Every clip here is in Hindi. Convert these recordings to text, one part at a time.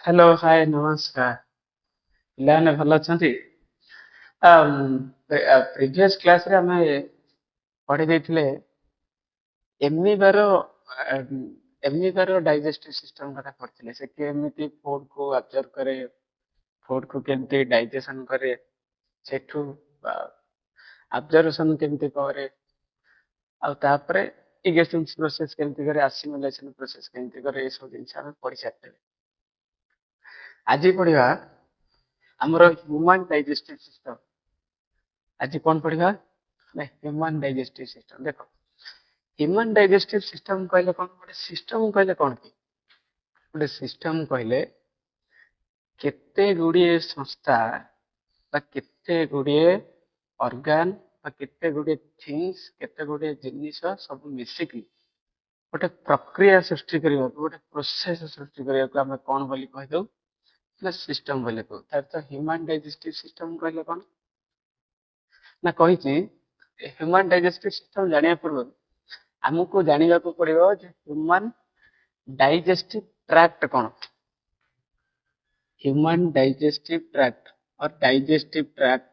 हेलो हाय नमस्कार। ପିଲାମାନେ ଭଲ ଅଛନ୍ତି? ପ୍ରିଭିୟସ୍ କ୍ଲାସରେ ଆମେ ପଢି ଦେଇଥିଲେ ଏମିବାର ଏମିବାର ଡାଇଜେଷ୍ଟିଭ ସିଷ୍ଟମ କଥା ପଢିଥିଲେ। ସେ କେମିତି ଫୁଡ କୁ ଆବଜର୍ଭ କରେ, ଫୁଡ କୁ କେମିତି ଡାଇଜେସନ କରେ, ସେଠୁ ଆବଜର୍ଭେସନ କେମିତି କରେ, ଆଉ ତାପରେ ଇଗେସନ ପ୍ରୋସେସ କେମିତି କରେ, ଆସିମିଲେସନ ପ୍ରୋସେସ କେମିତି କରେ, ଏସବୁ ଜିନିଷ ଆମେ ପଢି ସାରିଥିଲେ। ଆଜି ପଢିବା ଆମର ହ୍ୟୁମାନ ଡାଇଜେଷ୍ଟିଭ ସିଷ୍ଟମ। ଆଜି କଣ ପଢିବା ନା ହ୍ୟୁମାନ ଡାଇଜେଷ୍ଟିଭ ସିଷ୍ଟମ। ଦେଖ, ହ୍ୟୁମାନ ଡାଇଜେଷ୍ଟିଭ ସିଷ୍ଟମ କହିଲେ କଣ? ଗୋଟେ ସିଷ୍ଟମ କହିଲେ କଣ କି? ଗୋଟେ ସିଷ୍ଟମ କହିଲେ କେତେ ଗୁଡିଏ ସଂସ୍ଥା ବା କେତେ ଗୁଡିଏ ଅର୍ଗାନ ବା କେତେ ଗୁଡିଏ ଥିଙ୍ଗସ, କେତେ ଗୁଡିଏ ଜିନିଷ ସବୁ ମିଶିକି ଗୋଟେ ପ୍ରକ୍ରିୟା ସୃଷ୍ଟି କରିବାକୁ, ଗୋଟେ ପ୍ରୋସେସ ସୃଷ୍ଟି କରିବାକୁ ଆମେ କଣ ବୋଲି କହିଦଉ ନା ସିଷ୍ଟମ ବୋଲି କହୁ। ତାର ତ ହ୍ୟୁମାନ ଡାଇଜେଷ୍ଟିଭ ସିଷ୍ଟମ କହିଲେ କଣ ନା, କହିଛି ହ୍ୟୁମାନ ଡାଇଜେଷ୍ଟିଭ ସିଷ୍ଟମ ଜାଣିବା ପୂର୍ବରୁ ଆମକୁ ଜାଣିବାକୁ ପଡିବ ଯେ ହ୍ୟୁମାନ डाइजेस्टिव ट्रैक्ट कौन? ह्यूमन डाइजेस्टिव ट्रैक्ट और डाइजेस्टिव ट्रैक्ट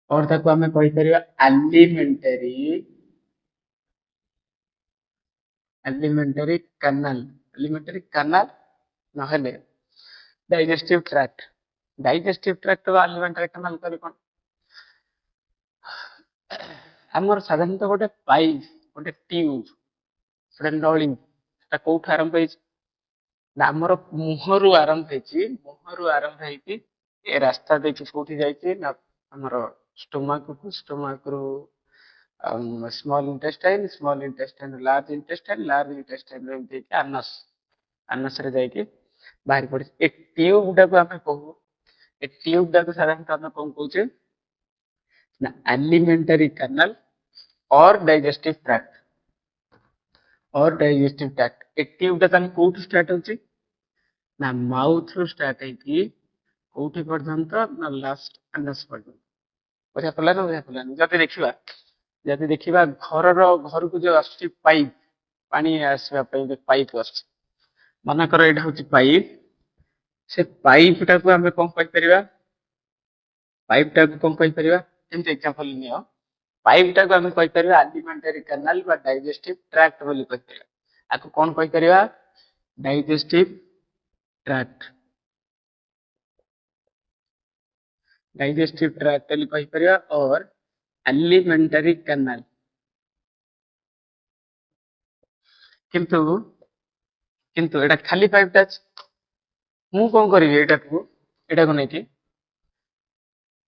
और ताको हमें कहि परिबा एलिमेंटरी कैनाल। एलिमेंटरी कैनाल नहले डाइजेस्टिव ट्रैक्ट। डाइजेस्टिव ट्रैक्ट वा एलिमेंटरी कैनाल करी कोन? हमर साधारणतः गोटे पाइप, गोटे ट्यूब, गोटे नळी, सेटा कोठु आरंभ होइछ ना हमर मुहरु आरंभ होइछि। मुहरु आरंभ होइछि ए रास्ता देखि कोठी जाइछि ना हमर स्टोमक को, स्टोमक रो स्मॉल इंटेस्टाइन, लार्ज इंटेस्टाइन रे एमति आनस, आनस रे जाइके बाहर पड़े। ए ट्यूब टाको आमे कहू, ए ट्यूब टाको साधारणतः आमे कोन कहूचे ना एलिमेंटरी कैनाल और डाइजेस्टिव ट्रैक्ट। और डाइजेस्टिव ट्रैक्ट ए ट्यूब टा तान कोठु स्टार्ट होची ना माउथ रो स्टार्ट होइकी कोठी पर्यंत ना लास्ट आनस पर्यंत। बुझा पड़ला ना? बुझा पड़ला? जदि देखिबा घर को जो आसुची पाइप, पानी आसवा ପାଇଁ जो पाइप आसुची, मना कर एटा होची पाइप। से पाइप टा को हमें कोन कहि परिबा? पाइप टा को कोन कहि परिबा? एमते एग्जांपल नियो। पाइप टा को हमें कहि परिबा एलिमेंटरी कैनाल बा डाइजेस्टिव ट्रैक्ट बोली कहि परिबा। आको कोन कहि परिबा? Digestive tract. डाइजेस्टिव ट्रैक्ट बोली कहि परिबा और एलिमेंटरी कैनाल। किंतु किंतु एटा खाली पाइप टा अछि। मु कोन करिवि एटा को नै कि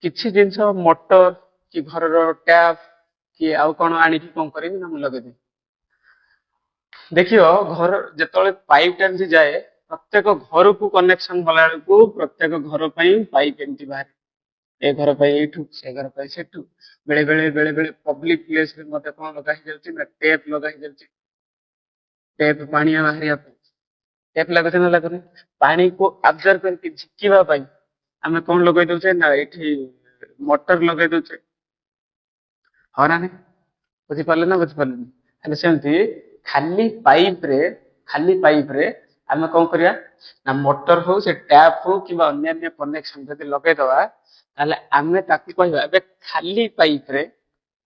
କିଛି ଜିନିଷ ମଟର କି ଘରର ଟ୍ୟାପ କି ଆଉ କଣ ଆଣିକି କଣ କରିବି ନା ମୁଁ ଲଗେଇଦେବି। ଦେଖିବ ଘର ଯେତେବେଳେ ପାଇପ୍ ଟା ଏମିତି ଯାଏ, ପ୍ରତ୍ୟେକ ଘରକୁ କନେକ୍ସନ ଗଲା ବେଳକୁ ପ୍ରତ୍ୟେକ ଘର ପାଇଁ ପାଇପ୍ ଏମିତି ବାହାରେ। ଏ ଘର ପାଇଁ ଏଇଠୁ, ସେ ଘର ପାଇଁ ସେଠୁ। ବେଳେ ବେଳେ ପବ୍ଲିକ ପ୍ଲେସ ରେ ମଧ୍ୟ କଣ ଲଗା ହେଇଯାଉଛି ନା ଟେପ୍ ଲଗା ହେଇଯାଉଛି। ଟେପ୍ ପାଣି ବାହାରିବା ପାଇଁ ଟେପ୍ ଲାଗୁଛି ନା ଲାଗୁନି? ପାଣିକୁ ଆବଜର୍ଭ କରିକି ଝିକିବା ପାଇଁ ଆମେ କଣ ଲଗେଇ ଦଉଛେ ନା ଏଠି ମଟର ଲଗେଇ ଦଉଛେ। ହଁ ନା ନାଇଁ? ବୁଝିପାରିଲେ ନା ବୁଝିପାରିଲେନି? ହେଲେ ସେମିତି ଖାଲି ପାଇପ ରେ ଖାଲି ପାଇପ ରେ ଆମେ କଣ କରିବା ନା ମଟର ହଉ, ସେ ଟ୍ୟାପ ହଉ କିମ୍ବା ଅନ୍ୟାନ୍ୟ କନେକ୍ସନ ଯଦି ଲଗେଇଦବା, ତାହେଲେ ଆମେ ତାକୁ କହିବା ଏବେ ଖାଲି ପାଇପ ରେ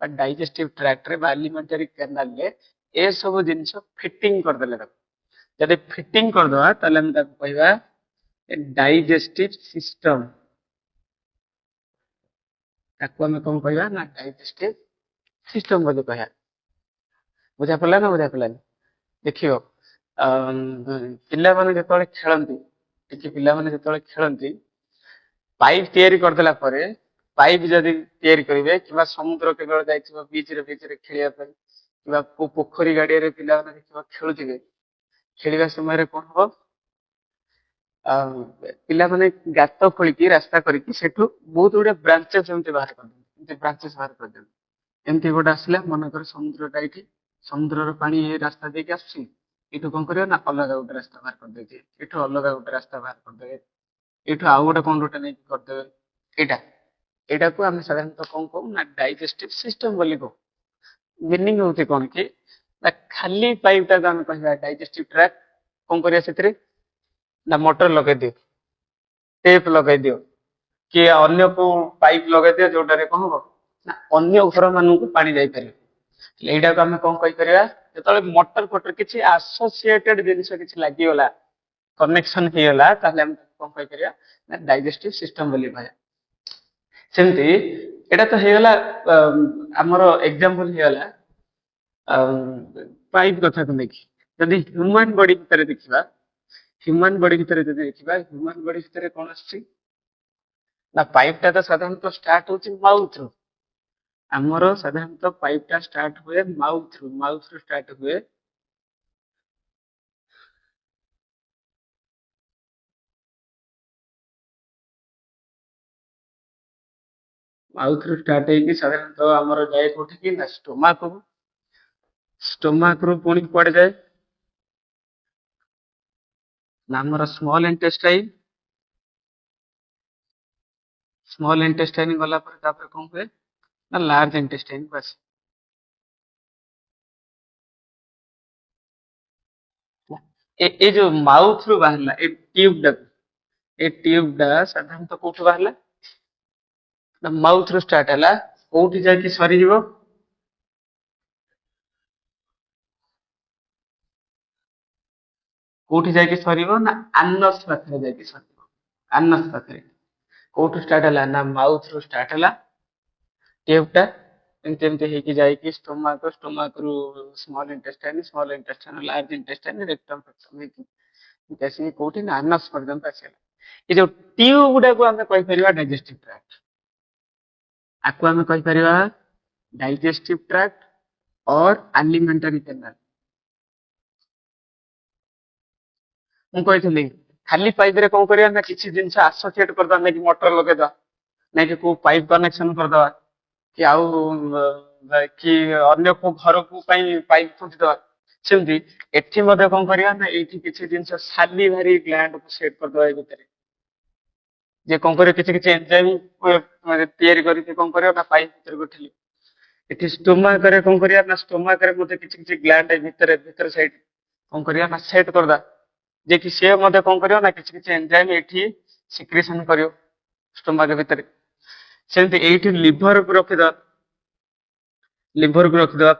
ବା ଡାଇଜେଷ୍ଟିଭ ଟ୍ରାକ୍ଟ ରେ ବା ଆଲିମେଣ୍ଟାରୀ कैनाल ରେ ଏ ସବୁ ଜିନିଷ ଫିଟିଂ କରିଦେଲେ। ତାକୁ ଯଦି ଫିଟିଂ କରିଦବା ତାହେଲେ ଆମେ ତାକୁ କହିବା डाइजेस्टिव सिस्टम। ताको हमें कौन कहवा ना डाइजेस्टिव सिस्टम बोली कहया। बुझा पड़ला ना बुझा पड़लानी? देखियो पिला माने जेतବେଳେ खेलंती, टिके पिला माने जेतବେଳେ खेलंती, पाइप तैयारी करदेला परे, पाइप जदि तैयारी करिवे किबा समुद्र केवल जाइथिबो बीच रे खेलिया ପାଇଁ किबा पोखरी गाडिया रे पिला माने देखिबो खेलुथिबे, खेलिबा समय रे कोन हो पिला माने गात खोलिकी रास्ता करिकी सेठु बहुत गुडे ब्रांचेस एमति बाहर कर दियନ୍ତି। ब्रांचेस बाहर कर दियନ୍ତି। एमति गोटे आसला मन कर समुद्रटा एठी, समुद्रर पानी ए रास्ता देके आसुची, एठु कोन करियो ना अलगा गोटे रास्ता बाहर कर देछि, एठु अलगा गोटे रास्ता बाहर कर देबे, एठु आउ गोटे कोन रोटे नै कर देबे। एटा एटा को हम साधारणतः कोन कहू ना डाइजेस्टिव सिस्टम बोली कहू। मीनिंग होती कोन कि ना खाली पाइप टा आम कह डाइजेस्टिव ट्रैक्ट कौन करिया से ना मोटर लगे दियो टेप लगे दियो कि अन्य को पाइप लगे दियो जोटारे कौन हो ना अन्य घर मानू पानी जाई पारे एटा को आम कौन कहि परिया जेतले मोटर फोटर किछि एसोसिएटेड जिनिस किछि लागि गला कनेक्शन हे गला ताले हम कौन कहि परिया ना डाइजेस्टिव सिस्टम बोली भाया सेमती एटा तो हे गला हमर एग्जांपल हे गला पाइप कथा को देखि जदि ह्यूमन बॉडी भीतर देखिबा ह्यूमन बॉडी भीतर जदि देखिबा ह्यूमन बॉडी भीतर कोन आछि ना पाइप टा तो साधारणतः स्टार्ट होछि माउथ रो ଆମର ସାଧାରଣତଃ ପାଇପ୍ ଟା ଷ୍ଟାର୍ଟ ହୁଏ ମାଉଥ ରୁ ଷ୍ଟାର୍ଟ ହୁଏ ମାଉଥ ରୁ ଷ୍ଟାର୍ଟ ହେଇକି ସାଧାରଣତଃ ଆମର ଯାଏ କୋଉଠିକି ନା ଷ୍ଟୋମାକ ରୁ ପୁଣି କୁଆଡେ ଯାଏ ନା ଆମର ସ୍ମଲ ଇଣ୍ଟେଷ୍ଟାଇନ ଗଲା ପରେ ତାପରେ କଣ ହୁଏ ନା ଲାର୍ଜ ଇଣ୍ଟେଷ୍ଟାଇନ କୁ ଆସେ ଏ ଯୋଉ ମାଉଥ ରୁ ବାହାରିଲା ଏ ଟ୍ୟୁବ ଟା ସାଧାରଣତଃ କୋଉଠୁ ବାହାରିଲା ନା ମାଉଥ ରୁ ଷ୍ଟାର୍ଟ ହେଲା କୋଉଠି ଯାଇକି ସରିଯିବ କୋଉଠି ଯାଇକି ସରିବ ନା ଆନସ୍ ପାଖରେ ଯାଇକି ସରିବ ଆନସ୍ ପାଖରେ କୋଉଠୁ ଷ୍ଟାର୍ଟ ହେଲା ନା ମାଉଥ ରୁ ଷ୍ଟାର୍ଟ ହେଲା ଟ୍ୟୁବ ଟା ଏମିତି ଏମିତି ହେଇକି ଯାଇକି ଷ୍ଟୋମାକ ରୁ small intestine large intestine rectum ଫେକ୍ଟମ ହେଇକି ଆସିକି କୋଉଠି ନା ଆନସ୍ ପର୍ଯ୍ୟନ୍ତ ଆସିଲା ଏ ଯୋଉ ଟ୍ୟୁବ ଗୁଡାକୁ ଆମେ କହିପାରିବା ଡାଇଜେଷ୍ଟିଭ ଟ୍ରାକ୍ଟ ଆକୁ ଆମେ କହିପାରିବା ଡାଇଜେଷ୍ଟିଭ ଟ୍ରାକ୍ଟ ଅର୍ ଆଲିମେଣ୍ଟାରୀ କେନାଲ ମୁଁ କହିଥିଲି ଖାଲି ପାଇପ ରେ କଣ କରିବା ନା କିଛି ଜିନିଷ ଆସୋସିଏଟ କରିଦବା ନାଇଁ କି ମୋଟର ଲଗେଇଦବା ନାଇଁ କି କୋଉ ପାଇପ କନେକ୍ସନ କରିଦବା କି ଆଉ କି ଅନ୍ୟ କୋଉ ଘରକୁ ପାଇଁ ପାଇପ ଖୁଞ୍ଚିଦବା ସେମିତି ଏଠି ମଧ୍ୟ କଣ କରିବା ନା ଏଇଠି କିଛି ଜିନିଷ ସାଲିଭାରି ଗ୍ଲାଣ୍ଡ କୁ ସେଟ କରିଦବା ଏ ଭିତରେ ଯେ କଣ କରିବ କିଛି କିଛି ଏନଜାଇମ ତିଆରି କରିକି କଣ କରିବ ନା ପାଇପ ଭିତରକୁ ଠେଲି ଏଠି ଷ୍ଟୋମାକରେ କଣ କରିବା ନା ଷ୍ଟୋମାକରେ ମଧ୍ୟ କିଛି କିଛି ଗ୍ଲାଣ୍ଡ ଭିତର ସାଇଡ କଣ କରିବା ନା ସେଟ କରିଦବା ଯେ କି ସେ ମଧ୍ୟ କଣ କରିବ ନା କିଛି କିଛି ଏନଜାଇମ ଏଠି ସିକ୍ରେସନ କରିବ ଷ୍ଟୋମାକ ଭିତରେ ସେମିତି ଏଇଠି ଲିଭରକୁ ରଖିଦବା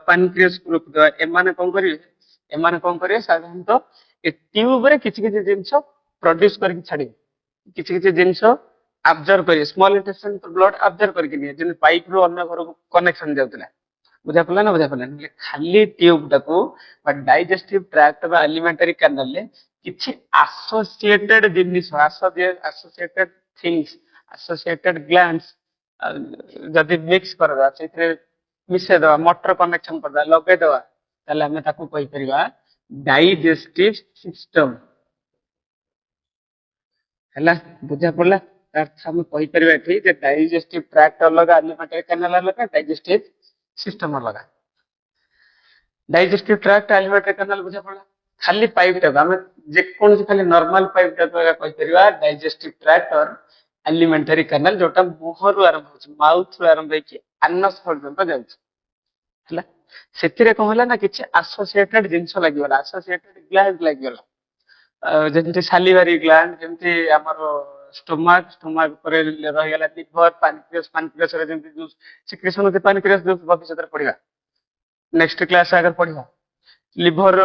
ପାନକ୍ରିଅସକୁ ରଖିଦବା ଏମାନେ କଣ କରିବେ ସାଧାରଣତଃ ଏ ଟ୍ୟୁବରେ କିଛି କିଛି ଜିନିଷ ପ୍ରଡ୍ୟୁସ କରିକି ଛାଡିବେ କିଛି କିଛି ଜିନିଷ ଆବଜର୍ଭ କରିବେ ସ୍ମଲ ଇଣ୍ଟେଷ୍ଟାଇନ ବ୍ଲଡ ଆବଜର୍ଭ କରିକି ନିଏ ଯେମିତି ପାଇପ ରୁ ଅନ୍ୟ ଘରକୁ କନେକ୍ସନ ଯାଉଥିଲା ବୁଝା ପଡିଲା ନା ବୁଝା ପଡିଲା ଖାଲି ଟ୍ୟୁବ ଟାକୁ ବା ଡାଇଜେଷ୍ଟିଭ ଟ୍ରାକ୍ଟ ବା ଆଲିମେଣ୍ଟାରୀ କାନାଲରେ କିଛି ଆସୋସିଏଟେଡ ଜିନିଷ ଆସୋସିଏଟେଡ ଥିଙ୍ଗସ ଆସୋସିଏଟେଡ ଗ୍ଲାଣ୍ଡସ ଯଦି ମିକ୍ସ କରିଦବା ସେଇଥିରେ ମିଶେଇଦବା ମୋଟର କନେକ୍ସନ କରିଦବା ଲଗେଇଦବା ତାହେଲେ ଆମେ ତାକୁ କହିପାରିବା ଡାଇଜେଷ୍ଟିଭ ସିଷ୍ଟମ ହେଲା ବୁଝା ପଡିଲା ଆମେ କହିପାରିବା ଏଠି ଯେ ଡାଇଜେଷ୍ଟିଭ ଟ୍ରାକ୍ଟ ଅଲଗା ଆଲିମେଣ୍ଟାରୀ କାନାଲ ଅଲଗା ଡାଇଜେଷ୍ଟିଭ ସିଷ୍ଟମ ଅଲଗା डाइजेस्टिव ट्रैक्ट एलिमेंटरी कैनाल बुझा पड़ा खाली पाइप टाको आम जेकोसी खाली नॉर्मल पाइप टाको कहीपर डाइजेस्टिव ट्रैक्ट और एलिमेंटरी कैनाल जोटा मुहर आरंभ हो माउथ रु आरंभ होगी आनस पर्यंत जाऊँ ସେଥିରେ କଣ ହେଲା ନା କିଛି ଆସୋସିଏଟେଡ ଜିନିଷ ଲାଗିଗଲା ଆସୋସିଏଟେଡ ଗ୍ଲାଣ୍ଡ ଲାଗିଗଲା ଯେମିତି ସାଲିଭାରି ଗ୍ଲାଣ୍ଡ ଯେମିତି ଆମର ଷ୍ଟୋମାକ ପରେ ରହିଗଲା ଲିଭର ପାନକ୍ରିଅସ ରେ ଯେମିତି ଜୁସ୍ ସିକ୍ରେସନ ହଉଛି ପାନକ୍ରିଅସ ଜୁସ୍ ଭବିଷ୍ୟତରେ ପଢିବା नेक्स्ट क्लास अगर पढ़िबा लिभर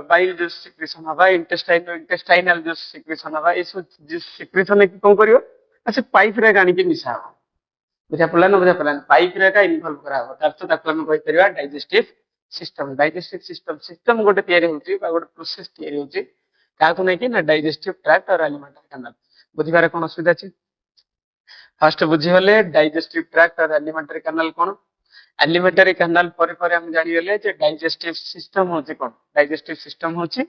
बाइल जो सिक्रेशन हवा इंटेस्टाइनल जो सिक्रेशन हवा ये सब सिक्रेशन कौन करियो से पाइप रे गानी के मिसा हो बुझा पड़ला ना बुझा पड़ला पाइप रे का इन्वॉल्व करा हो तार तो ताको हम कहि परिबा डाइजेस्टिव सिस्टम गोटे तयारी होची बा गोटे प्रोसेस तयारी होची काको नै कि ना डाइजेस्टिव ट्रैक्ट और एलिमेंटरी कैनाल बुझिबारे कोन असुविधा अछि फर्स्ट बुझी गले डाइजेस्टिव ट्रैक्ट और एलिमेंटरी कैनाल कोन एलिमेंटरी कैनाल पर हम जानिगले जे डाइजेस्टिव सिस्टम होची कोन डाइजेस्टिव सिस्टम होची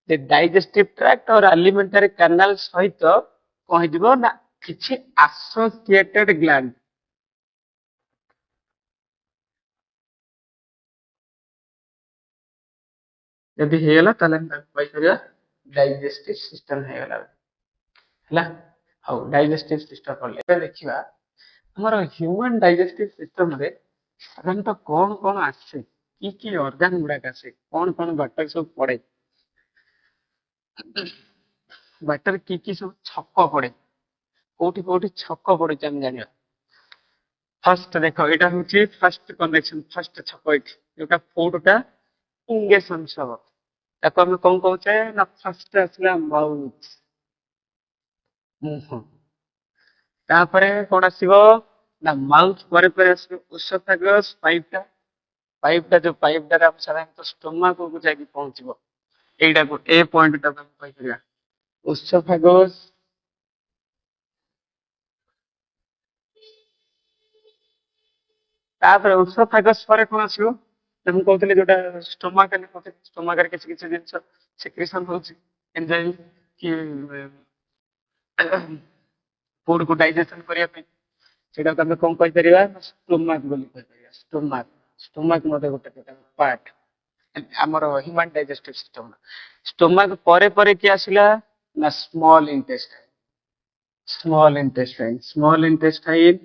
जे डाइजेस्टिव ट्रैक्ट और एलिमेंटरी कैनाल सहित कहि दिबो ना किछि एसोसिएटेड ग्लैंड यदि हेला ताले हम कहि परिया डाइजेस्टिव सिस्टम हेला हला हाउ डाइजेस्टिव सिस्टम पड़ले देखिबा हमर ह्यूमन डाइजेस्टिव सिस्टम रे साधारणतः कौन कौन आछे କି ଅର୍ଗାନ ଗୁଡାକ ଆସେ, କଣ ବାଟରେ ସବୁ ପଡେ, ବାଟରେ କି ସବୁ ଛକ ପଡେ, କୋଉଠି କୋଉଠି ଛକ ପଡୁଛି ଆମେ ଜାଣିବା। ଫାଷ୍ଟ ଦେଖ, ଏଇଟା ହଉଛି ଫାଷ୍ଟ କନେକ୍ସନ, ଫାଷ୍ଟ ଛକ ଏଇଠି, ଯୋଉଟା ଫୁଡଟା ଇଙ୍ଗେସନ ସହ, ତାକୁ ଆମେ କଣ କହୁଛେ ନା ଫାଷ୍ଟ ଆସିଲା ମାଉଥ, ମୁହଁ। ତାପରେ କଣ ଆସିବ ନା ମାଉଥ ପରେ ପରେ ଆସିବ ଓସୋଫାଗସ୍ ପାଇପଟା, ପାଇପଟା ଯୋଉ ପାଇପଟାରେ ଆମେ ସାଧାରଣତଃ ଷ୍ଟୋମାକକୁ ଯାଇକି ପହଞ୍ଚିବ, ଏଇଟାକୁ ଏ ପଏଣ୍ଟଟାକୁ ଆମେ କହିପାରିବା ଓସୋଫାଗସ୍। ତାପରେ ଓସୋଫାଗସ୍ ପରେ କଣ ଆସିବ ନା ମୁଁ କହୁଥିଲି ଯୋଉଟା ଷ୍ଟୋମାକ, ଷ୍ଟୋମାକରେ କିଛି କିଛି ଜିନିଷ ସେକ୍ରେସନ ହଉଛି ଏନଜାଇମ କି ଫୁଡକୁ ଡାଇଜେସନ କରିବା ପାଇଁ, ସେଇଟାକୁ ଆମେ କଣ କହିପାରିବା ନା ଷ୍ଟୋମାକ ବୋଲି କହିପାରିବା। ଷ୍ଟୋମାକ, ଷ୍ଟୋମାକ ମଧ୍ୟ ଗୋଟେ ପାର୍ଟ ଆମର ହ୍ୟୁମାନ ଡାଇଜେଷ୍ଟିଭ ସିଷ୍ଟମ। ଷ୍ଟୋମାକ ପରେ ପରେ କିଏ ଆସିଲା ନା small intestine, small intestine, small intestine,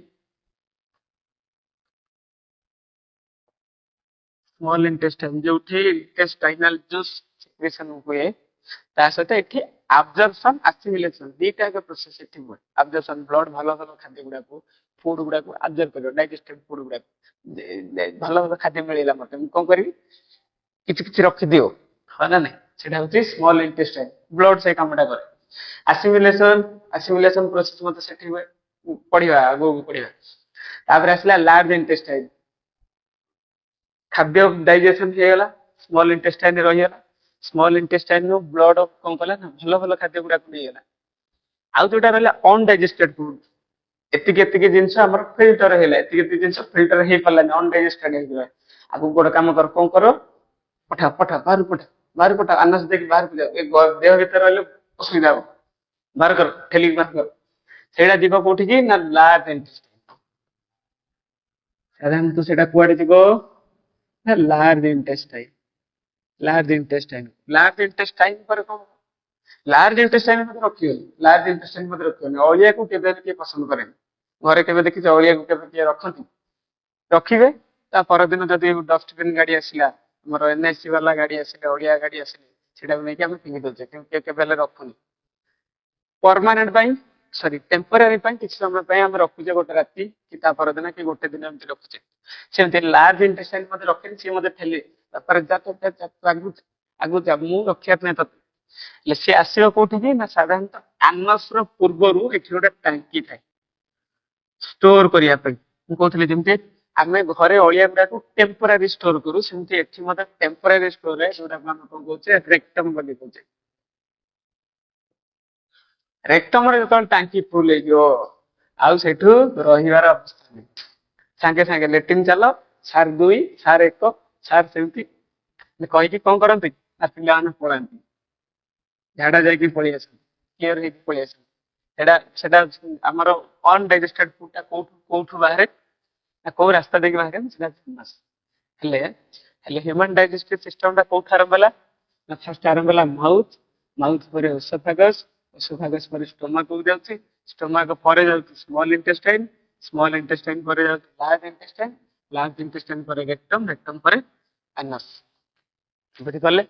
small intestine ଯୋଉଠି ଇଣ୍ଟେଷ୍ଟାଇନାଲ ଜୁସ୍ ସିକ୍ରେସନ ହୁଏ, ତା ସହିତ ଏଠି ଆବଜର୍ପସନ ଆସିମିଲେସନ ଦିଟା ଯାକ ପ୍ରୋସେସ ଏଠି ହୁଏ। ଆବଜର୍ପସନ ବ୍ଲଡ ଭଲ ଭଲ ଖାଦ୍ୟ ଗୁଡାକୁ, ଫୁଡ ଗୁଡାକୁ ଆବଜର୍ବ କରିବ, ଡାଇଜେଷ୍ଟେଡ ଫୁଡ ଗୁଡାକୁ ଭଲ ଭଲ ଖାଦ୍ୟ ମିଳିଲା ମତେ, ମୁଁ କଣ କରିବି କିଛି କିଛି ରଖିଦିଅ, ହଁ ନା ନାଇଁ, ସେଟା ହଉଛି ସ୍ମଲ ଇଣ୍ଟେଷ୍ଟାଇନ, ବ୍ଲଡ ସେଇ କାମଟା କରେ। ଆସିମିଲେସନ, ଆସିମିଲେସନ ପ୍ରୋସେସ ମତେ ସେଠି ହୁଏ, ପଢିବା ଆଗକୁ ପଢିବା। ତାପରେ ଆସିଲା ଲାର୍ଜ ଇଣ୍ଟେଷ୍ଟାଇନ, ଖାଦ୍ୟ ଡାଇଜେସନ ହେଇଗଲା, ସ୍ମଲ ଇଣ୍ଟେଷ୍ଟାଇନ ରହିଗଲା, ସ୍ମଲ ଇଣ୍ଟେଷ୍ଟାଇନ ରୁ ବ୍ଲଡ କଣ କଲା ନା ଭଲ ଭଲ ଖାଦ୍ୟ ଗୁଡାକୁ ନେଇଗଲା। ଆଉ ଯୋଉଟା ରହିଲା ଅନଡାଇଜେଷ୍ଟେଡ ଫୁଡ, ଏତିକି ଏତିକି ଜିନିଷ ଆମର ଫିଲ୍ଟର ହେଲା, ଏତିକି ଏତିକି ଜିନିଷ ଫିଲ୍ଟର ହେଇପାରିଲାନି, ଅନଡାଇଜେଷ୍ଟେଡ ହେଇଯିବ। ଆଗକୁ ଗୋଟେ କାମ କର, କଣ କର, ପଠା ପଠା ବାହାରୁ ପଠା, ବାହାରୁ ପଠା, ଆନସ ଦେଇକି ବାହାରକୁ ଯାଅ, ଏ ଦେହ ଭିତରେ ରହିଲେ ଅସୁବିଧା ହବ, ବାହାର କର, ଠେଲିକି ବାହାର କର। ସେଇଟା ଯିବ କୋଉଠିକି ନା ଲାର୍ଜ ଇଣ୍ଟେଷ୍ଟାଇନ, ସାଧାରଣତଃ ସେଇଟା କୁଆଡେ ଯିବ ନା large intestine, large intestine. Large intestine ପରେ କଣ, ଲାର୍ଜ ଇଣ୍ଟେଷ୍ଟାଇନ ମତେ ରଖିବନି, ଲାର୍ଜ ଇଣ୍ଟେଷ୍ଟାଇନ ମତେ ରଖିବନି, ଅଳିଆକୁ କେବେ କିଏ ପସନ୍ଦ କରେନି। ଘରେ କେବେ ଦେଖିଛ ଅଳିଆକୁ କେବେ କିଏ ରଖନ୍ତି, ରଖିବେ ତା ପରଦିନ ଯଦି ଡଷ୍ଟବିନ ଗାଡି ଆସିଲା, ଆମର ଏନ୍ଏସି ବାଲା ଗାଡି ଆସିଲେ, ଅଳିଆ ଗାଡି ଆସିଲେ, ସେଟାକୁ ନେଇକି ଆମେ ଫିଙ୍ଗି ଦଉଛେ, କିନ୍ତୁ କେବେ ହେଲେ ରଖୁନି। ପରମାନେଣ୍ଟ ପାଇଁ, ସରି ଟେମ୍ପୋରାରୀ ପାଇଁ କିଛି ସମୟ ପାଇଁ ଆମେ ରଖୁଛେ, ଗୋଟେ ରାତି କି ତା ପରଦିନ କି ଗୋଟେ ଦିନ ଏମିତି ରଖୁଛେ। ସେମିତି ଲାର୍ଜ ଇଣ୍ଟେଷ୍ଟାଇନ ମତେ ରଖେନି, ସିଏ ମତେ ଠେଲେ, ତାପରେ ଆଗକୁ ଆଗକୁ ଯା, ମୁଁ ରଖିବା ପାଇଁ ତତେ, ହେଲେ ସିଏ ଆସିବ କୋଉଠିକି ନା ସାଧାରଣତଃ ଆନସ ର ପୂର୍ବରୁ ଏଠି ଗୋଟେ ଟାଙ୍କି ଥାଏ ଷ୍ଟୋର କରିବା ପାଇଁ। ମୁଁ କହୁଥିଲି ଯେମିତି ଆମେ ଘରେ ଅଳିଆ ଗୁଡାକୁ ଟେମ୍ପୋରାରୀ ଷ୍ଟୋର କରୁ, ସେମିତି ଏଠି ମଧ୍ୟ ଟେମ୍ପୋରାରୀ ଷ୍ଟୋରରେ ଯୋଉଟାକୁ ଆମେ କଣ କହୁଛେ ରେକ୍ଟମ ବୋଲି କହୁଛେ। ରେକ୍ଟମରେ ଯେତେବେଳେ ଟାଙ୍କି ଫୁଲ ହେଇଯିବ, ଆଉ ସେଠୁ ରହିବାର ଅବସ୍ଥା ନାହିଁ, ସାଙ୍ଗେ ସାଙ୍ଗେ ଲେଟ୍ରିନ୍ ଚାଲ, ସାର୍ ଦୁଇ, ସାର୍ ଏକ, ସାର୍ ସେମିତି କହିକି କଣ କରନ୍ତି ନା ପିଲାମାନେ ପଳାନ୍ତି, ଝାଡା ଯାଇକି ପଳେଇ ଆସନ୍ତି, କ୍ଲିୟର ହେଇକି ପଳେଇ ଆସନ୍ତି। ସେଟା ସେଟା ଆମର ଅନଡାଇଜେଷ୍ଟେଡ ଫୁଡ ଟା କୋଉଠୁ କୋଉଠୁ ବାହାରେ ନା କୋଉ ରାସ୍ତା ଦେଇକି ବାହାରେ ସେଟା ଫେମସ। ହେଲେ ହେଲେ ହ୍ୟୁମାନ ଡାଇଜେଷ୍ଟିଭ ସିଷ୍ଟମ ଟା କୋଉଠୁ ଆରମ୍ଭ ହେଲା ନା ଫାଷ୍ଟ ଆରମ୍ଭ ହେଲା ମାଉଥ, ମାଉଥ ପରେ ଓସୋଫାଗସ, ଓସୋଫାଗସ ପରେ ଷ୍ଟୋମାକକୁ ଯାଉଛି, ଷ୍ଟୋମାକ ପରେ ଯାଉଛି ସ୍ମଲ ଇଣ୍ଟେଷ୍ଟାଇନ, ସ୍ମଲ ଇଣ୍ଟେଷ୍ଟାଇନ ପରେ ଯାଉଛି ଲାର୍ଜ ଇଣ୍ଟେଷ୍ଟାଇନ, ଲାର୍ଜ ଇଣ୍ଟେଷ୍ଟାଇନ ପରେ ରେକ୍ଟମ, ରେକ୍ଟମ ପରେ ଆନସ୍। ବୁଝିପାରିଲେ?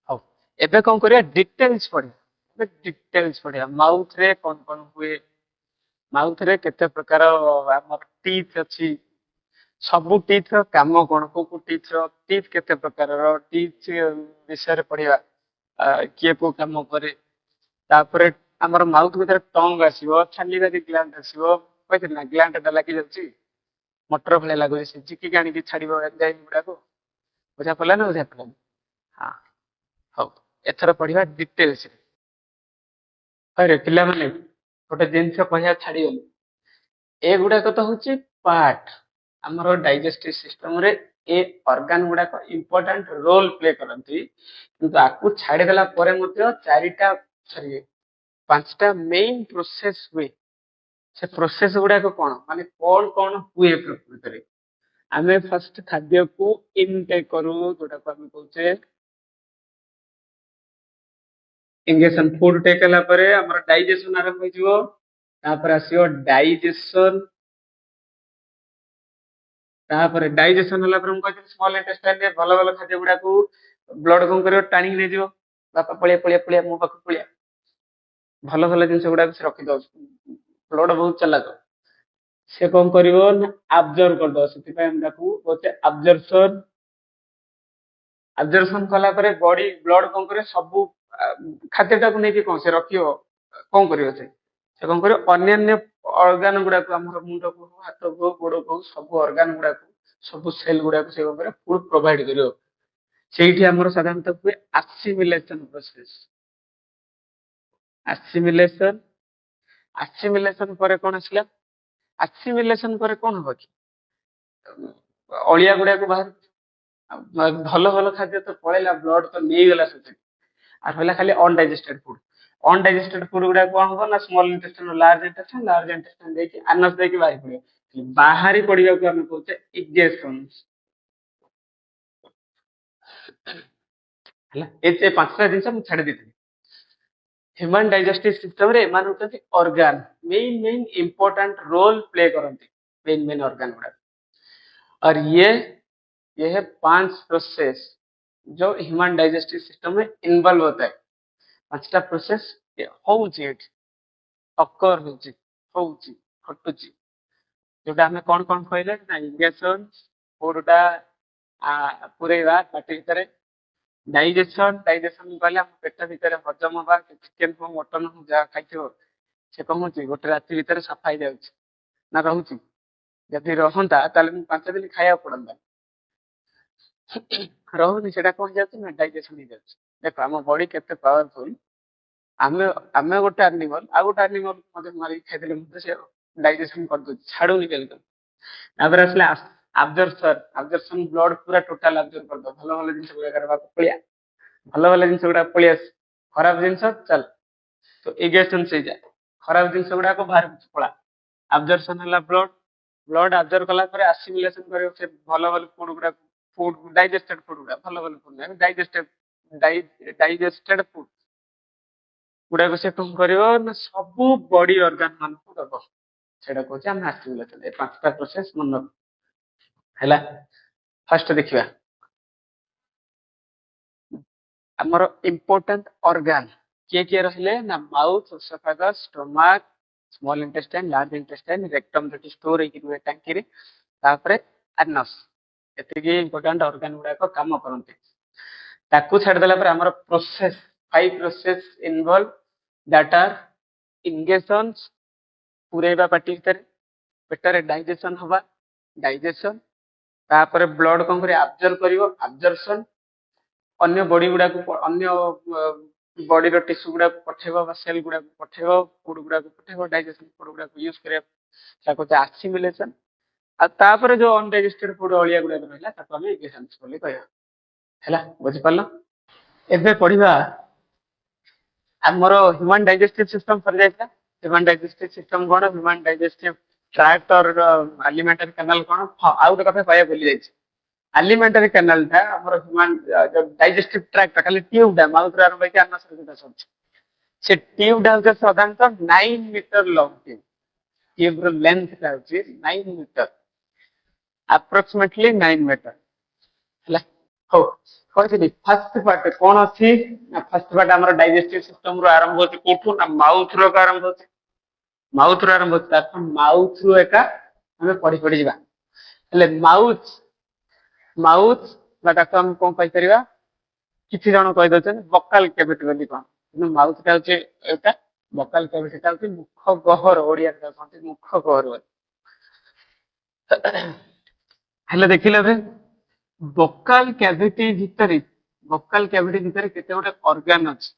ହଉ, ଏବେ କଣ କରିବା ଡିଟେଲ୍ସ ପଢିବା, ଏବେ ଡିଟେଲ୍ସ ପଢିବା। ମାଉଥ ରେ କଣ କଣ ହୁଏ, ମାଉଥ ରେ କେତେ ପ୍ରକାର ଆମର ଟିଥ୍ ଅଛି, ସବୁ ଟିଥ୍ ର କାମ କଣ, କୋଉ କୋଉ ଟିଥ୍ କେତେ ପ୍ରକାରର, ଟିଥ୍ ବିଷୟରେ ପଢିବା, କିଏ କୋଉ କାମ କରେ। ତାପରେ ଆମର ମାଉଥ ଭିତରେ ଟଙ୍ଗ ଆସିବ, ଛାଲିବାରି ଗ୍ଲାଣ୍ଡ ଆସିବ, କହିଥିଲି ନା ଗ୍ଲାଣ୍ଡ ଟା ଲାଗି ଯାଉଛି, ମଟର ଭଳିଆ ଲାଗୁଛି, ସେ ଝିକିକି ଆଣିକି ଛାଡିବ ଏନଜାଇମ ଗୁଡାକୁ। ବୁଝା ପଡିଲା ନା ବୁଝା ପଡିଲାନି? ହଁ, ହଉ, ଏଥର ପଢିବା ଡିଟେଲ୍ସ। ଆରେ ପିଲାମାନେ ଗୋଟେ ଜିନିଷ କହିବା ଛାଡିଗଲି, ଏଗୁଡାକ ତ ହଉଛି ପାର୍ଟ ଆମର ଡାଇଜେଷ୍ଟିଭ ସିଷ୍ଟମରେ, ଏ ଅର୍ଗାନ ଗୁଡାକ ଇମ୍ପୋର୍ଟାଣ୍ଟ ରୋଲ ପ୍ଲେ କରନ୍ତି, କିନ୍ତୁ ଆକୁ ଛାଡିଦେଲା ପରେ ମଧ୍ୟ ଚାରିଟା ସରି ପାଞ୍ଚଟା ମେଇନ ପ୍ରୋସେସ ହୁଏ। ସେ ପ୍ରୋସେସ ଗୁଡାକ କଣ, ମାନେ କଣ କଣ ହୁଏ ପ୍ରକୃତରେ। ଆମେ ଫାଷ୍ଟ ଖାଦ୍ୟକୁ ଇନଟେକ୍ କରୁ, ଯୋଉଟାକୁ ଆମେ କହୁଛେ ଇଂଗେସନ, ଫୁଡ ଟେକ୍ ହେଲା ପରେ ଆମର ଡାଇଜେସନ ଆରମ୍ଭ ହେଇଯିବ, ତାପରେ ଆସିବ ଡାଇଜେସନ, तापर डाइजेशन होला पर हम कहते स्मॉल इंटेस्टाइन रे भल भल खाद्य गुडा को ब्लड कौन करियो टाणी नै जिवो बापा पळिया पळिया पळिया मो पाख पळिया भल भल जिनिस गुडा से रखि दो ब्लड बहुत चलाक से कौन करिवो ना अब्जर्व कर दो सेति पय हम ताकू कहते अब्जर्प्शन अब्जर्प्शन कला परे बॉडी ब्लड कौन करे सब खाद्य टाकू नै कि कौन से रखियो कौन करियो से कौन करियो अन्य ऑर्गन गुडा को हमर मुंड को हाथ को गोड़ को सब ऑर्गन गुडा को सब सेल गुडा को से कौन करे फूड प्रोवाइड करियो ସେଇଠି ଆମର ସାଧାରଣତଃ ହୁଏ ଆସିମିଲେସନ ପ୍ରୋସେସ ଆସିମିଲେସନ ଆସିମିଲେସନ ପରେ କଣ ଆସିଲା ଆସିମିଲେସନ ପରେ କଣ ହବ କି ଅଳିଆ ଗୁଡାକୁ ବାହାର ଭଲ ଭଲ ଖାଦ୍ୟ ତ ପଳେଇଲା ବ୍ଲଡ ତ ନେଇଗଲା ସେଥିରେ আর হইলা খালি ଅନଡାଇଜେଷ୍ଟେଡ ଫୁଡ ଗୁଡା କଣ ହବ ନା ସ୍ମଲ ଇଣ୍ଟେଷ୍ଟାଇନ ଲାର୍ଜ ଇଣ୍ଟେଷ୍ଟାଇନ ଦେଇକି ଆନସ ଦେଇକି ବାହାରି ପଡିବ ବାହାରି ପଡିବାକୁ ଆମେ କହୁଛେ ଇଜେକ୍ସନ ହେଲା ଏ ପାଞ୍ଚଟା ଜିନିଷ ମୁଁ ଛାଡି ଦେଇଥିଲି ह्यूमन डाइजेस्टिव सिस्टम रे मान होते organ main important role play करते मेन ऑर्गन गुड़ा और ये है 5 प्रोसेस जो ह्यूमन डाइजेस्टिव सिस्टम में इन्वॉल्व होता है 5टा प्रोसेस होउची अकर होउची घटुची जोटा हमें कौन कहले ना इंजेक्शन फूडटा पुरेवा पाटी भीतर डाइजेशन कहले हम पेट भीतर हजम हवा चिकेन हो मटन हो जहाँ खाइथिବ से कौन होची गोटे राति भीतर सफा हो जाउची ना रहूची जदि रहंता ताले मैं 5 दिन खाया पड़ंता रहुनी सेटा कौन जाउची ना डाइजेशन हो जाउची देखो हम बॉडी केते पावरफुल आमे आमे गोटे एनिमल आ गोटे एनिमल मते मारी खाइदेले मते से डाइजेशन कर दो छाडुनी बिल्कुल तापर असला अब्जर्प्शन ब्लड पूरा टोटल अब्जर्व कर दो भलो भलो जिंस गुडा करबा पळिया भलो भलो जिंस गुडा पळिया खराब जिंस चल तो इगेशन से जाए खराब जिंस गुडा को बाहर पळा अब्जर्प्शन हला ब्लड ऑब्जर्व कला पर असिमिलेशन करियो से भलो भलो फूड डाइजेस्टेड फूड गुडा भलो भलो फूड नहीं डाइजेस्टेड फूड गुडा को से कौन करियो ना सब बॉडी ऑर्गन मान को दबो सेटा कहूँ हम आसिमिलेशन ए 5टा प्रोसेस मन हैला फर्स्ट देखिबा हमर इंपोर्टेंट ऑर्गन किए रहिले ना mouth oesophagus stomach small intestine large intestine rectum जो स्टोर होई रुहे टांकी रे तापरे एनस एतिकी इंपोर्टेंट ऑर्गन गुडा को काम करते ताकू छाड़ देला पर हमर process 5 process involve that are injections पुरेबा पाटी भीतर पेटर डाइजेशन हवा डाइजेशन तापर ब्लड कौन करे ऑब्जर्व करिवो ऑब्जर्प्शन अन्य बॉडी गुडा को अन्य बॉडी रो टिश्यू गुडा को पठेबो बा सेल गुडा को पठेबो फूड गुडा को पठेबो डाइजेशन फूड गुडा को यूज करे ताको ते एसिमिलेशन आ तापर जो अनडाइजेस्टेड फूड अलिया गुडा रहला ताको हम इगेशन बोली कहया हैला बुझि पालो एबे पढिबा हमरो ह्यूमन डाइजेस्टिव सिस्टम सर जायता ह्यूमन डाइजेस्टिव सिस्टम कोन ह्यूमन डाइजेस्टिव ट्रैक्ट और एलिमेंटरी कैनाल कोन आउ तो कथा कहया भूली जायछि एलिमेंटरी कैनाल था हमरो ह्यूमन जो डाइजेस्टिव ट्रैक्ट खाली ट्यूब डा माउथ रे आरंभ के अन्ना सरकता सब से ट्यूब डा के साधारणतः 9 मीटर लॉन्ग ट्यूब रो लेंथ का होछि 9 मीटर अप्रोक्सीमेटली 9 मीटर हला हो कहते फर्स्ट पार्ट कौन अच्छी फर्स्ट पार्ट हमर डाइजेस्टिव सिस्टम रो आरंभ होछि कोठू ना माउथ रो का आरंभ होछि माउथ रो आरंभ होछि त माउथ रो एका हमें पढ़ी जिबा हले माउथ बाटा हम कोन कहि परिबा किछि जण कहि दछन बकाल कैविटी बोली कोन किनु माउथ ता होछि एटा बकाल कैविटी ता होछि मुख गहर ओडिया ता कहते मुख गहर हले देखिले रे बकाल कैविटी भितर केते गोटे ऑर्गन अछि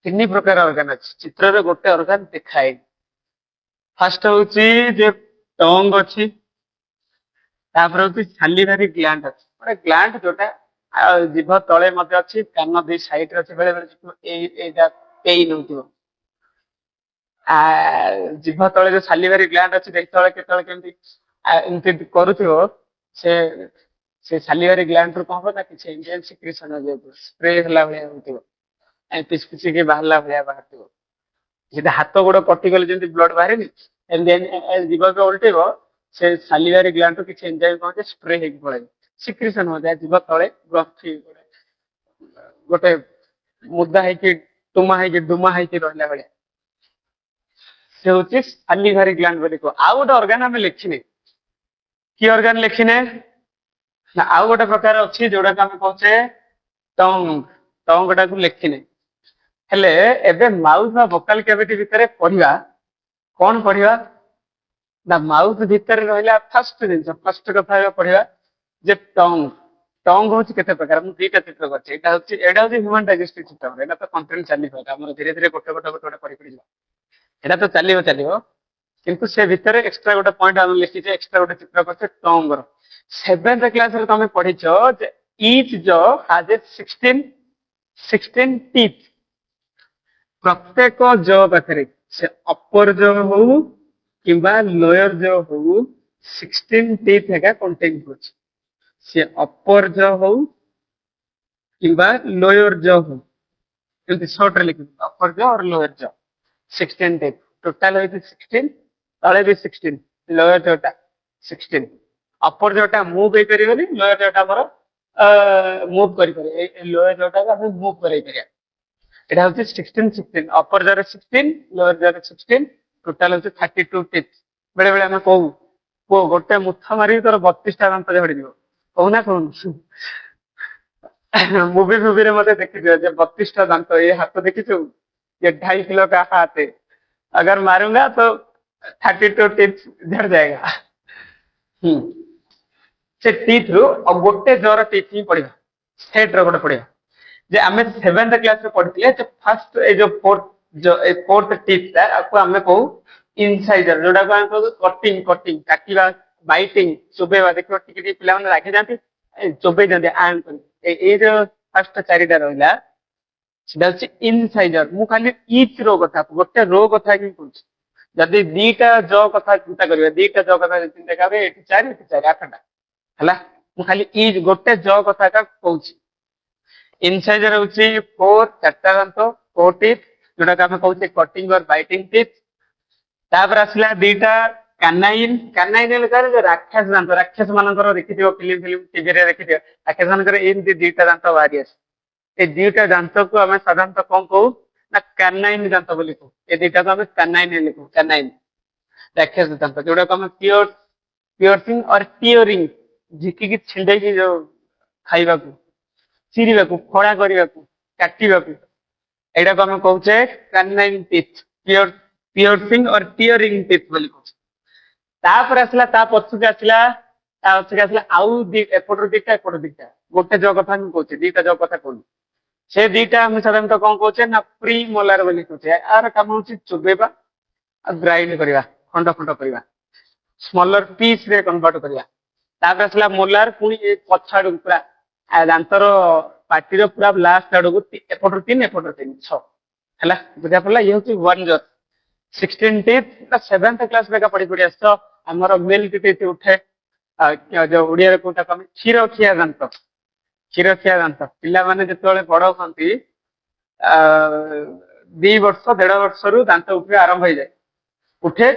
3 प्रकार ऑर्गन अछि चित्र रे गोटे ऑर्गन देखाय फर्स्ट होछि जे टंग अछि तापर होछि सैलिवरी ग्लैंड अछि गोटे ग्लैंड जोटा जीभ तळे मध्ये अछि कान दे साइड रे अछि बेले बेले एजा पेइन होतिबो जीभ तळे जो सैलिवरी ग्लैंड अछि देख तळे केतळे केमति एमति करूथिबो से सैलिवरी ग्लैंड रो कहबो ना कि इंडियन सिक्रेशन हो जाय स्प्रे हला भलिया होतिबो ए पिस पिस के बाहरला भलिया बाहरतिबो जेटा हाथ गोड़ कटि गले जेंति ब्लड बाहरेनी एंड देन जीभ के उल्टेबो से सालिवारी ग्लैंड किसी एंजाइम कौन स्प्रे हो पड़े सिक्रेशन हो जाए जीव तले ग्रंथि गोटे मुदा है टुमा है डुमा है रहा भाया से हूँ सालिवारी ग्लैंड बोली कह आउ गोटे अर्गान आम लिखिने कि अर्गान लिखिने ना आउ गोटे प्रकार अच्छी जोड़ा आम कहे टंग टंग टाक लिखिने हेले एबे माउथ बा वोकाल कैविटी भितर पढ़िबा कौन पढ़िबा ना माउथ भितर रहिला फर्स्ट जिंस फर्स्ट कथा पढ़िबा जे टंग टंग होची केते प्रकार मु दीटा चित्र करछि एटा होची ह्यूमन डाइजेस्टिव सिस्टम एटा तो कंटेंट चली होता हमर धीरे धीरे गोटे गोटे गोटे पढ़ि पढ़ि जा एटा तो चलिबो किंतु से भितर एक्स्ट्रा गोटे पॉइंट हम लिखि जे एक्स्ट्रा गोटे चित्र करछि टंग रो 7th क्लास रे तमे पढ़िछो जे each jaw has a 16 teeth प्रत्येक जॉ पाखरे से अपर जॉ हो किंबा लोअर जॉ हो 16 टीथ हेका कंटेन करछि से अपर जॉ हो किंबा लोअर जॉ हो एमती शॉर्ट रे लिखि अपर जॉ और लोअर जॉ 16 टीथ टोटल होय 16 तळे भी 16 लोअर जॉटा 16 अपर जॉटा मूव हे करिवनी लोअर जॉटा हमर मूव करि करि ए लोअर जॉटा का हम मूव करै करिया एटा होची 16 16 अपर जॉ रे 16 लोअर जॉ रे 16 टोटल होची 32 टीथ बेले बेले हम कहू को गोटे मुथा मारी तोर 32 टा दांत झड़ी दियो कहू ना कहू मूवी मूवी रे मते देखि दियो जे 32 टा दांत ये हाथ देखि छु ये 2.5 किलो का हाथ है अगर मारूंगा तो 32 टीथ झड़ जाएगा से टीथ रू और गोटे जर टीथ ही पड़िबा सेट रो गोटे पड़िबा जे आमे 7th क्लास में पढ़िले जे फर्स्ट ए जो फोर्थ टीथ ता आपको हमें कहू इनसाइजर जोडा को हम कहू कटिंग कटिंग काटिबा बाइटिंग चोबेबा देखो टिके टिके पिला माने राखि जानती चोबे जानती आन ए जो फर्स्ट चारिटा रहला सेटा होची इनसाइजर मु खाली ईच रो कथा गोटे रो कथा कि कहूची जदि दीटा जॉ कथा चिंता करिवे दीटा जॉ कथा चिंता करे एटी 4 एटी 4 आठटा हला मु खाली ईच गोटे जॉ कथा का कहूची इनसाइजर होची 4 चारटा दांत 4 टीथ जोडा का हम कहूचे कटिंग और बाइटिंग टीथ तापर आसला दीटा कानाइन कानाइन लेकर जो राक्षस मानकर देखिथिबो फिल्म टीवी रे देखिथिबो राक्षस मानकर एमती दीटा दांत बाहरी आसे ए दीटा दांत को हमें साधारणतः कौन कहू ना कानाइन दांत बोली कहू ए दीटा को हमें कानाइन लिखू कानाइन राक्षस दांत जोडा को हम पियर्सिंग और टियरिंग झिकी की छिंडे की जो खाइबा को चिरिबा को फड़ा करिबा को काटिबा को एटा को हम कहूचे कानाइन टीथ पियर्सिंग और टियरिंग टीथ बोली कहू तापर आसला ता पछुके आसला आउ एपटर दिटा गोटे जॉ कथा हम कहूचे दीटा जॉ कथा कहू से दीटा हम साधारणतः कौन कहूचे ना प्री मोलार बोली कहूचे आर काम होची चुबेबा आ ग्राइंड करबा खंड खंड करबा स्मॉलर पीस रे कन्वर्ट करबा तापर आसला मोलार पुनी ए पछाडू पूरा दांतर पार्टी रो पूरा लास्ट आडू एपटर 3 एपटर 3 6 हला बुझा पड़ला ये होची one jaw 16 teeth 7th class में का पढ़ी पढ़ी आस हमर मिल्क टीथ उठे जो ओडिया रे कोटा कम क्षीर खिया दांत पिला माने जेतोले बड़ होंती 2 वर्ष 1.5 वर्ष रु दांत उठे आरंभ हो जाए उठे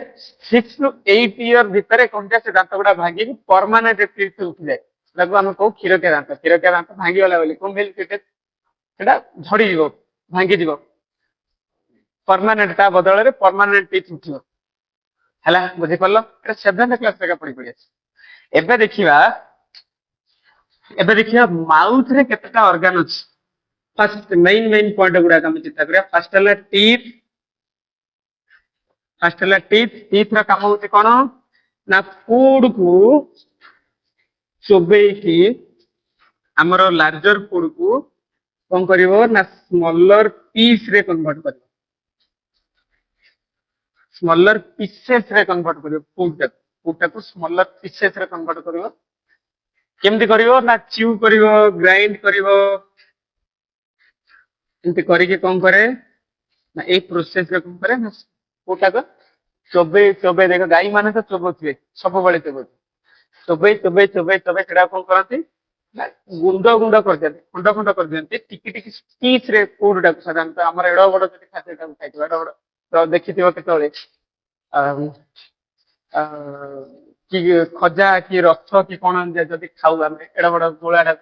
6 to 8 ईयर भितर कोनटा से दांत गुडा भागी परमानेंट टीथ उठ जाए लगभग हम कहू क्षीर खिया दांत भांगी वाला बोली को मिल्क टीथ सेटा झड़ी जीवो भांगी जीवो परमानेंट ता बदल रे परमानेंट टीथ उठियो हला बुझि पल्लो एटा 7th क्लास रे का पढ़ी पढ़ी एबे देखिया माउथ रे केतटा ऑर्गन अछि फर्स्ट मेन पॉइंट गुडा हम चिंता करिया फर्स्ट हला टीथ रा काम होते कोन ना फूड को चोबे की हमरो लार्जर फूड को कोन करिवो ना स्मॉलर पीस रे कन्वर्ट करिवो स्मॉलर पीसेस रे कन्वर्ट करिवो फूड को स्मॉलर पीसेस रे कन्वर्ट करिवो केमती करिवो ना च्यू करिवो ग्राइंड करिवो एमती करिके कोन करे ना ए प्रोसेस रे कोन करे ना फूड को चोबे देखो गाई माने तो चोबोथिबे सब बळे चोबे सेडा कोन करंती ना गुंड कर दियंती खंड कर दियंती टिकी पीस रे फूड डाक साधारणतः हमर एडो बड़ जति खाद्य डाक खाइतो एडो बड़ तो देखिथिबो केतोळे କି ଖଜା କି ରସ କି କଣ ଯଦି ଖାଉ ଆମେ ଏଡା ବଡ ଗୋଳାଟା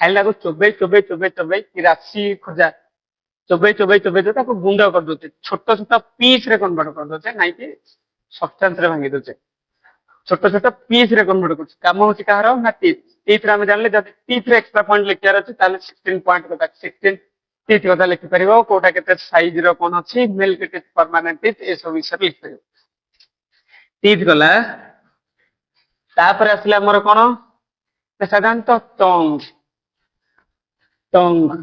ଖାଇଲାକୁ ଚୋବେଇ କି ରାଶି ଖଜା ଚୋବେଇ ତାକୁ ଗୁଣ୍ଡ କରିଦଉଛେ ଛୋଟ ଛୋଟ ପିସ୍ ରେ କନଭର୍ଟ କରିଦଉଛେ ନାଇଁ କି ସବଷ୍ଟାନ୍ସ ରେ ଭାଙ୍ଗି ଦଉଛେ ଛୋଟ ଛୋଟ ପିସ୍ ରେ କନଭର୍ଟ କରୁଛେ କାମ ହଉଛି କାହାର ନା ଟିଥ୍ ଟିଥ୍ ରେ ଆମେ ଜାଣିଲେ ଯଦି ଟିଥ୍ ରେ ଏକ୍ସଟ୍ରା ପଏଣ୍ଟ ଲେଖିବାର ଅଛି ତାହେଲେ 16 ପଏଣ୍ଟ କଥା 16 ଟିଥ୍ କଥା ଲେଖିପାରିବ କୋଉଟା କେତେ ସାଇଜ ର କଣ ଅଛି ମିଲ୍କ ଟିଥ୍ ପରମାନେଣ୍ଟ ଟିଥ୍ ଏସବୁ ବିଷୟରେ ଲେଖିପାରିବ ଟିଥ୍ ଗଲା ତାପରେ ଆସିଲା ଆମର କଣ ସାଧାରଣତଃ ଟଙ୍ଗ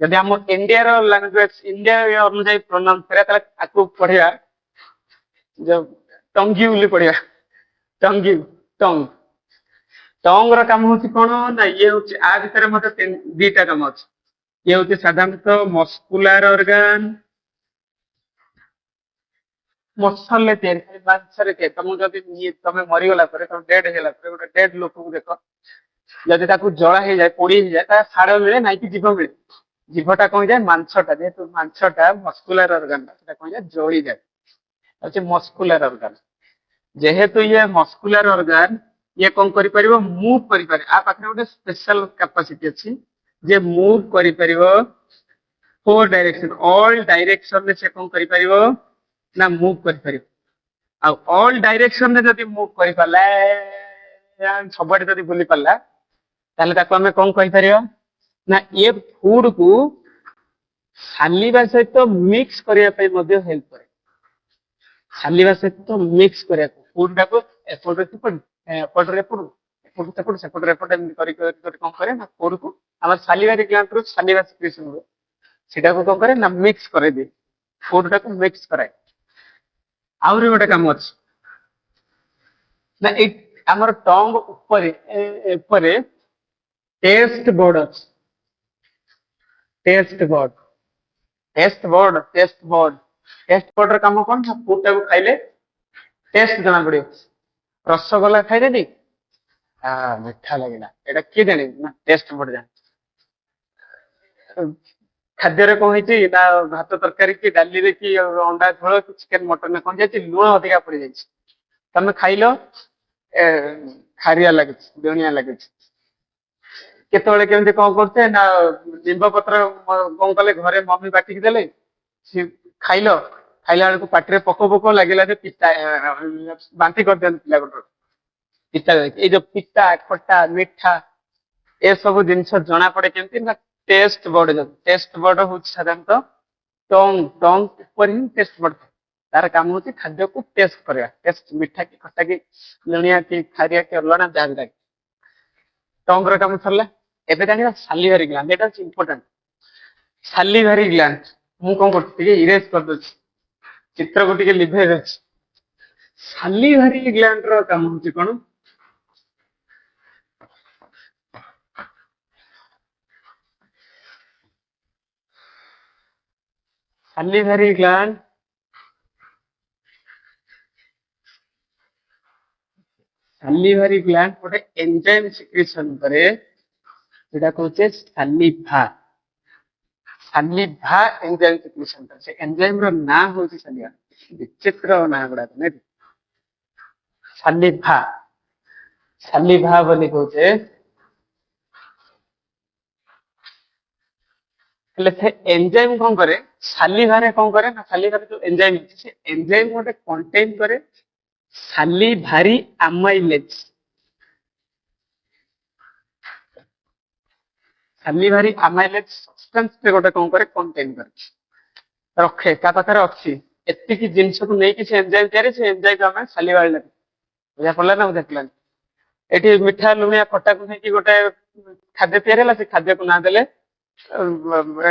ଯଦି ଆମ ଇଣ୍ଡିଆର ଲାଙ୍ଗୁଏଜ ଇଣ୍ଡିଆ ଅନୁଯାୟୀ ପ୍ରୋନାଉନ୍ସ କରିବା ତାହେଲେ ଆକୁ ପଢିବା ଯୋଉ ଟଙ୍ଗି ବୋଲି ପଢିବା ଟଙ୍ଗି ଟଙ୍ଗ ଟଙ୍ଗ ର କାମ ହଉଛି କଣ ନା ଇଏ ହଉଛି ଆ ଭିତରେ ମଧ୍ୟ ଦିଟା କାମ ଅଛି ଇଏ ହଉଛି ସାଧାରଣତଃ ମସ୍କୁଲାର ଅର୍ଗାନ ମସଲରେ ତିଆରି ମାଂସରେ ତିଆରି ତମକୁ ଯଦି ତମେ ମରିଗଲା ପରେ ତମେ ଡେଡ୍ ହେଇଗଲା ପରେ ଗୋଟେ ଡେଡ୍ ଲୋକକୁ ଦେଖ ଯଦି ତାକୁ ଜଳା ହେଇଯାଏ ପୋଡି ହେଇଯାଏ ତା ହାଡ ମିଳେ ନାଇଁ କି ଜୀବ ମିଳେ ଜୀବଟା କଣ ହେଇଯାଏ ମାଂସଟା ଯେହେତୁ ମାଂସଟା ମସ୍କୁଲାର ଅର୍ଗାନ ସେଟା କଣ ହେଇଯାଏ ଜଳିଯାଏ ହଉଛି ମସ୍କୁଲାର ଅର୍ଗାନ ଯେହେତୁ ଇଏ ମସ୍କୁଲାର ଅର୍ଗାନ ଇଏ କଣ କରିପାରିବ ମୁଭ୍ କରିପାରେ ଆ ପାଖରେ ଗୋଟେ ସ୍ପେଶାଲ କାପାସିଟି ଅଛି ଯେ ମୁଭ୍ କରିପାରିବ 4 ଡାଇରେକ୍ସନ ଅଲ୍ ଡାଇରେକ୍ସନରେ ସେ କଣ କରିପାରିବ ନା ମୁଭ୍ କରିପାରିବ ଆଉ ଅଲ୍ ଡାଇରେକ୍ସନରେ ଯଦି ମୁଭ୍ କରିପାରିଲା ସବୁଆଡେ ଯଦି ବୁଲି ପାରିଲା ତାହେଲେ ତାକୁ ଆମେ କଣ କହିପାରିବା ନା ଏ ଫୁଡ କୁ ସାଲିବା ସହିତ ମିକ୍ସ କରିବା ପାଇଁ ମଧ୍ୟ ହେଲ୍ପ କରେ ସାଲିବା ସହିତ ମିକ୍ସ କରିବାକୁ ଫୁଡ ଟାକୁ ଏପଟରେ ସେପଟରେ ଏମିତି କରି କଣ କରେ ନା ଫୁଡ କୁ ଆମର ସାଲିଭାରୀ ଗ୍ଲାଣ୍ଡ ରୁ ସାଲିଭା ସିକ୍ରେସନ ହୁଏ ସେଟାକୁ କଣ କରେ ନା ମିକ୍ସ କରେଇଦିଏ ଫୁଡ ଟାକୁ ମିକ୍ସ କରାଏ ଆହୁରି ଗୋଟେ କାମ ଅଛି ନା ଏଇ ଆମର ଟଙ୍ଗ ଉପରେ ଟେଷ୍ଟ ବୋର୍ଡ ଅଛି ଟେଷ୍ଟ ବୋର୍ଡର କାମ କଣ ନା ଫୁଡ ଟାକୁ ଖାଇଲେ ଟେଷ୍ଟ ଜଣା ପଡିବ ରସଗୋଲା ଖାଇଦେଲି ମିଠା ଲାଗିଲା ଏଇଟା କିଏ ଜାଣିବ ନା ଟେଷ୍ଟ ବୋର୍ଡ ଜାଣି ଖାଦ୍ୟରେ କଣ ହେଇଛି ନା ଭାତ ତରକାରୀ କି ଡାଲିରେ କି ଅଣ୍ଡା ଝୋଳ କି ଚିକେନ ମଟନ କଣ ଯାଇଛି ଲୁଣ ଅଧିକା ପଡିଯାଇଛି ତମେ ଖାଇଲ ଖାରିଆ ଲାଗୁଛି ଲୁଣିଆ ଲାଗୁଛି କେତେବେଳେ କେମିତି କଣ କରୁଛେ ନା ନିମ୍ବ ପତ୍ର କଣ କଲେ ଘରେ ମମି ବାଟିକି ଦେଲେ ସିଏ ଖାଇଲା ବେଳକୁ ପାଟିରେ ପୋକ ଲାଗିଲା ଯେ ପିତା ବାନ୍ତି କରିଦିଅନ୍ତି ପିଲା ଗୋଟେ ପିତା ଏଇ ଯୋଉ ପିତା ଖଟା ମିଠା ଏସବୁ ଜିନିଷ ଜଣା ପଡେ କେମିତି ନା ଟେଷ୍ଟ ବୋର୍ଡ ହଉଛି ସାଧାରଣତଃ ଟଙ୍ଗ ଉପରେ ହିଁ ଟେଷ୍ଟ ବୋର୍ଡ ତାର କାମ ହଉଛି ଖାଦ୍ୟକୁ ଟେଷ୍ଟ କରିବା ଟେଷ୍ଟ ମିଠା କି ଖଟା କି ଲୁଣିଆ କି ଖାରିଆ କି ଅଲଣା ଯାହା ବି ଲାଗେ ଟଙ୍ଗର କାମ ସରିଲା ଏବେ ଜାଣିବା ସାଲିଭାରୀ ଗ୍ଲାଣ୍ଡ ଏଇଟା ହଉଛି ଇମ୍ପୋର୍ଟାଣ୍ଟ ସାଲିଭାରୀ ଗ୍ଲାଣ୍ଡ ମୁଁ କଣ କରୁଛି ଟିକେ ଇରେଜ କରିଦଉଛି ଚିତ୍ରକୁ ଟିକେ ଲିଭେଇ ଦଉଛି ସାଲିଭାରୀ ଗ୍ଲାଣ୍ଡ ର କାମ ହଉଛି କଣ ସାଲିଭାରୀ ଗ୍ଲାଣ୍ଡ ଗୋଟେ ଏନଜାଇମ ସିକ୍ରେସନ କରେ ସେଟା କହୁଛେ ସାଲିଭା ଏନଜାଇମ ସିକ୍ରେସନ କରେ ସେ ଏନଜାଇମ ର ନାଁ ହଉଛି ସାଲିଭା ବିଚିତ୍ର ନାଁ ଗୁଡାକ ନାଇଁ ସାଲିଭା ବୋଲି କହୁଛେ ହେଲେ ସେ ଏନଜାଇମ କଣ କରେ ସାଲିଭାରେ କଣ କରେ ନା ସାଲିଭାରେ ଯୋଉ ଏନଜାଇମ ଅଛି ସେ ଏନଜାଇମ ଗୋଟେ କଣ୍ଟେନ୍ କରେ ସାଲିଭାରୀ ଆମାଇଲେଜ ସବଷ୍ଟାନ୍ସ ଗୋଟେ କଣ କରେ କଣ୍ଟେନ୍ କରେ ରଖେ ତା ପାଖରେ ଅଛି ଏତିକି ଜିନିଷକୁ ନେଇକି ସେ ଏନଜାଇମ ତିଆରି ସେ ଏନଜାଇମ ଆମେ ସାଲିଭାରୀ ଲାଗେ ବୁଝା ପଡିଲା ନା ବୁଝା ପଡିଲାନି ଏଠି ମିଠା ଲୁଣିଆ ଖଟାକୁ ନେଇକି ଗୋଟେ ଖାଦ୍ୟ ତିଆରି ହେଲା ସେ ଖାଦ୍ୟକୁ ନାଁ ଦେଲେ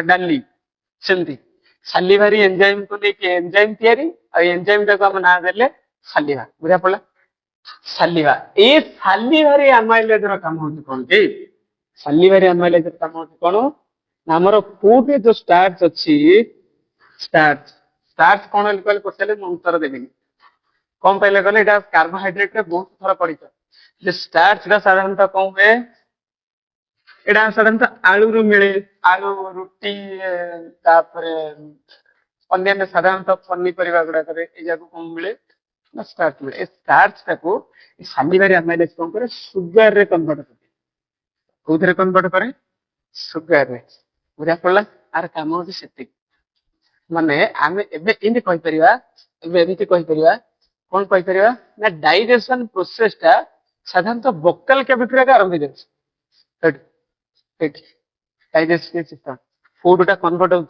ଡାଲି ସେମିତି ସାଲିଭାରୀ ଏନଜାଇମକୁ ନେଇକି ଏନଜାଇମ ତିଆରି ଆଉ ଏନଜାଇମ ଟାକୁ ଆମେ ନାଁ ଦେଲେ ସାଲିଭା ବୁଝା ପଡିଲା ସାଲିଭା ଏଇ ସାଲିଭାରୀ ଆମାଇଲେଜ ର କାମ ହଉଛି କଣ କି ସାଲିଭାରୀ ଆମାଇଲେଜ ର କାମ ହଉଛି କଣ ଆମର ଫୁଡରେ ଯୋଉ ଷ୍ଟାର୍ଚ ଅଛି ଷ୍ଟାର୍ଚ କଣ କହିଲେ ପଚାରିଲେ ମୁଁ ଉତ୍ତର ଦେବିନି କଣ ପାଇଲେ କହିଲେ ଏଇଟା କାର୍ବୋହାଇଡ୍ରେଟ ରେ ବହୁତ ଥର ପଡିଛ ଯେ ଷ୍ଟାର୍ଚ ଟା ସାଧାରଣତଃ କଣ ହୁଏ ଏଇଟା ସାଧାରଣତଃ ଆଳୁରୁ ମିଳେ ଆଳୁ ରୁଟି ତାପରେ ଅନ୍ୟାନ୍ୟ ସାଧାରଣତଃ ପନିପରିବା ଗୁଡାକରେ ଏଇ ଯାକୁ କଣ ମିଳେ ना स्टार्च मिले। ए स्टार्च टाको सालिवारी अमाइलेज कौन करे सुगर रे कन्वर्ट करे। कोउथरे कन्वर्ट करे सुगर रे। बुझा पड़ला आर काम होची सेति माने आमे एबे इनि कहि परिबा एबे एमिति कहि परिबा कोन कहि परिबा ना डाइजेशन प्रोसेस ता साधारणतः वोकल कैविटी रे आरंभ हो जाय डाइजेस्टिव सिस्टम फूड टा कन्वर्ट हो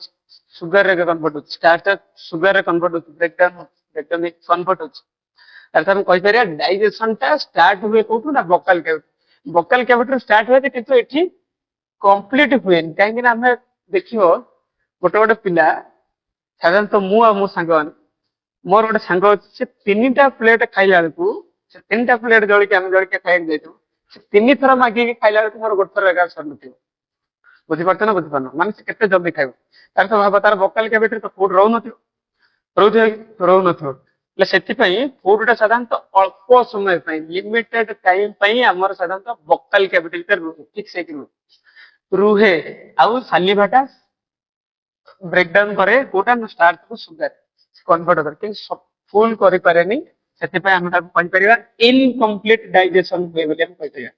सुगर रे कन्वर्ट हो स्टार्च सुगर रे कन्वर्ट हो ब्रेकडाउन कन्वर्ट हो अर्थात हम कहि परिया डाइजेशन टा स्टार्ट हुए कोठु ना वोकल कैविटी स्टार्ट हुए किंतु एठी कंप्लीट हुए कहीं ना हमें देखियो गोटे गोटे पिला साधारणतः मु आ मो सांग मोर गोटे सांग अछि से तीनटा प्लेट खाइला बेलकू से तीनटा प्लेट जळके हम जळके खाइ जाइतु से तीन थर मागी खाइला बेलकू मोर गोटे थर एका सर नथियो बुझी पारछ ना बुझी पारनो माने से केते जल्दी खाइबो तार तो भाबा तार वोकल कैविटी तो फूड रहउ नथियो रहउ नथियो ले सेति पई फूड टा साधारणतः अल्प समय पई लिमिटेड टाइम पई हमर साधारणतः वोकल कैविटी भीतर ठीक से रुहे आउ सालिभाटा ब्रेकडाउन करे कोटा ना स्टार्च को सुगर कन्वर्ट करे कि फुल करि पारेनी सेति पई हम ताको कहि परिबा इनकम्प्लीट डाइजेशन हुए बोली हम कहि परिबा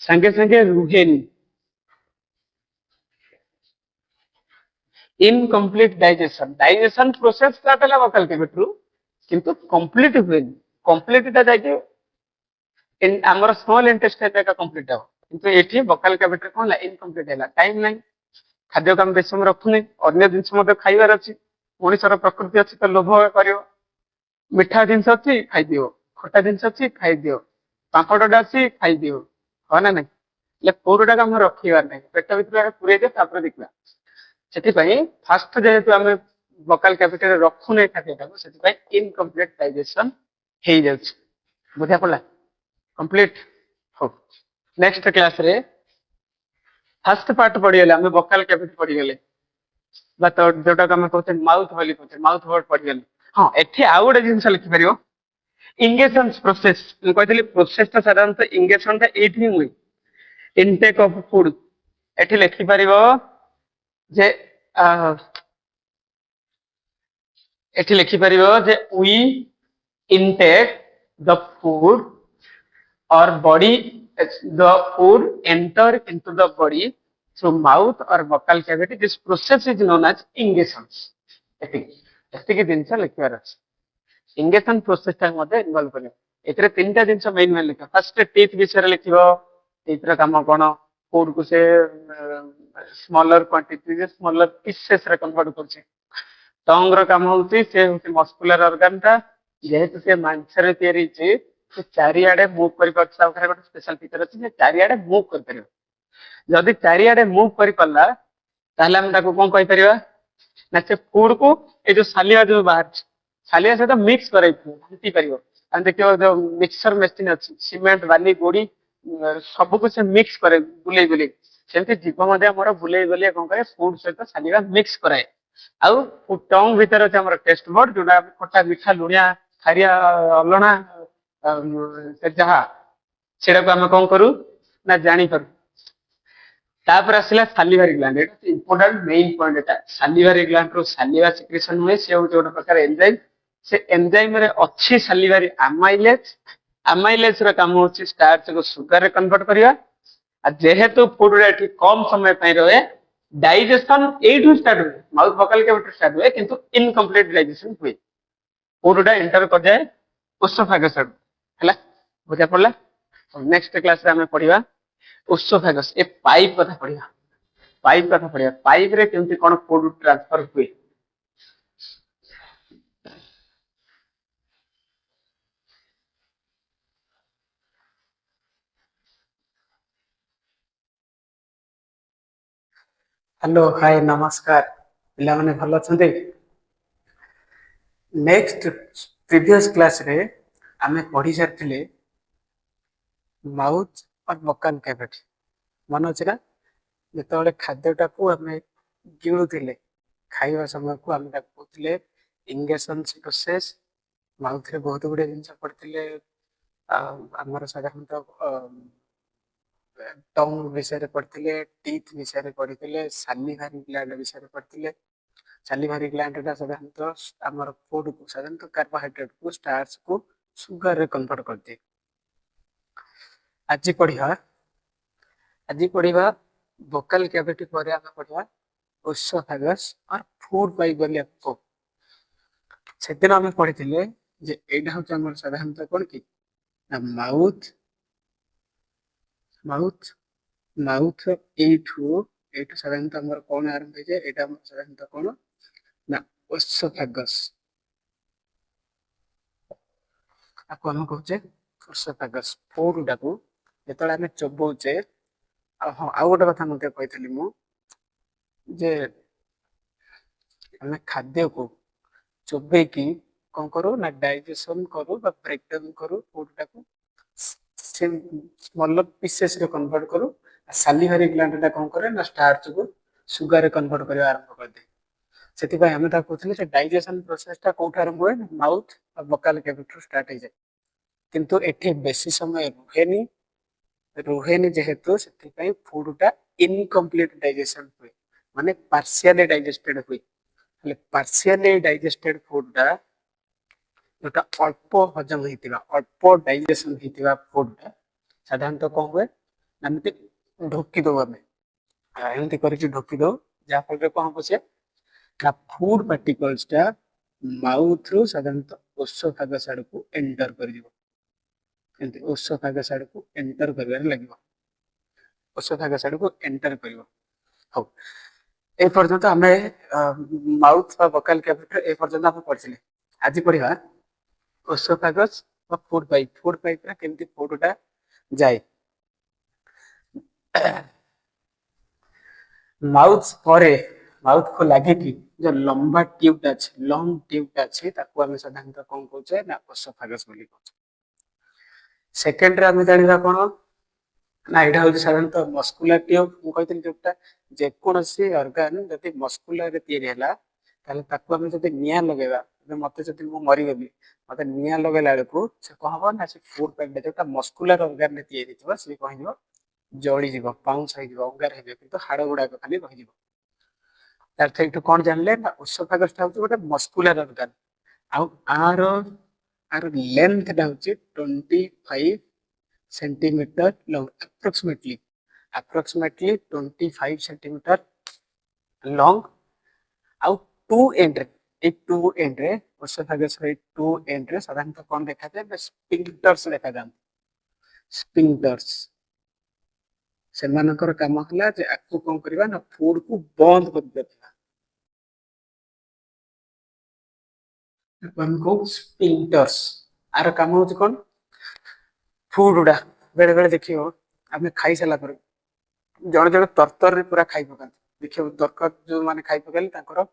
संगे संगे रुहेनी incomplete digestion digestion process start होला वोकल कैविटी किंतु कंप्लीट हुएनी कंप्लीट ता जाके आमर स्मॉल इंटेस्टाइन का कंप्लीट हो किंतु एठी वोकल कैविटी कोन ला इनकम्प्लीट हैला टाइम नहीं खाद्य काम बेस समय रखुनी अन्य जिनस मते खाइबार अछि मनुष्यर प्रकृति अछि तो लोभ करियो मिठा जिनस अछि खाइ दियो खट्टा जिनस अछि खाइ दियो पापड़टा अछि खाइ दियो हो ना नहीं ले कोरडा का हम रखिबार नहीं पेट भीतर पुरे दे तापर देखबा सेति पई फास्ट जेहेतु आमे वोकल कैविटी रे रखुने खाद्य टाको सेति पई इनकम्प्लीट डाइजेशन हे जाउछ बुझा पड़ला कंप्लीट हो नेक्स्ट क्लास रे फर्स्ट पार्ट पढ़ी गले हमें वोकल कैविटी पढ़ी गले बा तो जोटा हम कहते माउथ वाली कहते माउथ वर्ड पढ़ी गले हां एठी आ गोटे जिंस लिखि परियो इंगेशन प्रोसेस मैं कहतली प्रोसेस ता साधारणतः इंगेशन ता एठी हुई इनटेक ऑफ फूड एठी लिखि परियो जे एठी लिखि परियो जे we intake the food or body the food enter into the body through mouth or vocal cavity this process is known as ingestion एतिकी जिनस लिखिबार अछि इंगेशन प्रोसेस टा मध्ये इन्वॉल्व करियो एतरे तीनटा जिनस मेन मेन लिखो फर्स्ट टीथ विषय रे लिखिबो टीथ रा काम कोन फूड को से स्मॉलर क्वांटिटी से स्मॉलर पीसेस रे कन्वर्ट करछि टंग रो काम होउछि से होछि मस्कुलर ऑर्गन टा जेहेतु से मांस रे तयारी छि से चारिआडे मूव करि पाछ ओकरा गोटे स्पेशल फीचर अछि जे चारिआडे मूव कर परियो जदि चारिआडे मूव करि पल्ला ताहले हम ताको कोन कहि परिबा ना से फूड को ए जो सालिया जो बाहर सालिया से तो मिक्स करै घंटी परियो हम देखियो जो मिक्सर मशीन अछि सीमेंट बाली गोड़ी सब कुछ मिक्स करे बुले बुले सेमति जीव मध्ये हमर बुले बुले कोन करे फूड सहित सालिया मिक्स कराए आउ टंग भीतर अछि हमर टेस्ट बड जोडा खट्टा मीठा लुणिया खारिया अलणा से जहा सेटा को हम कोन करू ना जानि करू तापर आसिला सालिवारी ग्लैंड एटा इंपोर्टेंट मेन पॉइंट एटा सालिवारी ग्लैंड रो सालिवा सिक्रेशन हुए से ଗୋଟେ ପ୍ରକାର एंजाइम से एंजाइम रे अच्छी सालिवारी अमाइलेज रो काम होची स्टार्च को सुगर रे कन्वर्ट करिया आ जेहेतु फूड रे एठी कम समय पई रहे डाइजेशन एठू स्टार्ट हुए माउथ वोकल कैविटी स्टार्ट हुए किंतु इनकम्प्लीट डाइजेशन हुए फूड टा एंटर कर जाए ओसोफेगस हला बुझा पड़ला नेक्स्ट क्लास रे हमें पढ़िबा ओसोफेगस ए पाइप कथा पढ़िया पाइप रे केमति कोन फूड ट्रांसफर हुए हेलो हाय नमस्कार पिला माने भलो छथि नेक्स्ट प्रीवियस क्लास रे हमें पढ़ी सारथिले माउथ और वोकल कैविटी मन अछि ना जेतबेले खाद्यटा को हमें गिळुथिले खाइबा समय को हम कहथिले इंगेशन प्रोसेस माउथ रे बहुत गुडे जिंस पड़थिले हमर साधारणतः टंग विषय रे पढ़थिले टीथ विषय रे पढ़थिले सालिवारी ग्लैंड विषय रे पढ़थिले सालिभारी ग्लैंड टा साधारणतः आमर फूड को साधारणतः कार्बोहाइड्रेट को स्टार्च को सुगर रे कन्वर्ट कर दिए। आज पढ़िबा वोकल कैविटी पर आमे पढ़िबा ओसोफेगस और फूड पाइप बोली आपको सेदिन आमे पढ़िथिले जे एडा होच हमर साधारणतः कोन की ना माउथ माउथ माउथ एठू साधारणतः हमर कोन आरंभ हो जाए एटा हमर साधारणतः कोन ना ओसोफेगस आपको हम कहचे ओसोफेगस फूड डाकू जेतले आमे चबौचे हां आ गोटे कथा मते कहितली मु जे आमे खाद्य को चोबे की कौन करो ना डाइजेशन करो बा ब्रेक डाउन करो फूड टाको से स्मॉलर पीसेस रे कन्वर्ट करो सालिवारी ग्लैंड टा कौन करे ना स्टार्च को सुगर रे कन्वर्ट करबा आरंभ कर दे सेति भाई हमें ता कहथिले जे डाइजेशन प्रोसेस टा कोठा आरंभ होए माउथ और वोकल कैविटी स्टार्ट हो जाए किंतु एठी बेसी समय रुहेनी जेहेतु सेति भाई फूड टा इनकम्प्लीट डाइजेशन हुए माने पार्शियली डाइजेस्टेड हुए हेले पार्शियली डाइजेस्टेड फूड टा जोटा अल्प हजम होइतिबा अल्प डाइजेशन होइतिबा फूड टा साधारणतः कौन हुए एमती ढोकी दो आमे एमती करके ढोकी दो जहाँ फल रे कौन बसे ना फूड पार्टिकल्स टा माउथ रो साधारणतः ओसोफेगस आड़ को एंटर कर दिबो एमती ओसोफेगस आड़ को एंटर करबार लागिबो ओसोफेगस आड़ को एंटर करिवो हो ए पर्यंत आमे माउथ बा वोकल कैविटी ए पर्यंत आमे पढ़िले आज पढ़िबा ओसोफेगस और फूड पाइप रे केमती फूड टा जाए माउथ परे माउथ को लागे कि जो लंबा ट्यूब टा अछि लॉन्ग ट्यूब टा अछि ताको आमे साधारणतः कोन कहउचे ना ओसोफेगस बोली कहउचे सेकंड रे आमे जानिबा कोन ना एटा होचे साधारणतः मस्कुलर ट्यूब मु कहितली ट्यूब टा जे कोनसी ऑर्गन जति मस्कुलर रे तयारी हैला ताले ताको आमे जति निया लगेबा मते जति मु मरि गली मते निया लगेला बेलको से कहबो ना से फूड पाइप टा मस्कुलर ऑर्गन रे तयारी थिबा से कहिबो जळी जीव पाउंस होई जीव अंगार हेबे किंतु हाड़ गुडा खाली रहि जीव तार एठू कोन जानले ना ओसोफेगस टा होचे गोटे मस्कुलर ऑर्गन आ आर आर लेंथ टा होचे 25 centimetre long approximately 25 centimetre long आउ टू एंड रे ए टू एंड रे ओसोफेगस रे टू एंड रे साधारणतः कोन देखा जाय स्पिंक्टर्स देखा जाय स्पिंक्टर्स सेमानकर काम हला जे आकु कोन करबा ना फूड को बंद कर देबा हमको स्पिंक्टर्स आर काम होच कोन फूड उडा बेले बेले देखियो आमे खाई सला पर जण जण तरतर रे पूरा खाई पकान देखियो दरकर जो माने खाई पकाली तांकर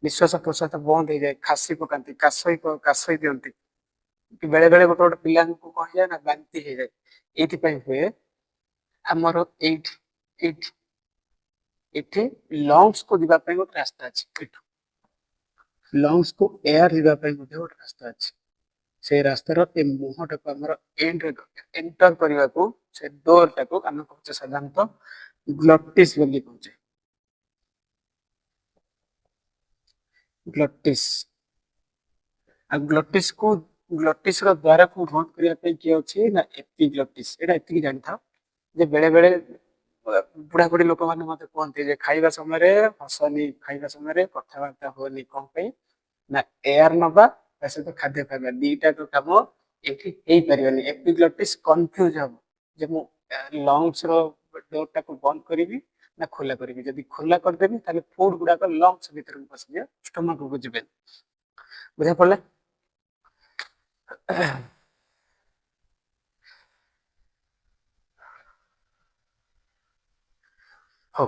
निश्वास प्रश्वास बंद हो जाए खासी पकांती कासई दियंती कि बेले बेले गोटे गोटे पिला को कह जाए ना बांती हो जाए एथि पई हुए हमर एट एट एठे लंग्स को दिबा पई गोटे रास्ता अछि एठू लंग्स को एयर दिबा पई गोटे रास्ता अछि से रास्तार ए मुहटा को हमर एंड एंटर करबा को से डोर टा को हम कहचे साधारणतः ग्लॉटिस बोली कहचे ग्लॉटिस आ ग्लॉटिस रो द्वारा को बंद करिया पे कि अछि ना एपिग्लॉटिस एटा एति जानि था जे बेले बेले बुढ़ा बुढ़ी लोक माने मते कहते जे खाइबा समय रे हसनी खाइबा समय रे कथावार्ता होनी कोन पे ना एयर नबा ऐसे तो खाद्य खाइबा दीटा को काम एठी हेई परिबनी एपिग्लॉटिस कंफ्यूज हो जे मु लंग्स रो डोर टा को बंद करिवि ना खोला करिवि जदी खोला कर देबी ताले फूड गुडा को लंग्स भीतर को पस जे स्टमक को जिबे बुझा पड़ले हो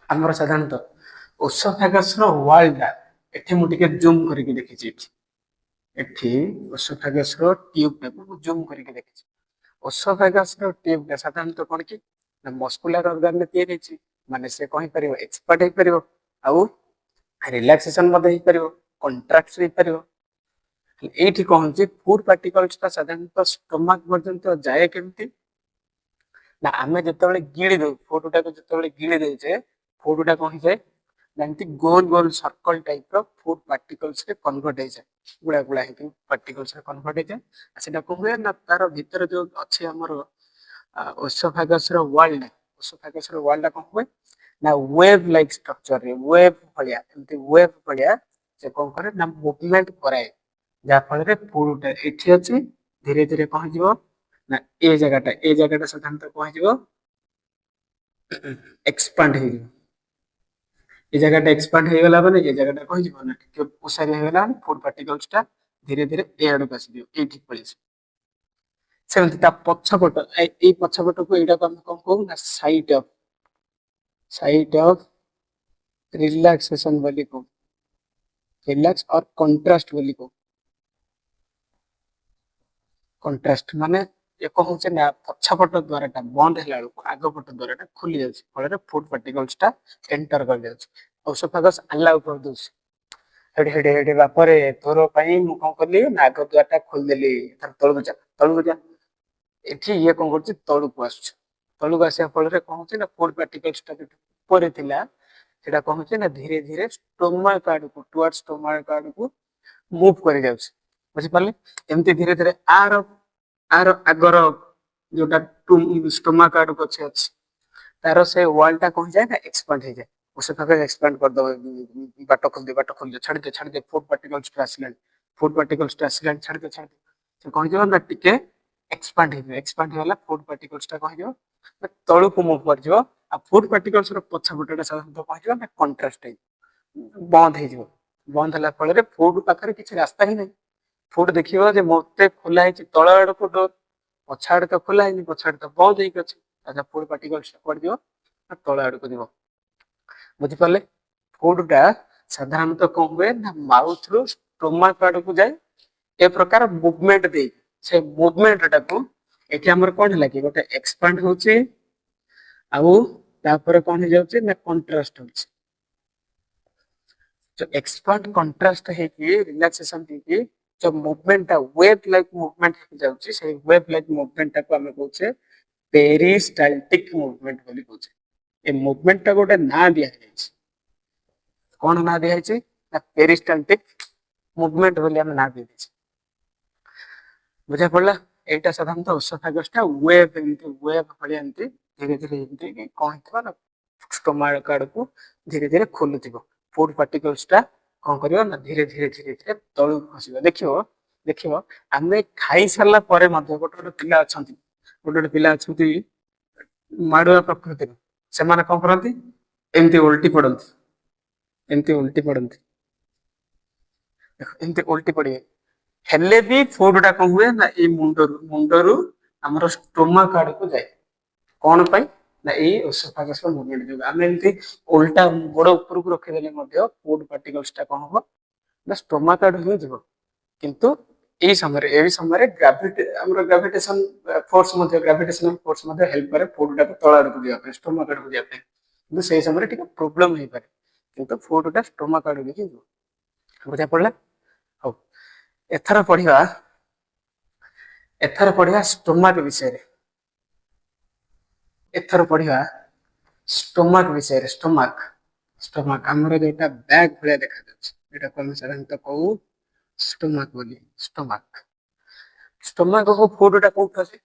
हमर साधारणतः ओसोफेगस रो वॉल टा एठी मु टिके जूम करके देखि छी एठी ओसोफेगस रो ट्यूब टा को जूम करके देखि छी ओसोफेगस रो ट्यूब टा साधारणतः कोन की ना मस्कुलर ऑर्गन ने तयारी छी माने से कहि परिबो एक्सपर्ट हे परिबो आउ रिलैक्सेशन मध्ये हे परिबो कॉन्ट्रैक्ट हे परिबो एठी कोन छी फूड पार्टिकल्स ता साधारणतः स्टमक पर्यंत जाए केमती ना आमे जतबेले गिळी दउ फूड टा को जतबेले गिळी दउचे फूड टा कोन जाए ଯେମିତି ଗୋଲ ଗୋଲ सर्कल टाइप ର फूड पार्टिकल्स रे कन्वर्ट हो जाए गुड़ा गुड़ा है पार्टिकल्स रे कन्वर्ट हो जाए सेटा को हुए ना तार भीतर जो अच्छे हमर ओसोफेगस रो वॉल को हुए ना वेव लाइक स्ट्रक्चर रे वेव भलिया एमती वेव भलिया से कोन करे ना मूवमेंट कराए जा फल रे फूड एठी अछि धीरे धीरे कह जिवो ना ए जगहटा साधारणतः कह जिवो एक्सपांड हो ये जगह एक्सपांड हो गला माने ये जगह कह जिवो ना ठीक ओसारी हो गला फूड पार्टिकल्स टा धीरे धीरे ए आड़ को आसी दियो एठी पळी सेमती ता पछपट ए पछपट को एटा को हम कोन कहू ना साइट ऑफ रिलैक्सेशन बोली को रिलैक्स और कंट्रास्ट बोली को कंट्रास्ट माने ये कहू से ना पछपट द्वाराटा बंद हैला को आगो पट द्वाराटा खुली जाउछ फल रे फूड पार्टिकल्स टा एंटर कर जाउछ ओसोफेगस अलाउ कर दोछ हेडे हेडे हेडे बापरे तोर पई मु कोन करली ना आगो द्वारटा खोल देली तार तळु जा एठी ये कोन करछि तळु को आछछ तळु को आसे फल रे कहू से ना फूड पार्टिकल्स टा ऊपर थिला सेटा कहू से ना धीरे धीरे स्टोमक आड़ को टुवर्ड्स स्टोमक आड़ को मूव कर जाउछ बुझि पाले एमती धीरे धीरे आर आगर जोटा स्टोमक आड़ को अच्छे अच्छे तार से वॉल टा कौन जाए ना एक्सपांड हो जाए उसे फाकर एक्सपांड कर दो बाट खोल दे छाड़ दे फूड पार्टिकल्स टा आसिलान छाड़ दे से कौन जो ना टिके एक्सपांड होला फूड पार्टिकल्स टा कौन जो तळु को मूव कर जो आ फूड पार्टिकल्स रो पछा बटटा साधारणतः कौन जो ना कंट्रास्ट है बंद हो जिवो बंद होला फल रे फूड पाखरे किछ रास्ता ही नहीं फूड देखिबो जे मोते खोला है तळ आड़ को डोर पछाड़ तो खोला है पछाड़ तो बंद हो गछ अच्छा फूड पार्टिकल्स कर दियो तळ आड़ को दिबो बुझि पाले फूड टा साधारणतः कौन हुए ना माउथ रो स्टोमक आड़ को जाए ए प्रकार मूवमेंट दे से मूवमेंट टा को एठी हमर कोन हला कि गोटे एक्सपांड होचे आउ तापर कोन हो जाउचे ना कंट्रास्ट होचे जो एक्सपांड कंट्रास्ट है कि रिलैक्सेशन की जो मूवमेंट वेव लाइक मूवमेंट हो जाउची से वेव लाइक मूवमेंट को हमें कहूचे पेरिस्टाल्टिक मूवमेंट बोली कहूचे ए मूवमेंट टा गोटे ना दिया है कौन ना दिया है ना पेरिस्टाल्टिक मूवमेंट बोली हम ना दे दी बुझा पड़ला एटा साधारणतः ओसोफेगस टा वेव भलिया एमती धीरे धीरे एमती कौन हितबा ना स्टोमक आड़ को धीरे धीरे खोलुथिबो फूड पार्टिकल्स टा कौन करियो ना धीरे धीरे धीरे धीरे तळु खसिबो देखिबो आमे खाई सारला परे मध्ये गोटे गोटे पिला अछंती माडुआ प्रकृति से माने कौन करंती एमती उल्टी पड़ती देखो एमती उल्टी पड़िए हेले भी फूड टा कौन हुए ना ए मुंडरू हमर स्टोमक आड़ को जाए कौन पाई ना ए ओसोफेगस मूवमेंट जो आमे एमती उल्टा गोड़ ऊपर को रखि देले मध्ये फूड पार्टिकल्स टा कौन हो ना स्टोमक आड़ हो जिवो किंतु ए समय ग्रेविटेशन फोर्स हेल्प करे फूड टा तळ आड़ को दिया स्टोमक आड़ को दिया किंतु से समय ठीक प्रॉब्लम हो पारे किंतु फूड टा स्टोमक आड़ को बुझा पड़ला हो एथर पढ़िया स्टोमक विषय स्टोमक हमर जेटा बैग भलिया देखा जाउछ एटा कोन साधारणतः कहू स्टोमक बोली स्टोमक को फूड टा कोठ अछि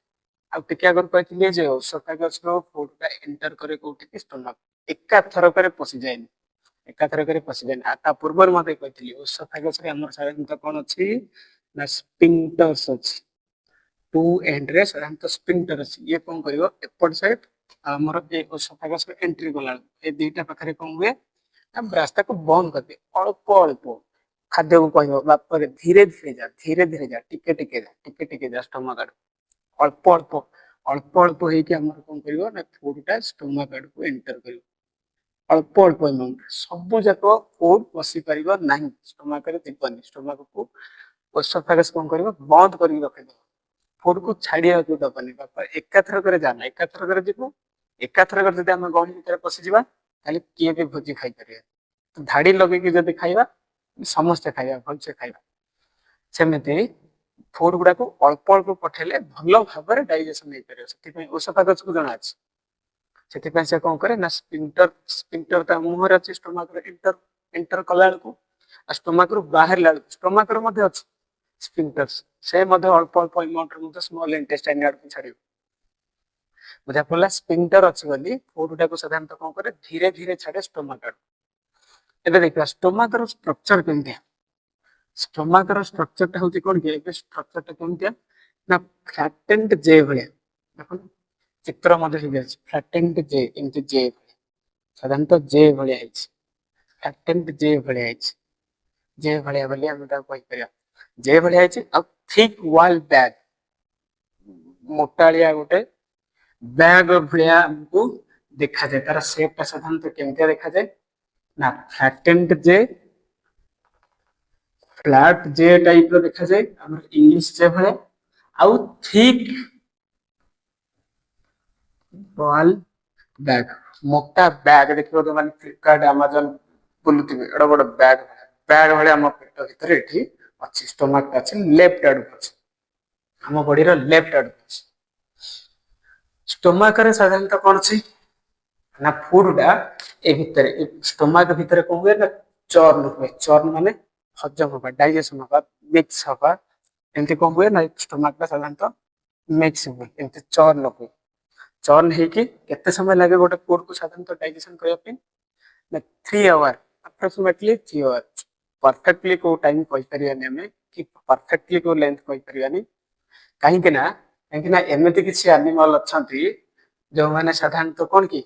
आ टिके अगर कहथिले जे ओसोफेगस रो फूड टा एंटर करे कोठी कि स्टोमक एका थर करे पसि जाय आता पूर्वर मते कहथिली ओसोफेगस रे हमर साधारणतः कोन अछि ना स्पिंक्टर्स अछि टू एंड रे साधारणतः स्पिंक्टर अछि ये कोन करिवो एपट साइड हमर ए ओसोफेगस रे एंट्री गला ए दुईटा पाखरे कोन हुए हम रास्ता को बंद कर दे अल्प अल्प खाद्य को कहबो बाप रे धीरे धीरे जा टिके जा स्टोमक आड़ अल्प हे कि हमर कोन करिवो ना फूड टा स्टोमक आड़ को एंटर करिवो अल्प अमाउंट सब जाको फूड पसी परिबो नाही स्टोमक रे दिबनी स्टोमक को ओसोफेगस कोन करिवो बंद करि रखे दो फूड को छाड़िया को दबनी बाप एका थर करे जाना एका थर करे जिवो एका थर करे जदि हम गहनी भीतर पसी जिबा ताले किए भी भोजी खाई परिया तो धाड़ी लगे कि जदि खाइबा समस्त खाइबा भल से खाइबा सेमिति फूड गुडा को अल्प अल्प पठेले भलो भाबरे डाइजेशन नै परियो सेति ओसोफेगस को जणा अछि ସେଥିପାଇଁ ସେ କଣ କରେ ନା ସ୍ପିଣ୍ଟର ତା ମୁହଁରେ ଅଛି ଷ୍ଟୋମାକ ଏଣ୍ଟର ଏଣ୍ଟର କଲା ବେଳକୁ ଆଉ ଷ୍ଟୋମାକ ରୁ ବାହାରିଲା ବେଳକୁ ଷ୍ଟୋମାକ ର ମଧ୍ୟ ଅଛି ସ୍ପିଣ୍ଟର ସେ ମଧ୍ୟ ଅଳ୍ପ ଅଳ୍ପ ଏମାଉଣ୍ଟରେ ମଧ୍ୟ ସ୍ମଲ ଇଣ୍ଟେଷ୍ଟାଇନ ଆଡକୁ ଛାଡିବ ବୁଝା ପଡିଲା ସ୍ପିଣ୍ଟର ଅଛି ବୋଲି ଫୁଡ ଟାକୁ ସାଧାରଣତଃ କଣ କରେ ଧୀରେ ଧୀରେ ଛାଡେ ଷ୍ଟୋମାକ ଆଡକୁ ଏବେ ଦେଖିବା ଷ୍ଟୋମାକ ର ଷ୍ଟ୍ରକ୍ଚର କେମିତିଆ ଷ୍ଟୋମାକ ର ଷ୍ଟ୍ରକ୍ଚର ଟା ହଉଛି କଣ କି ଏବେ ଷ୍ଟ୍ରକ୍ଚର ଟା କେମିତିଆ ନା ଫ୍ଲାଟେଣ୍ଡ ଜେ ଭଳିଆ ଦେଖନ୍ତୁ ଚିତ୍ର ମଧ୍ୟ ହେଇଯାଇଛି ଫ୍ଲାଟେଣ୍ଡ ଜେ ଏମିତି ଜେ ସାଧାରଣତଃ ଜେ ଭଳିଆ ହେଇଛି ଫ୍ଲାଟେଣ୍ଡ ଜେ ଭଳିଆ ହେଇଛି ଜେ ଭଳିଆ ବୋଲି ଆମେ ତାକୁ କହିପାରିବା ଜେ ଭଳିଆ ହେଇଛି ଆଉ ଥିକ୍ ୱାଲ ବ୍ୟାଗ ମୋଟାଳିଆ ଗୋଟେ ବ୍ୟାଗ ଭଳିଆ ଆମକୁ ଦେଖାଯାଏ ତାର ସେପ୍ ଟା ସାଧାରଣତଃ କେମିତିଆ ଦେଖାଯାଏ ନା ଫ୍ଲାଟେଣ୍ଡ ଜେ फ्लैट जे टाइप रो देखा जाए हमर इंग्लिश जे भले आउ थिक बॉल बैग मोटा बैग देखियो तो माने फ्लिपकार्ट अमेज़न बुलुतिबे एडा बड़ बैग भले हम पेट भीतर एठी अछि स्टमक अछि लेफ्ट साइड अछि हम बॉडी रो लेफ्ट साइड अछि स्टमक रे साधारणतः कोन अछि ना फूड डा ए भीतर स्टमक भीतर कोन हुए ना चर्न माने हजम होगा डाइजेशन होगा मिक्स होगा एमती कौन हुए ना स्टोमक टा साधारणतः मिक्स हुए एमती चर्न ହେଇକି କେତେ ସମୟ ଲାଗେ ଗୋଟେ ଫୁଡ କୁ ସାଧାରଣତଃ ଡାଇଜେସନ କରିବା ପାଇଁ ନା 3 ଆୱାର ଆପ୍ରୋକ୍ସିମେଟଲି 3 ଆୱାର परफेक्टली को टाइम कहि परियानी हमें कि परफेक्टली को लेंथ कहि परियानी काहे ना एमिति किछि एनिमल अछंती जो माने साधारणतः कोन की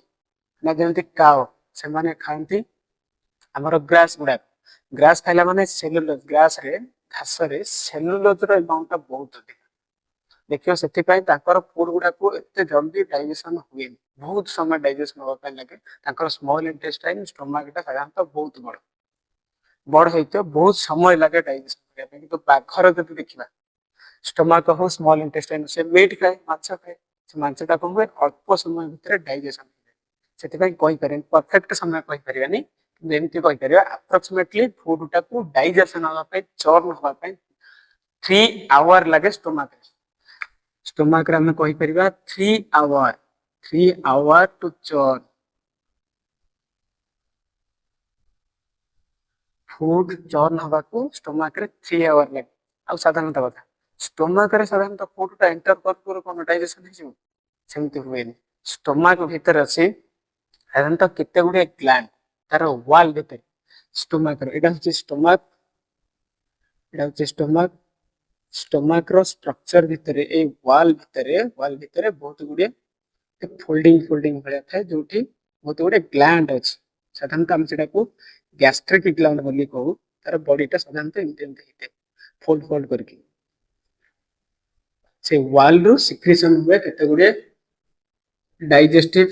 ना जेमति काओ से माने खांती हमर ग्रास गुडा ग्रास खाइला माने सेलुलोज ग्रास रे घास रे सेलुलोज रो अमाउंट टा बहुत अधिक देखियो सेति पई ताकर फूड गुडा को एते जल्दी डाइजेशन हुए बहुत समय डाइजेशन होबा पई लागे ताकर स्मॉल इंटेस्टाइन स्टोमक टा साधारणतः बहुत बड़ हेतो बहुत समय लागे डाइजेशन करिया पई तो बाखर जति देखिबा स्टोमक हो स्मॉल इंटेस्टाइन से मीट खाए माछ खाए से माछटा को हुए अल्प समय भीतर डाइजेशन सेति पई कहि परिन परफेक्ट समय कहि परिबानी जेमती कहि परिबा अप्रोक्सीमेटली फूड टा को डाइजेशन होबा पई चर्न होबा पई 3 आवर लागे स्टोमक रे हम कहि परिबा 3 hour to churn food churn होबा को स्टोमक रे 3 आवर लागे आ साधारणतः बात स्टोमक रे साधारणतः फूड टा एंटर कर कोन डाइजेशन हे जिवो सेमती हुएनी स्टोमक भीतर अछि साधारणतः केते गुडे ग्लैंड तार वॉल भीतर स्टोमक रो एटा होची स्टोमक स्टोमक रो स्ट्रक्चर भीतर ए वॉल भीतर बहुत गुडे फोल्डिंग भलिया थाए जोठी बहुत गुडे ग्लैंड अछि साधारणतः हम सेटा को गैस्ट्रिक ग्लैंड बोली कहू तार बॉडी टा साधारणतः एमते हिते फोल्ड करके से वॉल रो सिक्रेशन हुए केते गुडे डाइजेस्टिव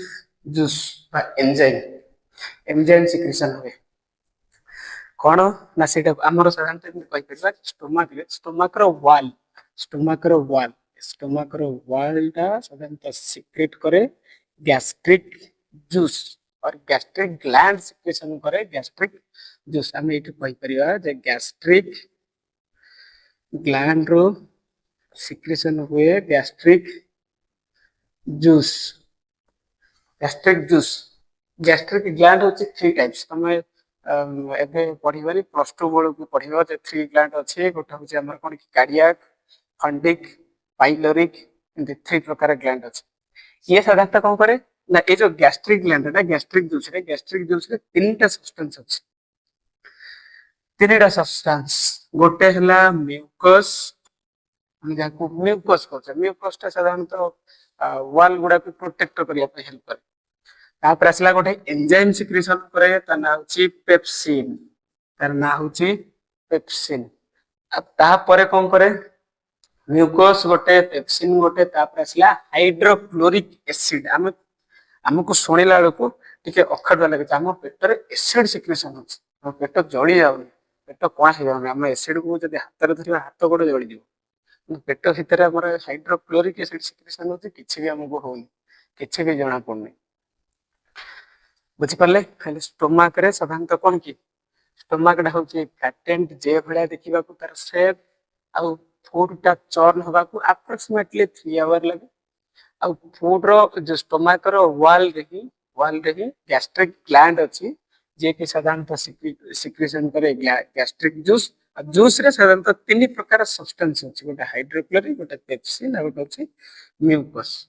जूस बा एंजाइम सिक्रेशन हुए कौन ना सेटा हमर साधारणतः कहि परबा स्टोमक रो वॉल टा साधारणतः सिक्रेट करे गैस्ट्रिक जूस और गैस्ट्रिक ग्लैंड सिक्रेशन करे गैस्ट्रिक जूस हम एठी कहि परबा जे गैस्ट्रिक ग्लैंड रो सिक्रेशन हुए जूस गैस्ट्रिक ग्लैंड होची 3 टाइप्स तमे एबे पढिबानी प्लस 2 बेलू को पढिबा जे 3 ग्लैंड अछि गोटा होची हमर कोन की कार्डियक फंडिक पाइलोरिक इन 3 प्रकार ग्लैंड अछि ये साधारणतः कोन करे ना ए जो गैस्ट्रिक ग्लैंड है गैस्ट्रिक जूस रे तीनटा सब्सटेंस अछि तीनटा सब्सटेंस गोटे हला म्यूकस हम जाको म्यूकस कहते म्यूकस ता साधारणतः वॉल गुडा को प्रोटेक्ट करिया पे हेल्प करे तापर असला गोटे एंजाइम सिक्रेशन करे ता ना होची पेप्सिन अब तापर कोन करे म्यूकस गोटे पेप्सिन गोटे तापर असला हाइड्रोक्लोरिक एसिड हमको सुनिला बेलको टिके अखड़ लागे हम पेट रे एसिड सिक्रेशन होची हम पेट जळी जाउनी पेट कोन हे जाउनी हम एसिड को जदि हाथ रे धरिबा हाथ गोड़ जळी दिबो पेट भीतर हमर हाइड्रोक्लोरिक एसिड सिक्रेशन होची किछि भी हमको होनी किछि भी जणा पड़नी बुझी पाले खाली स्टोमक रे साधारणतः कोन की स्टोमक टा होची फैटेंट जे भलिया देखिबा को तार शेप आ फूड टा चर्न होबा को अप्रोक्सीमेटली 3 आवर लगे ଆଉ ଫୁଡ ର जो स्टोमक रो वाल रे ही गैस्ट्रिक ग्लैंड अछि जे कि साधारणतः सिक्रेशन करे गैस्ट्रिक जूस जूस रे साधारणतः तीन प्रकार सब्सटेंस अछि गोटे हाइड्रोक्लोरिक गोटे पेप्सिन आ गोटे अछि म्यूकस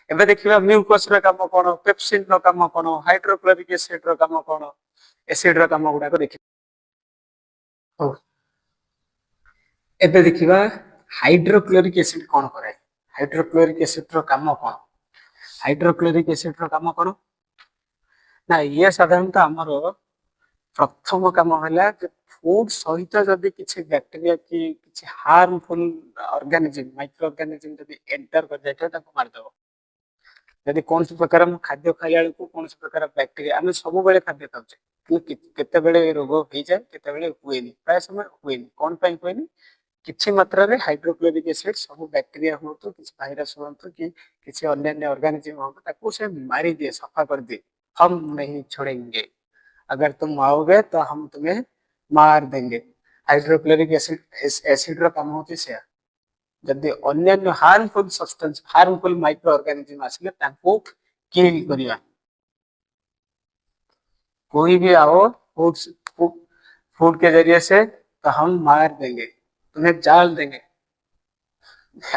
एबे देखिबा म्यूकस रो काम कोन पेप्सिन रो काम कोन हाइड्रोक्लोरिक एसिड रो काम कोन एसिड रो काम गुडा को देखि हो एबे देखिबा हाइड्रोक्लोरिक एसिड कोन करे हाइड्रोक्लोरिक एसिड रो काम कोन हाइड्रोक्लोरिक एसिड रो काम कोन ना ये साधारणतः हमर प्रथम काम होला कि फूड सहित जदि किसी बैक्टीरिया की किसी हार्मफुल ऑर्गेनिज्म माइक्रो ऑर्गेनिज्म जदि एंटर कर जाए ताको मार दबो यदि कौन प्रकार खाद्य खाइला बेलू कौन प्रकार बैक्टीरिया आम सब बेले खाद्य खाऊे केते रोग हो जाए केते हुए प्राय समय हुए कौन हुए किसी मात्रा रे हाइड्रोक्लोरिक एसिड सब बैक्टीरिया हो तो किसी भाइरस हो तो कि किसी अन्य ऑर्गेनिज्म हो ताको से मारी दिए सफा कर दिए हम नहीं छोड़ेंगे अगर तुम आओगे तो हम तुम्हें मार देंगे हाइड्रोक्लोरिक एसिड एसिड रो काम होती से जदि अन्य harmful substance harmful microorganism आसिले ताको किल करिया कोई भी आओ फूड फूड के जरिए से तो हम मार देंगे तुम्हें जाल देंगे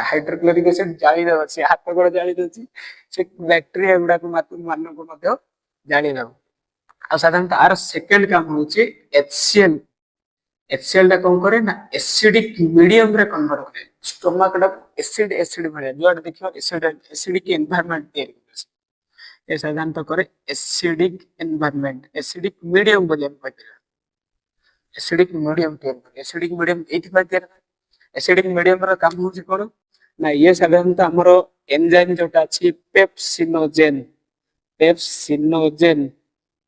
हाइड्रोक्लोरिक एसिड जाली दो से हाथ गोड़ जाली दोची से बैक्टीरिया गुडा को मान को मध्य जाली दो आ साधारणतः आर सेकंड काम होची HCl HCl टा कोन करे ना एसिडिक मीडियम रे कन्वर्ट करे स्टोमक टा एसिड भले जो देखियो एसिडिक एनवायरनमेंट तैयार करे ये साधारणतः करे एसिडिक एनवायरनमेंट एसिडिक मीडियम बोली हम कहते एसिडिक मीडियम तैयार करे एसिडिक मीडियम एथि पर तैयार करे एसिडिक मीडियम रो काम होची कोन ना ये साधारणतः हमरो एंजाइम जोटा अछि पेप्सिनोजेन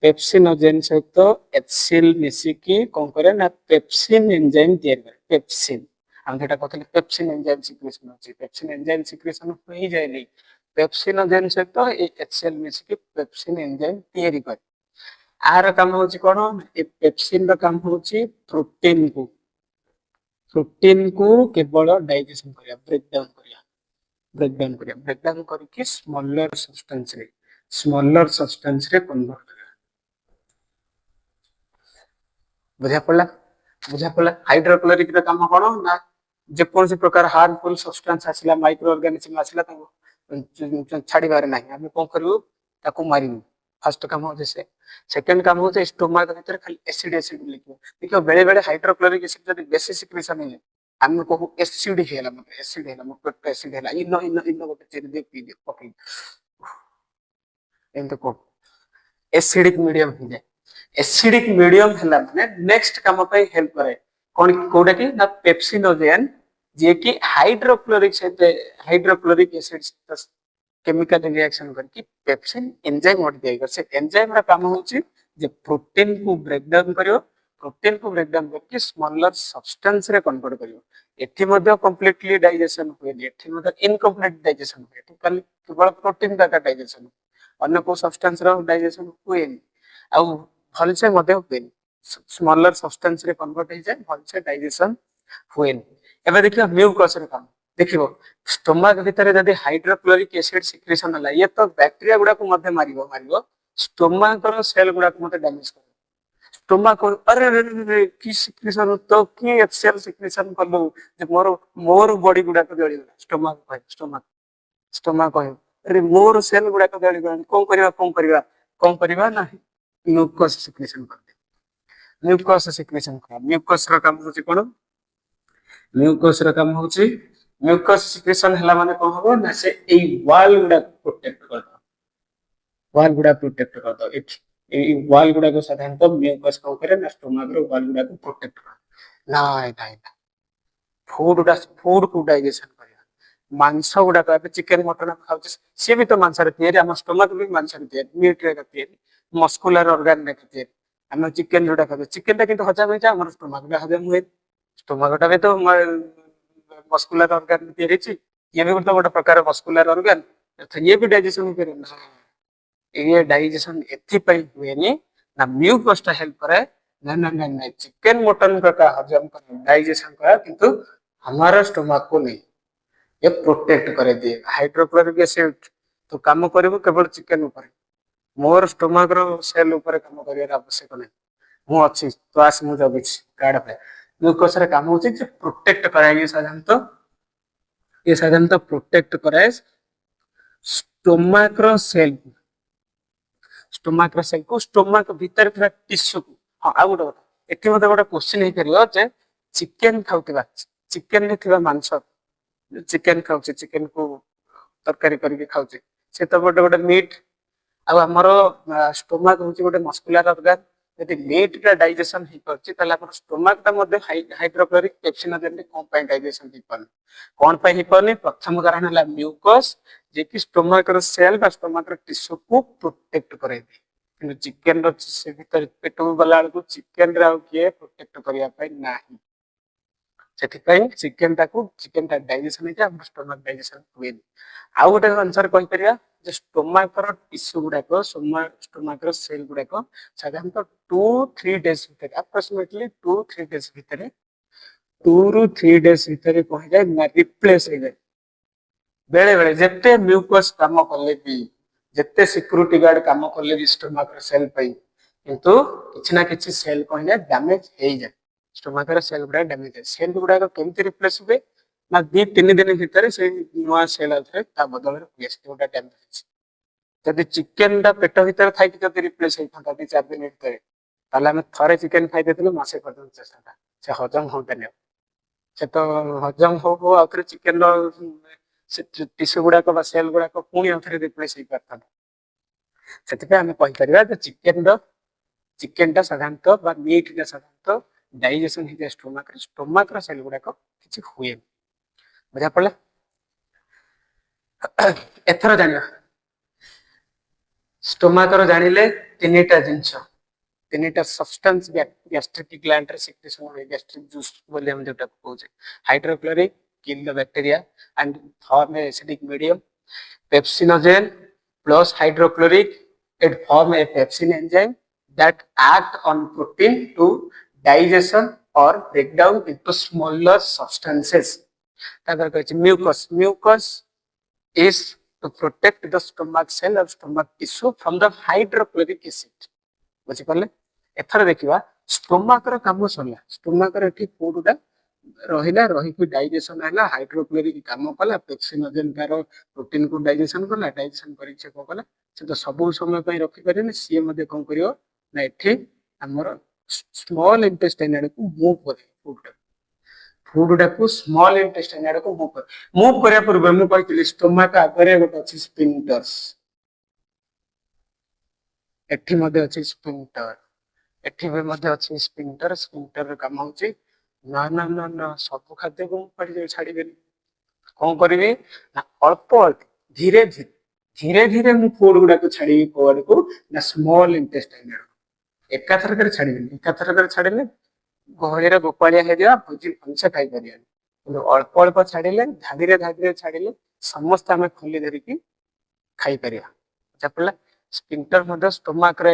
पेप्सिनोजेन सहित HCl मिसिकी कोन करे ना पेप्सिन एंजाइम तैयार करे पेप्सिन हम जेटा कहतले पेप्सिन एंजाइम सिक्रेशन होची पेप्सिन एंजाइम सिक्रेशन होई जाय नै पेप्सिनोजेन सहित ए HCl मिसिकी पेप्सिन एंजाइम तैयारी करे आर काम होची कोन ए पेप्सिन रो काम होची प्रोटीन को केवल डाइजेशन करिया ब्रेक डाउन करके स्मॉलर सब्सटेंस रे कन्वर्ट बुझा पड़ा हाइड्रोक्लोरिक रे काम कोन ना जे कौन से प्रकार हार्मफुल सब्सटेंस आसिला माइक्रो ऑर्गेनिज्म आसिला ताको छाड़ी बारे नाही हम कोन करियो ताको मारिनु फर्स्ट काम हो जैसे सेकंड काम हो जे स्टोमक भीतर खाली एसिड लिखो देखो बेले बेले हाइड्रोक्लोरिक एसिड जदी बेसी सिक्रेशन है हम को एसिड हेला मो पेट एसिड हेला इन गोटे चेरी दे पी दे पकई एंत को एसिडिक मीडियम हो जाए एसिडिक मीडियम हैला माने नेक्स्ट काम पे हेल्प करे कोन कोडा की ना पेप्सिनोजेन जे कि हाइड्रोक्लोरिक एसिड केमिकल रिएक्शन करके पेप्सिन एंजाइम मॉडिफाई कर से एंजाइम रा काम होची जे प्रोटीन को ब्रेक डाउन करियो प्रोटीन को ब्रेक डाउन करके स्मॉलर सब्सटेंस रे कन्वर्ट करियो एठी मध्ये कंप्लीटली डाइजेशन होय एठी मध्ये इनकम्प्लीट डाइजेशन होय एठी केवल प्रोटीन का डाइजेशन अन्य को सब्सटेंस रो डाइजेशन होय आ भल से मध्य हुए स्मॉलर सब्सटेंस रे कन्वर्ट हो जाए भल से डाइजेशन हुए एबे देखियो म्यूकस रे काम देखियो स्टोमक भीतर जदी हाइड्रोक्लोरिक एसिड सिक्रेशन होला ये तो बैक्टीरिया गुडा को मध्य मारिबो स्टोमक रो सेल गुडा को मध्य डैमेज कर स्टोमक अरे की सिक्रेशन तो की HCl सिक्रेशन करलो जे मोर बॉडी गुडा को जळी स्टोमक कहे अरे मोर सेल गुडा को जळी कोन करबा ना म्यूकस सिक्रेशन कर दे म्यूकस रो काम होची कोन म्यूकस सिक्रेशन हला माने कोन हो ना से ए वाल गुडा प्रोटेक्ट कर दो ए वाल गुडा को साधारणतः म्यूकस को करे ना स्टोमक रो वाल गुडा को प्रोटेक्ट कर ना फूड को डाइजेशन करिया मांस गुडा का चिकन मटन खाउ से भी तो मांस रे तैयारी हम स्टोमक भी मांस रे तैयारी मीट रे तैयारी मस्कुलर ऑर्गन रे तैयारी हम चिकन जोटा खाबे चिकन टा किंतु हजाम होइता हमर स्टोमक रे हजाम हुए स्टोमक टा भी तो मस्कुलर ऑर्गन तैयारी छी ये भी तो बड़ा प्रकार मस्कुलर ऑर्गन तो ये भी डाइजेशन करे ना ये डाइजेशन एथि पई हुए नी ना म्यूकस टा हेल्प करे ना चिकन मटन का हजम करे डाइजेशन करे किंतु हमारा स्टोमक को नहीं ये प्रोटेक्ट करे दिए हाइड्रोक्लोरिक एसिड तो काम करिवो केवल चिकन ऊपर मोर स्टोमक रो सेल ऊपर काम करियर आवश्यक नहीं मु अच्छी तो आस मु जगी कार्ड पे ग्लूकोज रे काम होची जे प्रोटेक्ट कराए ये साधारणतः प्रोटेक्ट कराए स्टोमक रो सेल को स्टोमक भीतर पूरा टिश्यू को हां आ गोटे कथा एठी मते गोटे क्वेश्चन हे करियो जे चिकन खाउतिबा चिकन ने थिबा मांस चिकन खाउचे चिकन को तरकारी करके खाउचे से तो गोटे गोटे मीट आ हमर स्टोमक होची गोटे मस्कुलर ऑर्गन यदि मीट का डाइजेशन ही परछि तले हमर स्टोमक ता मध्ये हाइड्रोक्लोरिक पेप्सिनोजेन ने कोन पय डाइजेशन ही परन कोन पय ही परनी प्रथम कारण हला म्यूकस जे कि स्टोमक रो सेल बा स्टोमक रो टिश्यू को प्रोटेक्ट करे कि चिकन रो से भीतर पेट में गला को चिकन रा के प्रोटेक्ट करिया पय नाही ସେଥିପାଇଁ ଚିକେନ ଟା ଡାଇଜେସନ ହେଇଯାଏ ଆମର ଷ୍ଟୋମାକ ଡାଇଜେସନ ହୁଏନି ଆଉ ଗୋଟେ ଆନ୍ସର କହିପାରିବା ଯେ ଷ୍ଟୋମାକର ଟିସ୍ୟୁ ଗୁଡାକ ଷ୍ଟୋମାକର ସେଲ ଗୁଡାକ ସାଧାରଣତଃ 2-3 ଡେଜ୍ ଭିତରେ ଆପ୍ରୋକ୍ସିମେଟଲି 2-3 ଡେଜ୍ ଭିତରେ 2-3 ଡେଜ୍ ଭିତରେ କଣ ହେଇଯାଏ ନା ରିପ୍ଲେସ ହେଇଯାଏ ବେଳେ ବେଳେ ଯେତେ ମ୍ୟୁକସ୍ କାମ କଲେ ବି ଯେତେ ସିକ୍ୟୁରିଟି ଗାର୍ଡ କାମ କଲେ ବି ଷ୍ଟୋମାକର ସେଲ ପାଇଁ କିନ୍ତୁ କିଛି ନା କିଛି ସେଲ କଣ ହେଇଯାଏ ଡ୍ୟାମେଜ ହେଇଯାଏ स्टोमक सेल गुड़ा डैमेज है सेल गुड़ा केमती रिप्लेस हुए ना 2-3 दिन भीतर से नुआ सेल आउथरे ता बदल रे जोटा डैमेज जदि चिकन दा पेट भीतर थाई कि जदि रिप्लेस होई था 2-4 दिन भीतर ताले हम थरे चिकन खाइ देथिलु मासे पर्यंत चेष्टा से हजम होतने से तो हजम हो आउथरे चिकन रो से टिश्यू गुड़ा को सेल गुड़ा को पुणी आउथरे रिप्लेस होई परता सेति पे हम कहि परिबा जे चिकन दा साधारणतः बा मीट दा साधारणतः डाइजेशन ही स्टोमक सेल गुड़ा किसी हुए बुझा पड़ा एथर जानिया स्टोमक जानिले तीनटा जिंस तीनटा सब्सटेंस गैस्ट्रिक ग्लैंड रे सिक्रेशन होय गैस्ट्रिक जूस बोले हम जेटा कहउछे hydrochloric kill the bacteria and form acidic medium pepsinogen plus hydrochloric it form a pepsin enzyme that act on protein to digestion or breakdown into smaller substances. Mucus is to protect the stomach cell or stomach tissue from the hydrochloric acid. बुझिपारे एथर देखिबा स्टोमक रो काम सरला स्टोमक रो एठी फूड दा रहिला रही डाइजेशन हैला हाइड्रोक्लोरिक काम कला पेप्सिनोजेन तार प्रोटीन को डाइजेशन कला डाइजेशन करी से को कला से तो सब समय पय रखि परिने सी मध्ये कोन करियो ना एठी हमर स्मॉल इंटेस्टाइन आड़ को मूव करे फूड को स्मॉल इंटेस्टाइन आड़ को मूव करिया पूर्व मु कहतिली स्टोमक आगरे गोटे अछि स्फिंक्टर्स एठी मध्ये अछि स्फिंक्टर एठी भी मध्ये अछि स्फिंक्टर स्फिंक्टर काम होछि ना ना ना ना सब खाद्य को पड़ी छाड़ी बेनी कोन करबी ना अल्प अल्प धीरे धीरे धीरे धीरे मु फूड गुडा को छाड़ी कोड को ना स्मॉल इंटेस्टाइन आड़ एकाथर कर छाड़ीबेनी एकाथर कर छाड़ीले गहरीर गोपालिया हे दिया भोजी भंसा खाई परियानी କିନ୍ତୁ ଅଳ୍ପ ଅଳ୍ପ ଛାଡ଼ିଲେ ଧାଡ଼ିରେ ଧାଡ଼ିରେ ଛାଡ଼ିଲେ ସମସ୍ତେ ଆମେ ଖୋଲି ଧରିକି ଖାଇପାରିବା ଯାପଡ଼ିଲା ସ୍ଫିଙ୍କ୍ଟର ମଧ୍ୟ ଷ୍ଟୋମାକର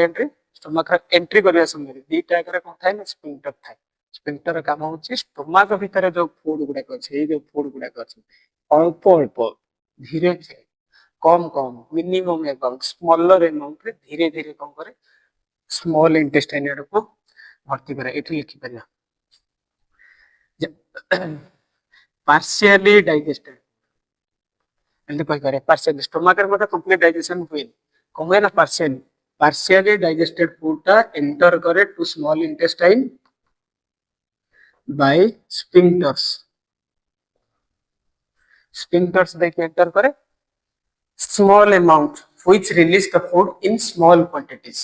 ଏଣ୍ଟ୍ରି କରିବା ସମୟରେ ଦିଟା ଆକାରରେ କ'ଣ ଥାଏ ନା ସ୍ଫିଙ୍କ୍ଟର ଥାଏ ସ୍ଫିଙ୍କ୍ଟର କାମ ହେଉଛି ଷ୍ଟୋମାକ ଭିତରେ ଯୋଉ ଫୁଡ୍ ଗୁଡାକ ଅଛି ଏଇ ଯୋଉ ଫୁଡ୍ ଗୁଡାକ ଅଛି ଅଳ୍ପ ଅଳ୍ପ ଧୀରେ ଧୀରେ କମ କମ ମିନିମମ୍ ଆମାଉଣ୍ଟ ସ୍ମଲର ଆମାଉଣ୍ଟରେ ଧୀରେ ଧୀରେ କ'ଣ କରେ ସ୍ମଲ ଇଣ୍ଟେଷ୍ଟାଇନ ଆଡକୁ ଭର୍ତ୍ତି କରେ ଏଠି ଲେଖିପାରିବା partially digested एंड कोई करे partially स्टोमक रे कंप्लीट डाइजेशन हुए कौन हुए ना partially digested food ता एंटर करे to small intestine by sphincters दे के एंटर करे small amount which release the food in small quantities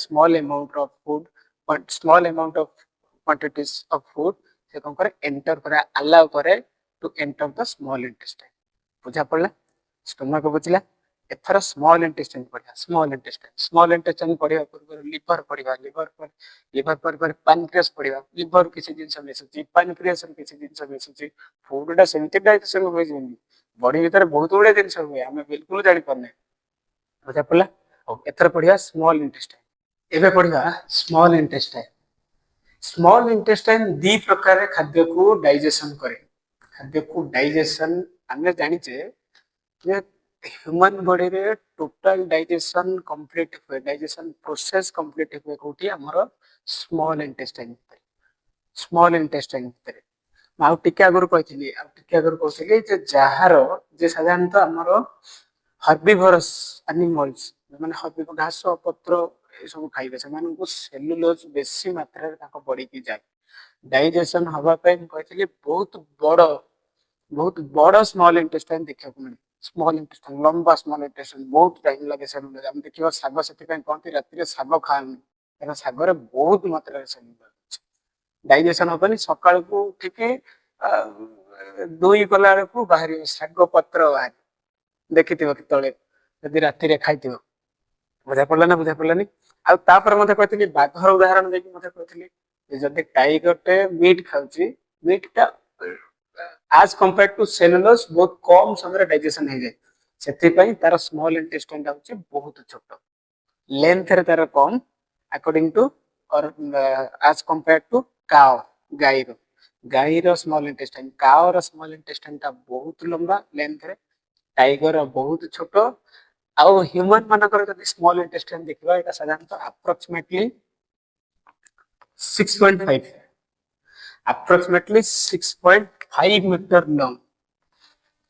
small amount of food but small amount of quantities of food से कौन करे एंटर करे अलाउ करे to enter the small intestine बुझा पड़ला स्टोमक बुझला एथरा स्मॉल इंटेस्टाइन पढ़िया स्मॉल इंटेस्टाइन पढ़िया पूर्व लिवर पर पैनक्रियास पढ़िया लिवर किसी जिंस मिसुची पैनक्रियास किसी जिंस मिसुची फूड डा सेंटी डाइजेशन होई जेनी बॉडी भीतर बहुत गुडे जिंस हुए हमें बिल्कुल जानि पारने बुझा पड़ला और एथरा पढ़िया स्मॉल इंटेस्टाइन एबे पढ़िया स्मॉल इंटेस्टाइन दी प्रकार खाद्य को डाइजेशन करे खाद्य को डाइजेशन आम जाचे ह्यूमन बॉडी रे टोटल डाइजेशन कंप्लीट हुए डाइजेशन प्रोसेस कंप्लीट हुए कोठी हमर स्मॉल इंटेस्टाइन भितर आउ टिके आगुर कहली जे जहार जे साधारणतः हमर हर्बिवरस एनिमल्स माने हर्बिव घास पत्र ए सब खाइबे से सेलुलोज बेसी मात्रा रे ताको बॉडी की जाय डाइजेशन हवा पे कहली बहुत बड़ स्मॉल इंटेस्टाइन देखा मिले स्मॉल इंटेस्टाइन लंबा स्मॉल इंटेस्टाइन बहुत टाइम लगे सेलुलोज हम देखिबा साग से कहते राति रे साग खानी कारण साग रे बहुत मात्रा रे सेलुलोज डाइजेशन हबनी सकाळ को ठीक दुई कला को बाहरी साग पत्र बाहर देखिथिबो तळे यदि राति रे खाइथिबो बुझा पड़लानी आ तापर मते कहथिली बाघर उदाहरण देखि मते कहथिली जदि टाइगर टे मीट खाउची मीट टा आज कंपेयर टू सेलुलोज बहुत कम समय डाइजेशन हो जाए से तार स्मॉल इंटेस्टाइन होची बहुत छोट लेंथ रे तार कम अकॉर्डिंग टू और आज कंपेयर टू काउ गाईर small intestine cow small intestine टा बहुत लंबा लेंथ रे टाइगर बहुत छोट आउ ह्यूमन मानकर जदि स्मॉल इंटेस्टाइन देखिबा एटा साधारणतः अप्रोक्सीमेटली 6.5 मीटर लॉन्ग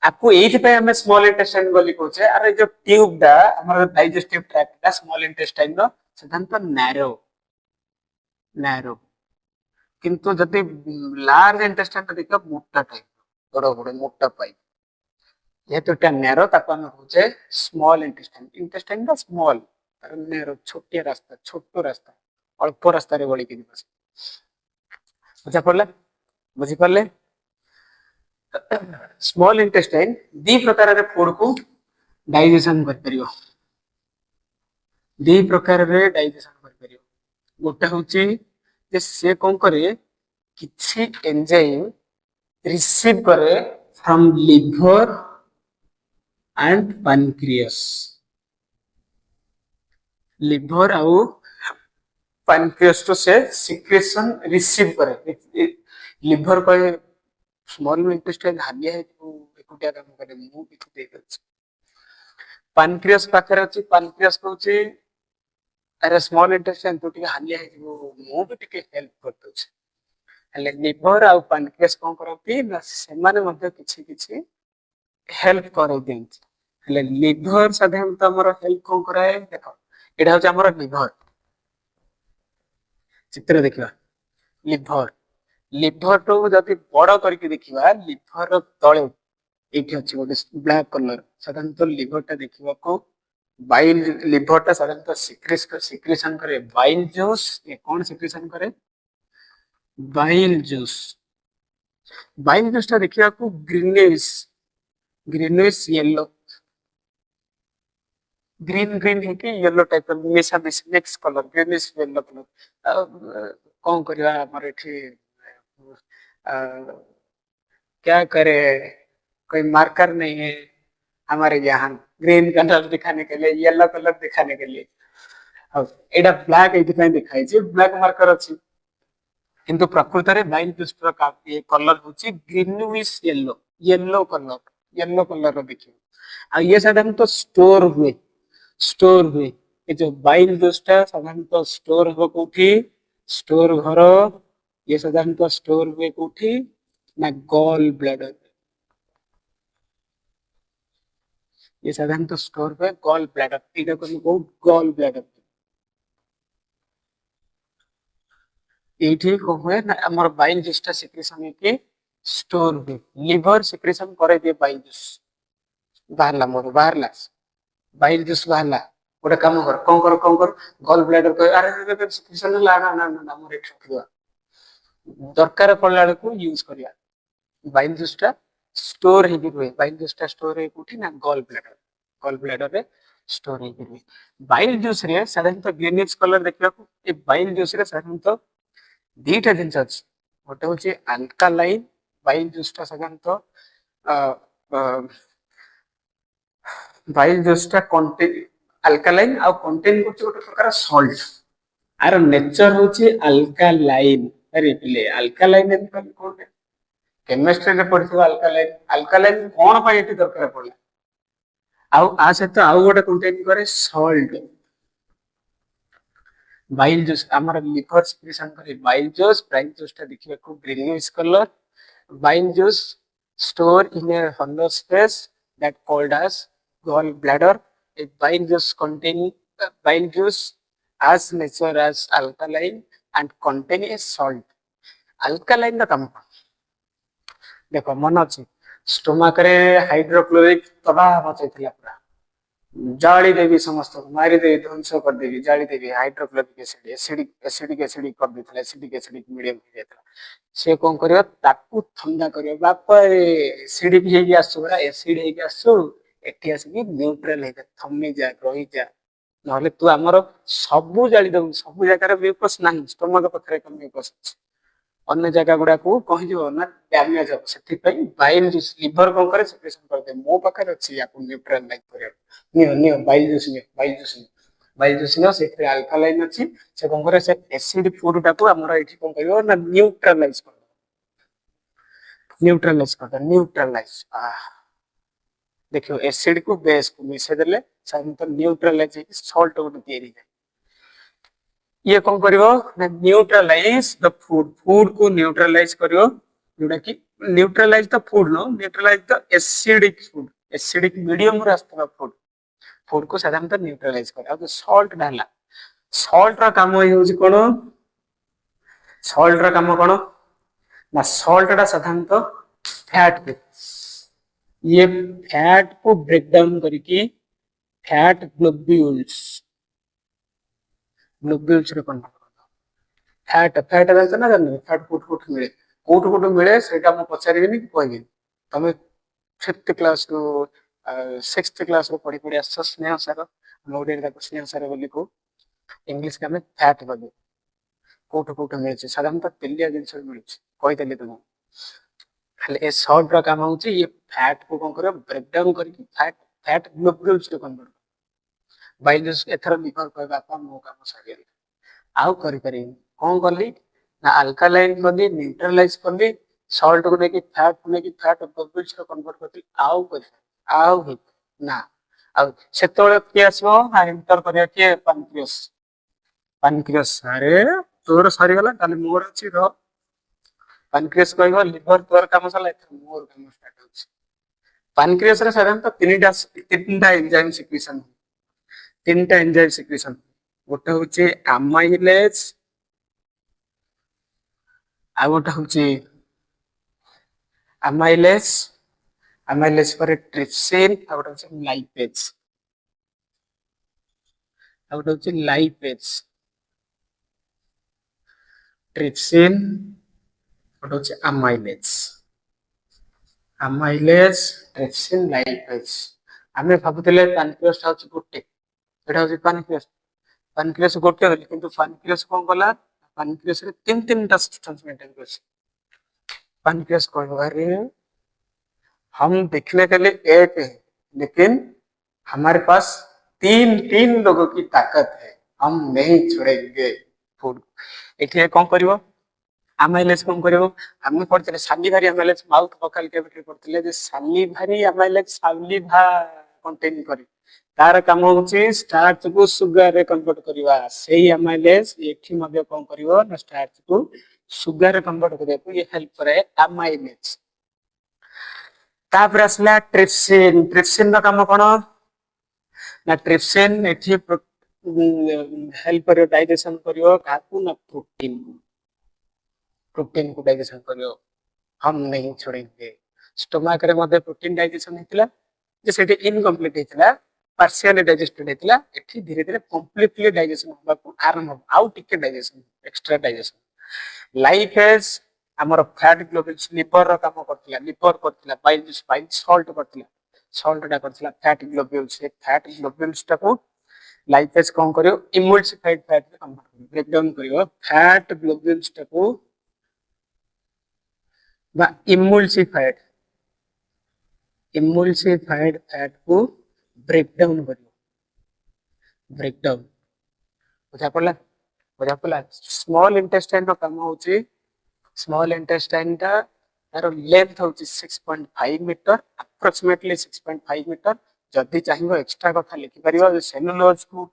आपको एथि पे हमें स्मॉल इंटेस्टाइन बोली कहछे अरे जो ट्यूब दा हमर डाइजेस्टिव ट्रैक्ट दा स्मॉल इंटेस्टाइन रो साधारणतः नैरो किंतु जदि लार्ज इंटेस्टाइन देखा मोटा टाइप बड़ मोटा पाइप जेहेतु नैरो ताको हम कहछे स्मॉल इंटेस्टाइन दा स्मॉल तार नैरो छोटिया रास्ता छोटो रास्ता अल्प रास्ता रे बोली कि दिबस बुझी पड़ले स्मॉल इंटेस्टाइन दी प्रकार रे फूड को डाइजेशन कर परियो दी प्रकार रे डाइजेशन कर परियो गोटे होची जे से कोन करे किछि एंजाइम रिसीव करे from liver and pancreas liver आउ पैनक्रियास तो से सिक्रेशन रिसीव करे लिवर को स्मॉल इंटेस्टाइन हालिया है एकुटिया काम करे मु किछ दे दछ पैनक्रियास पाखर अछि पैनक्रियास कहउछि अरे स्मॉल इंटेस्टाइन तो टिके हालिया है मु भी टिके हेल्प कर दछ हले लिवर आउ पैनक्रियास कोन करती ना से माने मध्ये किछि हेल्प कर देंती हले लिवर साधारणतः हमर हेल्प कोन कराए देखो एडा होछि हमर लिवर चित्र देखिबा लिवर तो जदि बड़ करके देखिबा लिवर तळे एठी अछि गोटे ब्लैक कलर साधारणतः लिवर टा देखिबा को बाइल लिवर टा साधारणतः सिक्रेशन करे बाइल जूस ये कौन सिक्रेशन करे बाइल जूस टा देखिबा को ग्रीनिश येलो ग्रीन है कि येलो टाइप का मिसा mix colour greenish yellow colour कौन करिया हमर एठी क्या करे कोई मार्कर नहीं है हमारे यहाँ ग्रीन कलर दिखाने के लिए येलो कलर दिखाने के लिए एडा ब्लैक एथि दिखाई छै ब्लैक मार्कर अछि किंतु प्रकृत रे बाइल जूस ये कलर होची ग्रीनिश येलो कलर रो देखियो आ ये साधारणतः स्टोर हुए ये जो बाइल जूस टा साधारणतः स्टोर हो कोठी स्टोर घर ये साधारणतः स्टोर हुए कोठी ना गॉल ब्लैडर ये साधारणतः स्टोर हुए गॉल ब्लैडर एटा को बहुत गॉल ब्लैडर एठी को हुए ना हमर बाइल जूस टा सिक्रेशन के स्टोर हुए लिवर सिक्रेशन करे दे बाइल जूस बाहरला बाइल जूस बाहरला गोटे काम कर कौन कर गॉल ब्लैडर को अरे सिक्रेशन ला ना मोर एठ रखिवा दरकार पड़ला को यूज करिया बाइल जूस टा स्टोर हे हुए बाइल जूस टा स्टोर हे कोठी ना गॉल ब्लैडर रे स्टोर हे हुए बाइल जूस रे साधारणतः ग्रीनिश कलर देखिबा को ए बाइल जूस रे साधारणतः दीटा जिंस अछि गोटे होची अल्कालाइन बाइल जूस टा साधारणतः बाइल जूस टा कंटेन अल्कालाइन आ कंटेन करछ गोटे प्रकार सॉल्ट आर नेचर होची अल्कालाइन अरे पिले अल्कालाइन कोन केमिस्ट्री रे पढ़िथिबा अल्कालाइन अल्कालाइन कोन पय एठी दरकार पड़ला आ सहित आउ गोटे कंटेन करे सॉल्ट बाइल जूस आमर लिवर सिक्रेशन करे बाइल जूस ता देखिबा को greenish colour bile juice store in A hollow space that called as gall bladder a bile juice containing bile juice as nature as alkaline and contain a salt alkaline ର କାମ କଣ ଦେଖ ମନ ଅଛି ସ୍ଟୋମାକ ରେ ହାଇଡ୍ରୋକ୍ଲୋରିକ ପ୍ରବାହ ମଚେଇଥିଲା ପୁରା जाली देवी समस्त मारी देवी ध्वंस कर देवी जाली देवी हाइड्रोक्लोरिक एसिडिक कर देथला एसिडिक मीडियम हो जायतला से कोन करियो ताकू ठंडा करियो बाप एसिडिक हे गया सुरा एसिड हे गया सु एठी आसी न्यूट्रल हे थम्मी जा रही जा नहले तू हमर सबु जाली दउ सबु जगह रे म्यूकस नाही स्टोमक पखरे कम म्यूकस अछि अन्य जगह गुडा को कहि जो ना डैमेज हो सेति पई बाइल जूस लिवर कोन करे सेक्रेशन कर दे मो पखरे अछि या को न्यूट्रलाइज करे नियो बाइल जूस नियो से अल्कालाइन अछि से कोन करे से एसिड फूड टाको हमर एठी कोन करियो ना न्यूट्रलाइज देखियो एसिड को बेस को मिसे देले साधारणतः न्यूट्रलाइज है सॉल्ट को तैयारी है ये कौन करियो ना न्यूट्रलाइज द फूड को न्यूट्रलाइज करियो जोटा कि neutralise the food no neutralise the acidic medium रास्ता फूड को साधारणतः न्यूट्रलाइज करे अब सॉल्ट डाला सॉल्ट रा काम होउची कोन सॉल्ट रा काम कोन ना सॉल्ट रा साधारणतः फैट ये फैट को ब्रेक डाउन करके फैट ग्लोब्यूल्स रे कन्वर्ट करता फैट जानते ना जान फैट कोट मिले सेटा मु पचारिबिनी कहबी तमे 5th क्लास रो 6th क्लास रो पढ़ी पढ़ी आस स्नेह सार मोडे दा स्नेह सार बोली को इंग्लिश का में फैट बोली कोट मिले साधारणतः तेलिया जिंस मिले कहि देले तुम खाली ए सॉल्ट रा काम होउची ये फैट को कोन करे ब्रेक डाउन करके फैट ग्लोब्यूल्स रे कन्वर्ट बाइल जूस एथर लिवर कहबा अपन मो काम सारी आउ करि पारि कोन करली ना अल्कालाइन करली न्यूट्रलाइज करली सॉल्ट को नेकी फैट ग्लोब्यूल्स रे कन्वर्ट करली आउ ही ना आउ सेतोले के आसबो ना एंटर करिया के पानक्रियास अरे तोर सारी गला ताले मोर अछि रो पानक्रियास कहबो लिवर तोर काम सला मोर काम स्टार्ट होछि पानक्रियास रे साधारणतः तीनटा एंजाइम सिक्रेशन तीनटा एंजाइम सिक्रेशन गोटे होचे अमाइलेज आ गोटे होचे अमाइलेज पर ट्रिप्सिन आ गोटे होचे लाइपेज ट्रिप्सिन गोटे होचे अमाइलेज ट्रिप्सिन लाइपेज आमे भाबुतले पानक्रियास होचे गोटे एटा होचे पानक्रियास गोटे होली किंतु पानक्रियास कोन कला पानक्रियास रे तीन टा सब्सटेंस मेंटेन करछ पानक्रियास कहबो अरे हम देखने के लिए एक है लेकिन हमारे पास तीन लोगों की ताकत है हम नहीं छोड़ेंगे फूड एठी कोन करिवो अमाइलेज कोन करिवो हम पढ़तले सालिभारी अमाइलेज माउथ वोकल कैविटी पढ़तले जे सालिभारी अमाइलेज सालिभा कंटेन करी तार काम होची स्टार्च को सुगर रे कन्वर्ट करिवा सेही अमाइलेज एठी मध्ये कोन करिवो ना स्टार्च को सुगर रे कन्वर्ट करिया को ये हेल्प करे अमाइलेज तापर असला ट्रिप्सिन रा काम कोन ना ट्रिप्सिन एठी हेल्प करियो डाइजेशन करियो काकू ना प्रोटीन को डाइजेशन करियो हम नहीं छोड़ेंगे स्टोमक रे मध्ये प्रोटीन डाइजेशन हेतिला जे सेठी इनकम्प्लीट हेतिला पार्शियली डाइजेस्टेड हेतिला एठी धीरे धीरे कंप्लीटली डाइजेशन होबा को आरंभ हो आउ टिके डाइजेशन एक्स्ट्रा डाइजेशन लाइफेज हमर फैट ग्लोब्यूल्स लिवर रो काम करतिला लिवर करतिला बाइल सॉल्ट करतिला सॉल्ट डा करतिला फैट ग्लोब्यूल्स टा को लाइफेज कोन करियो इमल्सिफाइड फैट रे कन्वर्ट करियो ब्रेक डाउन करियो फैट ग्लोब्यूल्स टा को बा इमल्सिफाइड फैट को ब्रेक डाउन बुझा पड़ला स्मॉल इंटेस्टाइन रो काम होची स्मॉल इंटेस्टाइन टा तार लेंथ हूँ 6.5 मीटर अप्रोक्सीमेटली 6.5 मीटर जदि चाहिए एक्सट्रा कथा लिखिपर सेलुलोज को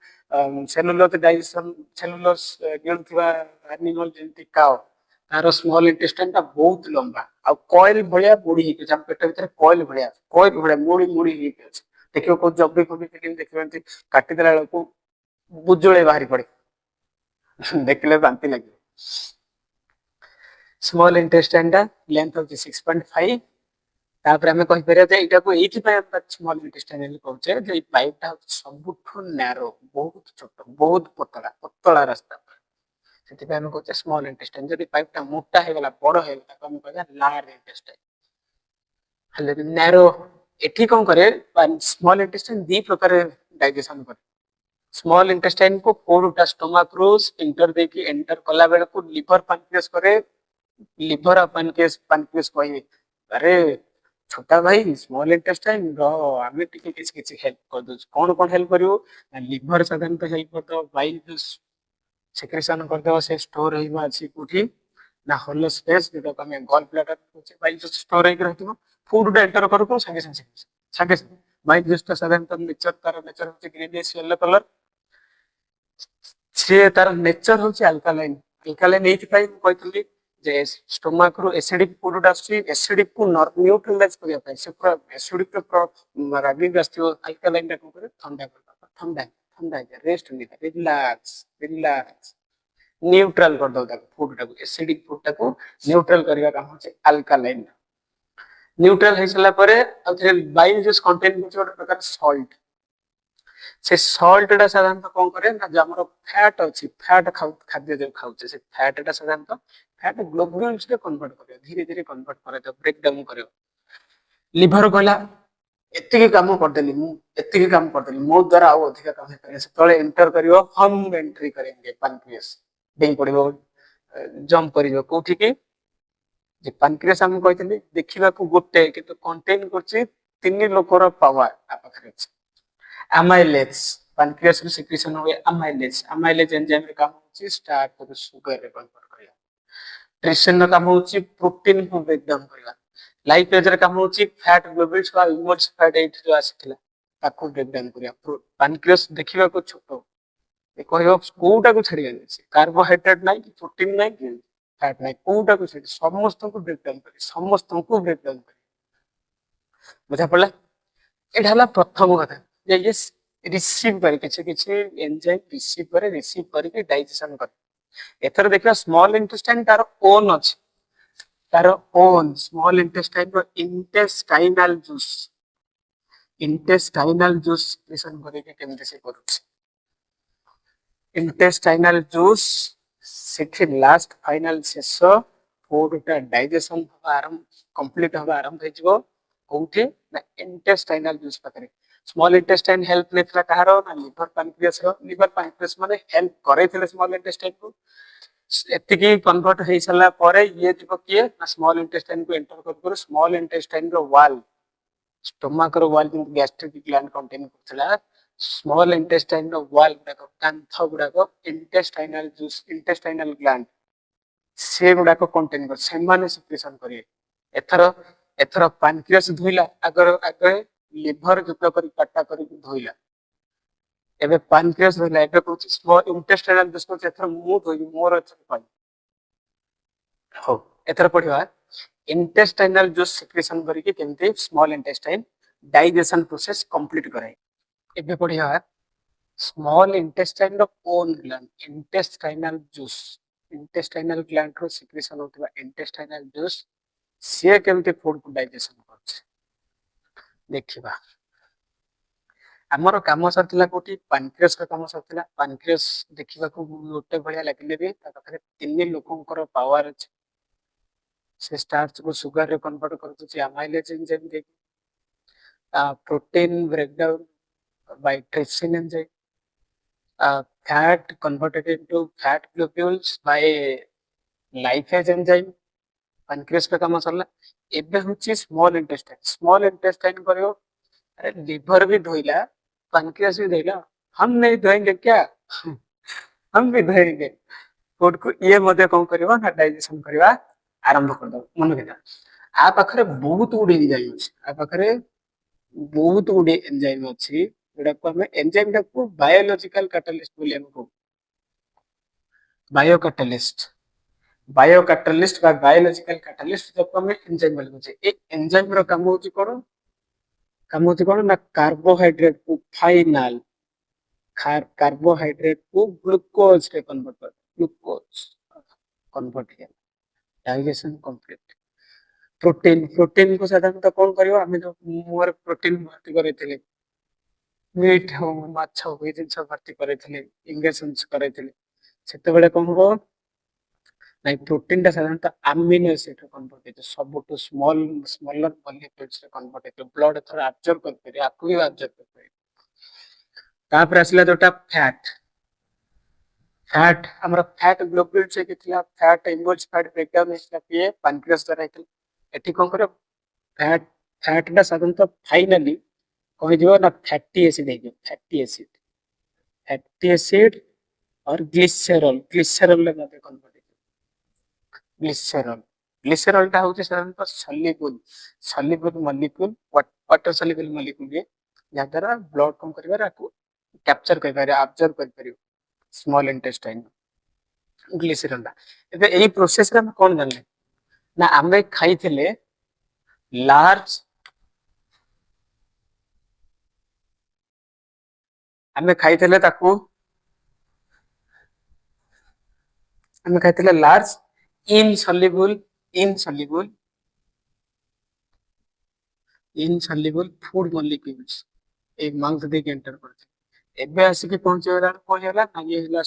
सेलुलोज डाइजेशन सेलुलोज गिणुवा एनिमल जमी काओ तार स्मॉल इंटेस्टाइन टा बहुत लंबा आ कॉइल भलिया मुड़ी ही हम पेट भीतर कॉइल भलिया मुड़ी मुड़ी ही देखियो को जब्बी फबी फिल्म देखिबंती काटी देला को बुजुळे बाहरी पड़े देखले बांति लगे स्मॉल इंटेस्टाइन टा लेंथ होची 6.5 तापर हमें कहि परिया जे एटा को एथि पे स्मॉल इंटेस्टाइन ले कहउचे जे पाइप टा सबुठो नैरो बहुत छोट बहुत पतला रास्ता सेति पे हमें कहउचे स्मॉल इंटेस्टाइन जदि पाइप टा मोटा हे गला बड़ हे गला हमें कहया लार्ज इंटेस्टाइन हले नैरो एथि कोन करे स्मॉल इंटेस्टाइन दी प्रकार डाइजेशन करे स्मॉल इंटेस्टाइन को फोरटा स्टोमक रो इंटर दे की एंटर कला बेल को लिवर पैंक्रियास करे लिवर और पैंक्रियास कहबे अरे छोटा भाई स्मॉल इंटेस्टाइन रो आमे टिके किछ हेल्प कर दो कोन हेल्प करियो लिवर साधारणतः हेल्प कर दो बाइल जूस सेक्रेशन कर दो से स्टोर होइबा अछि कुठी ना होलो स्पेस जेटा को हमें गॉल ब्लैडर होचे बाइल जूस स्टोर होई रहथिबो फूड टा एंटर करू को संगे बाइल जूस ता साधारणतः नेचर होचे ग्रीनिश येलो कलर से तार नेचर होची अल्कालाइन एथि पई कहतली जे स्टोमक रो एसिडिक फूड आसी एसिडिक को न्यूट्रलाइज करिया पई से पूरा एसिडिक रो रागी गस्तियो अल्कालाइन टा को करे ठंडा रेस्ट नि रिलैक्स न्यूट्रल कर दो फूड टा को एसिडिक फूड टा को न्यूट्रल करिया काम होचे अल्कालाइन न्यूट्रल हे सला परे बाइल जूस कंटेन होचे एक प्रकार सॉल्ट से सॉल्ट टा साधारणतः कौन करे ना जो हमर फैट अछि फैट खाद्य जो खाउचे से फैट टा साधारणतः फैट ग्लोब्युल्स रे कन्वर्ट करे धीरे धीरे कन्वर्ट करे तो ब्रेक डाउन करे लिवर कहला एतिकी काम कर देली मो द्वारा आ अधिक काम करे से तळे एंटर करियो हम एंट्री करेंगे पैनक्रियास डेई पड़िबो जंप करियो कोठी के जे पैनक्रियास हम कहतली देखिबा को गोटे किंतु कंटेन करछि तीन लोकर पावर आ पाखरे अछि amylase pancreas रो secretion हुए amylase एंजाइम रे काम होची स्टार्ट कर शुगर रे कन्वर्ट करिया ट्रिप्सिन रो काम होची प्रोटीन को ब्रेक डाउन करिया लाइपेज रे काम होची फैट ग्लोब्युल्स का इमोल्सिफाइड एट जो आसिथिला ताको ब्रेक डाउन करिया pancreas देखिबा को छोटो ए कहयो कोउटा को छड़िया छै कार्बोहाइड्रेट नै कि प्रोटीन नै कि फैट नै कोउटा को छड़ि समस्त को ब्रेक डाउन करी बुझा पड़ला एटा हला प्रथम कथा ये रिसीव करे किछि एंजाइम रिसीव करके डाइजेशन करे एथर देखा स्मॉल इंटेस्टाइन तार ओन अछि तार ओन स्मॉल इंटेस्टाइन रो इंटेस्टाइनल जूस लिसन करे के केमते से करू इंटेस्टाइनल जूस सेठी लास्ट फाइनल शेष फूडटा डाइजेशन आरंभ कंप्लीट हवा आरंभ हे जिवो कोठे ना इंटेस्टाइनल जूस पाखरे स्मॉल इंटेस्टाइन हेल्प नेथला कहारो ना लिवर पैंक्रियास माने हेल्प करे थिले स्मॉल इंटेस्टाइन को एतिकी कन्वर्ट हे सला परे ये दिबो किए ना स्मॉल इंटेस्टाइन को एंटर कर स्मॉल इंटेस्टाइन रो वाल स्टोमक रो वाल जिन गैस्ट्रिक ग्लैंड कंटेन करथला स्मॉल इंटेस्टाइन रो वाल गुडा को कांथ गुडा को इंटेस्टाइनल ग्लैंड से गुडा को कंटेन कर से माने सिक्रेशन करिए एथर पैनक्रियास धोइला अगर लिवर जुट करी काटा करी धोइला एबे पैनक्रियास धोइला एबे कहू स्मॉल इंटेस्टाइनल जूस को एथर मु धोइ मोर एथर पाई हो एथर पढिवा इंटेस्टाइनल जूस सिक्रेशन करी के केमते small intestine digestion process complete कराई एबे पढिवा स्मॉल इंटेस्टाइन रो ओन ग्लैंड इंटेस्टाइनल ग्लैंड रो सिक्रेशन होतबा इंटेस्टाइनल जूस से केमते फूड को डाइजेशन करछ देखिबा हमर काम सरथिला कोठी पैनक्रियास का काम सरथिला पैनक्रियास देखिबा को लोटे भलिया लागले भी ता पाखरे तीन लोकंकर पावर अछि से स्टार्च को शुगर रे कन्वर्ट करतो छै अमाइलेज एंजाइम दे protein breakdown by trypsin enzyme fat converted into fat globules by lipase enzyme pancreas का काम सरला एबे होची स्मॉल इंटेस्टाइन करियो अरे लिवर भी धोइला पैनक्रियास भी धोइला हम नहीं धोएंगे क्या हम भी धोएंगे फूड को ये मध्य कौन करियो ना डाइजेशन करिवा आरंभ कर दो मन के आ पाखरे बहुत गुडे एंजाइम अछि आ पाखरे बहुत गुडे एंजाइम अछि जोटा को हमें एंजाइम को बायोलॉजिकल कैटलिस्ट बोली हम कहू बायो कैटलिस्ट बा बायोलॉजिकल कैटलिस्ट जब हमें एंजाइम बोली छे ए एंजाइम रो काम होची कोन ना कार्बोहाइड्रेट को फाइनल कार्बोहाइड्रेट को ग्लूकोज रे कन्वर्ट कर ग्लूकोज कन्वर्ट किया डाइजेशन कंप्लीट प्रोटीन को साधारणतः कौन करियो आमे जो मुहर प्रोटीन भर्ती करैथिले मीट हो माछ हो ए जिंस भर्ती करैथिले इंजेक्शंस करैथिले सेते बेले कोन हो नाइ प्रोटीन ता साधारणतः अमीनो एसिड रे कन्वर्ट होते सबटू स्मॉलर मॉलिक्यूल्स रे कन्वर्ट होते ब्लड थोड़ा अब्जॉर्ब कर पारे आकु भी अब्जॉर्ब कर पारे तापर आसला जोटा फैट हमरा फैट ग्लोबुल से कितला फैट इनवर्स फैट ब्रेकडाउन इसला पिए पैनक्रियास द्वारा हेतल एठी कोन करे फैट ता साधारणतः फाइनली कहि दियो ना फैटी एसिड हे फैटी एसिड और ग्लिसरॉल ले मते कन्वर्ट ग्लिसरॉल ग्लिसरॉल टा होचे साधारणतः soluble molecule water soluble molecule ये या द्वारा ब्लड कम करिवार आकु कैप्चर कर पारे ऑब्जर्व कर पारे स्मॉल इंटेस्टाइन ग्लिसरॉल टा एबे एई प्रोसेस रे हम कोन जानले ना आमे खाइथिले लार्ज आमे खाइथिले ताकू आमे खाइथिले large insoluble insoluble insoluble food molecules ए माउथ दे के एंटर करथे एबे आसी के पहुंचेला कोन होला ना ये होला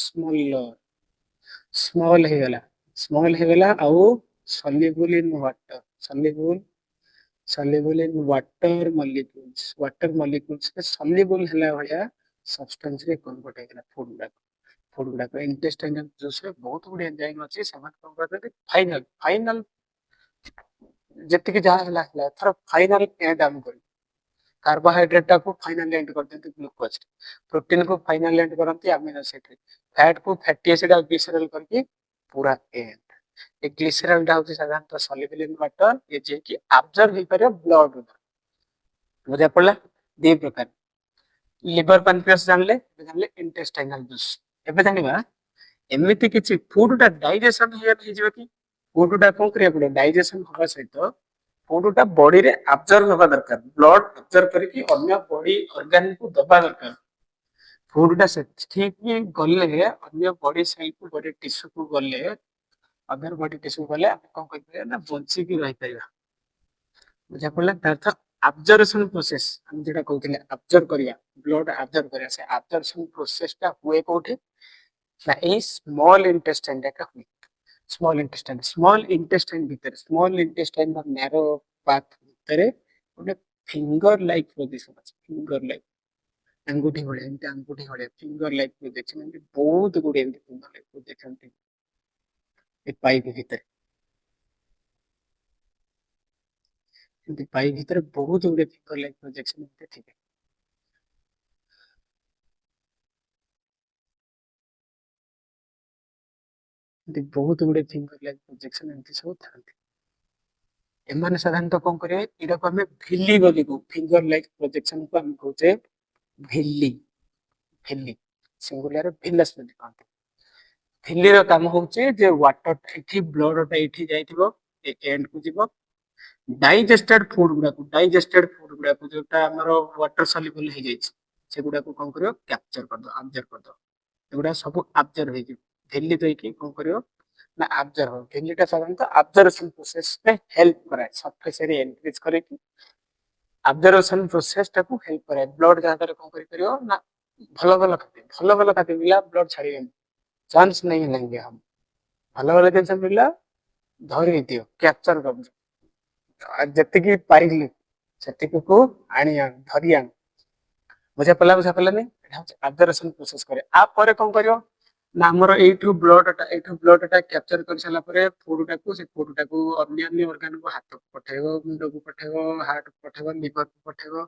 स्मॉल हे गला आउ soluble in water soluble in water molecules के soluble हला भया सब्सटेंस रे कन्वर्ट हे गला फूड गुडा को इंटेस्टाइनल जूस रे बहुत गुडी एंजाइम अछि समान कन्वर्ट करते फाइनल जति के जहा हला थर फाइनल एंड हम कर कार्बोहाइड्रेट को फाइनल एंड कर देते ग्लूकोज प्रोटीन को फाइनल एंड करते अमीनो एसिड फैट को फैटी एसिड और ग्लिसरॉल करके पूरा एंड ए ग्लिसरॉल टा होची साधारणतः सॉल्युबल इन वाटर ये जे कि अब्जॉर्ब हो पारे ब्लड बुझा पड़ला दे प्रकार लिवर पैनक्रियास जानले इंटेस्टाइनल जूस एबे जानिबा एमिति किछि फूड टा डाइजेशन हे जिवो कि फूड टा कोन करिया पड़े डाइजेशन होबा सहित फूड टा बॉडी रे अब्जॉर्ब होबा दरकार ब्लड अब्जॉर्ब करके अन्य बॉडी ऑर्गन को दबा दरकार फूड टा से ठीक गले अन्य बॉडी सेल को बॉडी टिश्यू को गले अदर बॉडी टिश्यू गले हम कोन करिया ना बंची की रहि परिया बुझा पड़ला अर्थ अब्जॉर्प्शन प्रोसेस हम जेटा कहथिले अब्जॉर्ब करिया ब्लड अब्जॉर्ब करिया से अब्जॉर्प्शन प्रोसेस टा हुए कोठे ना ए स्मॉल इंटेस्टाइन का हुए स्मॉल इंटेस्टाइन में नैरो पाथ भितर गोटे फिंगर लाइक प्रोजेक्शन अछि फिंगर लाइक अंगूठी भळे फिंगर लाइक प्रोजेक्शन बहुत गुडे फिंगर लाइक प्रोजेक्शन ए पाइप भितर बहुत गुडे फिंगर लाइक प्रोजेक्शन थिबे बहुत गुडे फिंगर लाइक प्रोजेक्शन एमती सब थांती एमाने साधारणतः कौन करे इडा को हमें भिल्ली बोली को फिंगर लाइक प्रोजेक्शन को हम कहते भिल्ली भिल्ली सिंगुलर भिलस बोली कहते भिल्ली रो काम होचे जे वाटर एठी ब्लड टा एठी जाइथिबो ए एंड को जीवो डाइजेस्टेड फूड गुडा को जोटा हमरो वाटर सॉल्युबल हे जाइछ से गुडा को कौन करियो कैप्चर कर दो ऑब्जर्व कर दो एगुडा सब ऑब्जर्व हे भिल्ली तो की कौन करियो ना ऑब्जर्व भिल्लीटा साधारणतः ऑब्जर्वेशन प्रोसेस में हेल्प कराए सरफेस एरिया इंक्रीज करे कि ऑब्जर्वेशन प्रोसेस टा को हेल्प कराए ब्लड जहां कौन करियो ना भलो खाते मिला ब्लड छाड़ी चांस नहीं लेंगे हम भलो जिन मिला धरी दियो कैप्चर कर जति पारिली से को आनी धरी आन बुझा पड़ला नहीं ऑब्जर्वेशन प्रोसेस करे आ परे कौन करियो ना हमर एठू ब्लड टा कैप्चर कर साला परे फूड टा को अन्य ऑर्गन को हाथ पठेबो मुंड को पठेबो हार्ट को पठेबो लिवर को पठेबो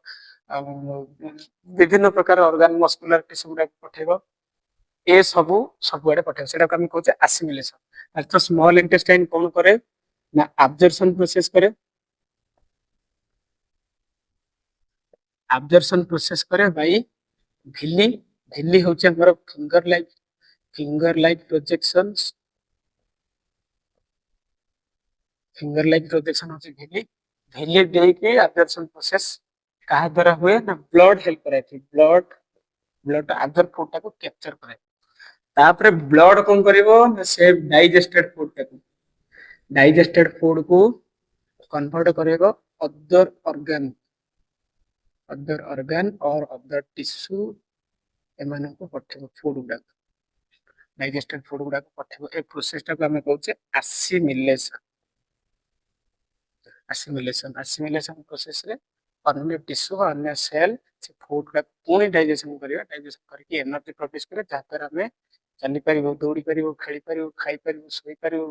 विभिन्न प्रकार ऑर्गन मस्कुलर टिश्यू गुडा पठेबो ए सब आडे पठेबो सेटा को हम कहूचे एसिमिलेशन तो स्मॉल इंटेस्टाइन कौन करे ना ऑब्जर्वेशन प्रोसेस करे absorption process करे by villi. villi होचे हमर finger like projections, finger like projection होचे villi. villi दे के absorption process कहा द्वारा हुए ना blood help करे थी blood absorb food टाको capture करे तापरे blood कौन करिवो ना से digested food टाको digested food को convert करेगा other organ or other tissue एମାନଙ୍କୁ ପଠେଇବ ଫୁଡ୍ ଗୁଡାକ ଡାଇଜେଷ୍ଟେଡ୍ ଫୁଡ୍ ଗୁଡାକ ପଠେଇବ ଏ ପ୍ରୋସେସ ଟାକୁ ଆମେ କହୁଛେ ଆସିମିଲେସନ ପ୍ରୋସେସ ରେ ଅନ୍ୟ ଟିସ୍ୟୁ ବା ଅନ୍ୟ ସେଲ୍ ସେ ଫୁଡ୍ ଗୁଡାକ ପୁଣି ଡାଇଜେସନ କରିକି ଏନର୍ଜି ପ୍ରଡ୍ୟୁସ କରେ ଯାହା ଦ୍ୱାରା ଆମେ ଚାଲିପାରିବୁ ଦୌଡ଼ି ପାରିବୁ ଖେଳି ପାରିବୁ ଖାଇପାରିବୁ ଶୋଇପାରିବୁ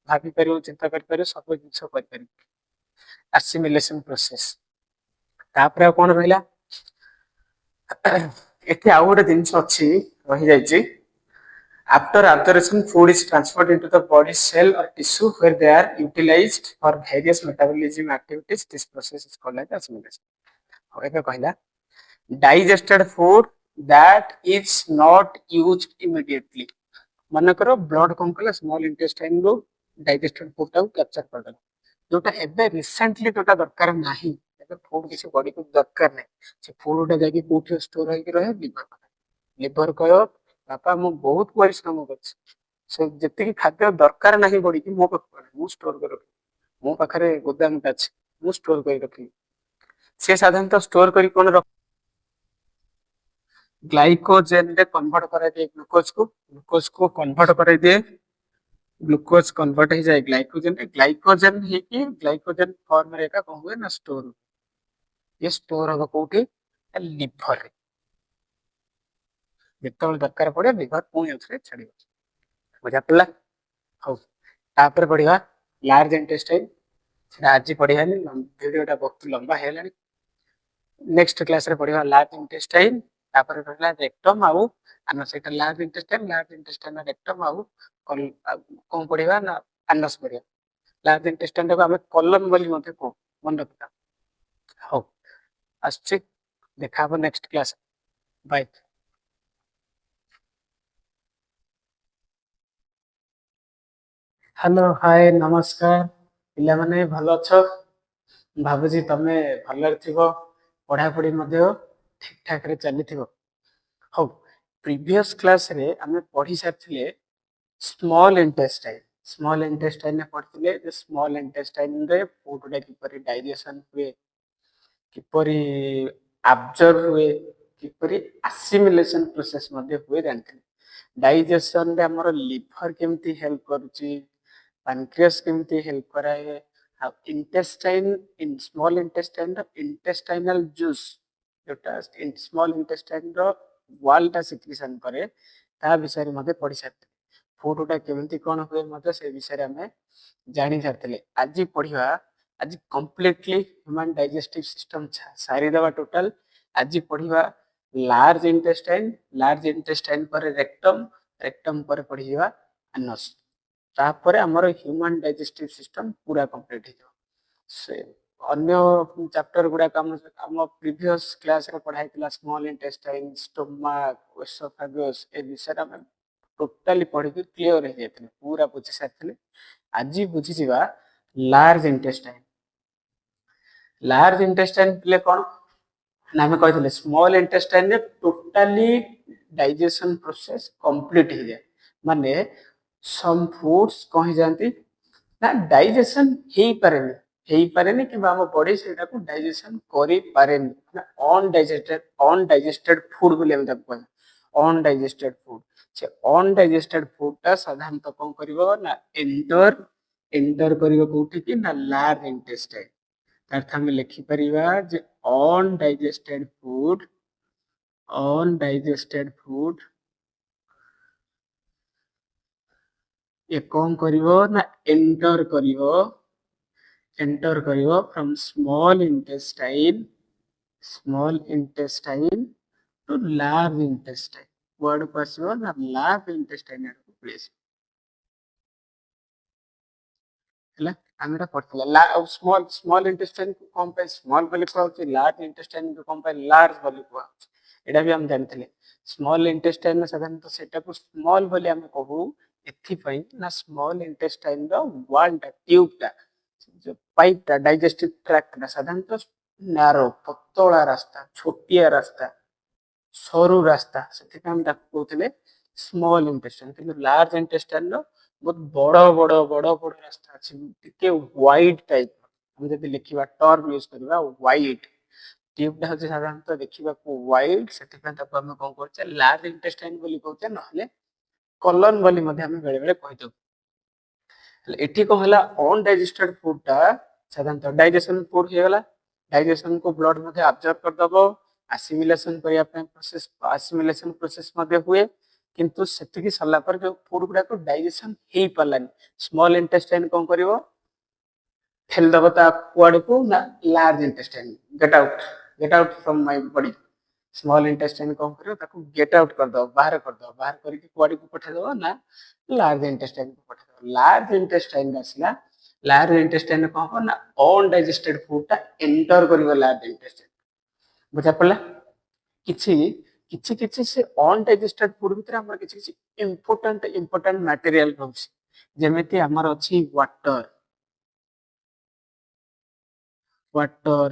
ଭାବିପାରିବୁ ଚିନ୍ତା କରିପାରିବୁ ସବୁ ଜିନିଷ କରିପାରିବୁ ଆସିମିଲେସନ ପ୍ରୋସେସ ତାପରେ ଆଉ କଣ ରହିଲା ଏଠି ଆଉ ଗୋଟେ ଜିନିଷ ଅଛି ରହିଯାଇଛି after absorption food is transferred into the body cell or tissue where they are utilized for various metabolism activities this process is called as assimilation ଏବେ କହିଲା digested food that is not used immediately मनकर ब्लड कौन कला स्मॉल इंटेस्टाइन रो डाइजेस्टेड फूड टाକୁ କ୍ୟାପଚର କରିଦେଲା जोटा ଏବେ रिसेंटली जोटा दरकार नाही ଏବେ फूड किसी बॉडी को दरकार नाही से फूड उठा जाके कोठी स्टोर होई रहे लिवर कयो बापा मु बहुत परिश्रम करछि से जति खाद्य दरकार नाही बॉडी की मो पाखरे मु स्टोर कर रखी मो पाखरे गोदाम अछि मु स्टोर कर रखी से साधारणतः स्टोर करी कोन रख ग्लाइकोजेन रे कन्वर्ट करा दिए ग्लूकोज को कन्वर्ट करा दिए ग्लूकोज कन्वर्ट हो जाए ग्लाइकोजेन ही कि ग्लाइकोजेन फॉर्म रे का कौन हुए ना स्टोर ये स्टोर हम कोठी लिवर रे जेतबेले दरकार पड़े लिवर पुणी उथरे छाड़ी बुझा पड़ला हौ तापर पढ़िया लार्ज इंटेस्टाइन सेटा आज पढ़ियानी वीडियोटा बहुत लंबा हेलानी नेक्स्ट क्लास रे पढ़िया लार्ज इंटेस्टाइन तापर रहला रेक्टम आउ अनस एटा लार्ज इंटेस्टाइन रेक्टम आउ कोन पढ़िया ना अनस पढ़िया लार्ज इंटेस्टाइन को हमें कॉलम बोली मते को मन रखता हो आछि देखाबो next class bye hello hi नमस्कार पिला माने भलो अछो भाबुजी तमे भलो थिबो पढ़ा पढ़ी मध्ये ठीक ठाक रे चली थिबो हो प्रीवियस क्लास रे हमें पढ़ी सारथिले स्मॉल इंटेस्टाइन ने पढ़थिले जे स्मॉल इंटेस्टाइन रे फूड डा किपरि डाइजेशन हुए किपरि एब्जॉर्ब हुए किपरि एसिमिलेशन प्रोसेस मध्ये हुए जानथिले डाइजेशन रे हमर लिवर केमती हेल्प करूची पैनक्रियास केमती हेल्प कराए इंटेस्टाइन इन स्मॉल इंटेस्टाइन रो इंटेस्टाइनल जूस जोटा स्मॉल इंटेस्टाइन रो वॉल टा सिक्रीशन करे ता विषय मध्ये पढ़ी सारथिले फूड टा केमती कोन हुए मध्ये से विषय हमें जानि सारथिले आज पढ़िवा आज कंप्लीटली ह्यूमन डाइजेस्टिव सिस्टम सारी दवा टोटल आज पढ़िवा लार्ज इंटेस्टाइन पर रेक्टम पर पढ़िवा अनस तापर हमर ह्यूमन डाइजेस्टिव सिस्टम पूरा कंप्लीट हो से अन्य चैप्टर गुडा हम प्रीवियस क्लास रे पढ़ाइतिला स्मॉल इंटेस्टाइन स्टोमक एसोफेगस ए विषय हम टोटली पढ़ी क्लियर हो जाते पूरा बुझी सारथिले आज बुझी जीवा लार्ज इंटेस्टाइन पिले कोन ना हमें कहते स्मॉल इंटेस्टाइन रे टोटली डाइजेशन प्रोसेस कंप्लीट हो जाए माने सम फूड्स कहि जानती ना डाइजेशन हेई पारेनी कि हम बॉडी सेटा को डाइजेशन करि पारेनी ना अनडाइजेस्टेड फूड बोले हम ताको अनडाइजेस्टेड फूड से अनडाइजेस्टेड फूड ता साधारणतः कोन करिवो ना एंटर करिवो कोठी कि ना लार्ज इंटेस्टाइन अर्थ हम लिखि परिवा जे अनडाइजेस्टेड फूड ये कौन करिवो ना एंटर करिवो from small intestine to large intestine वर्ड को आसीबो ना लार्ज इंटेस्टाइन को प्लेस हला ଆମେ ଏଟା ପଢିଥିଲେ ସ୍ମଲ୍ ସ୍ମଲ୍ ଇଣ୍ଟେଷ୍ଟାଇନ୍ କୁ କଣ ପାଇଁ ସ୍ମଲ୍ ବୋଲି କୁହାହଉଛି, ଲାର୍ଜ ଇଣ୍ଟେଷ୍ଟାଇନ୍ କୁ କଣ ପାଇଁ ଲାର୍ଜ ବୋଲି କୁହାହଉଛି, ଏଇଟା ବି ଆମେ ଜାଣିଥିଲେ। ସ୍ମଲ୍ ଇଣ୍ଟେଷ୍ଟାଇନ୍ ସାଧାରଣତଃ ସେଟାକୁ ସ୍ମଲ୍ ବୋଲି ଆମେ କହୁ ଏଥିପାଇଁ ନା ସ୍ମଲ୍ ଇଣ୍ଟେଷ୍ଟାଇନ୍ ର ୱାଲ୍ ଟ୍ୟୁବ୍ ଟା ଯୋଉ ପାଇପ୍ ଟା ଡାଇଜେଷ୍ଟିଭ ଟ୍ରାକ୍ଟ ଟା ସାଧାରଣତଃ ନାରୋ ପତଳା ରାସ୍ତା, ଛୋଟିଆ ରାସ୍ତା, ସରୁ ରାସ୍ତା, ସେଥିପାଇଁ ଆମେ ତାକୁ କହୁଥିଲେ ସ୍ମଲ୍ ଇଣ୍ଟେଷ୍ଟାଇନ୍। କିନ୍ତୁ ଲାର୍ଜ ଇଣ୍ଟେଷ୍ଟାଇନ୍ ର ବହୁତ ବଡ ବଡ ବଡ ବଡ ରାସ୍ତା ଅଛି, ଟିକେ ୱାଇଡ୍ ଟାଇପ୍। ଆମେ ଯଦି ଲେଖିବା ଟର୍ମ ୟୁଜ କରିବା ୱାଇଡ୍, ଟ୍ୟୁବ୍ ଟା ହଉଛି ସାଧାରଣତଃ ଦେଖିବାକୁ ୱାଇଡ୍, ସେଥିପାଇଁ ତାକୁ ଆମେ କଣ କରୁଛେ ଲାର୍ଜ ଇଣ୍ଟେଷ୍ଟାଇନ୍ ବୋଲି କହୁଛେ, ନହେଲେ କଲନ୍ ବୋଲି ମଧ୍ୟ ଆମେ ବେଳେ ବେଳେ କହିଥାଉ। ଏଠି କଣ ହେଲା, ଅନଡାଇଜେଷ୍ଟେଡ ଫୁଡ ଟା ସାଧାରଣତଃ ଡାଇଜେସନ ଫୁଡ ହେଇଗଲା, ଡାଇଜେସନ କୁ ବ୍ଲଡ ମଧ୍ୟ ଆବଜର୍ବ କରିଦବ, ଆସିମିଲେସନ କରିବା ପାଇଁ ପ୍ରୋସେସ, ଆସିମିଲେସନ ପ୍ରୋସେସ ମଧ୍ୟ ହୁଏ। କିନ୍ତୁ ସେତିକି ସରିଲା ପରେ ଯୋଉ ଫୁଡ ଗୁଡାକ ଡାଇଜେସନ ହେଇପାରିଲାନି, ସ୍ମଲ ଇଣ୍ଟେଷ୍ଟାଇନ୍ କଣ କରିବ, ଠେଲିଦବ ତା କୁଆଡକୁ ନା large intestine, get out from my body. Small intestine କଣ କରିବ, ତାକୁ ଗେଟ୍ ଆଉଟ୍ କରିଦବ, ବାହାର କରିଦବ, ବାହାର କରିକି କୁଆଡକୁ ପଠେଇଦବ ନା ଲାର୍ଜ ଇଣ୍ଟେଷ୍ଟାଇନ୍ କୁ ପଠେଇଦବ। ଲାର୍ଜ ଇଣ୍ଟେଷ୍ଟାଇନ୍ ଆସିଲା, ଲାର୍ଜ ଇଣ୍ଟେଷ୍ଟାଇନ୍ କଣ ହବ ନା ଅନଡାଇଜେଷ୍ଟେଡ ଫୁଡ ଟା ଏଣ୍ଟର କରିବ ଲାର୍ଜ ଇଣ୍ଟେଷ୍ଟାଇନ୍। ବୁଝା ପଡିଲା? କିଛି କିଛି କିଛି ସେ ଅନଡାଇଜେଷ୍ଟେଡ ଫୁଡ ଭିତରେ ଆମର କିଛି କିଛି ଇମ୍ପୋର୍ଟାଣ୍ଟ ମ୍ୟାଟେରିଆଲ ରହୁଛି, ଯେମିତି ଆମର ଅଛି ୱାଟର,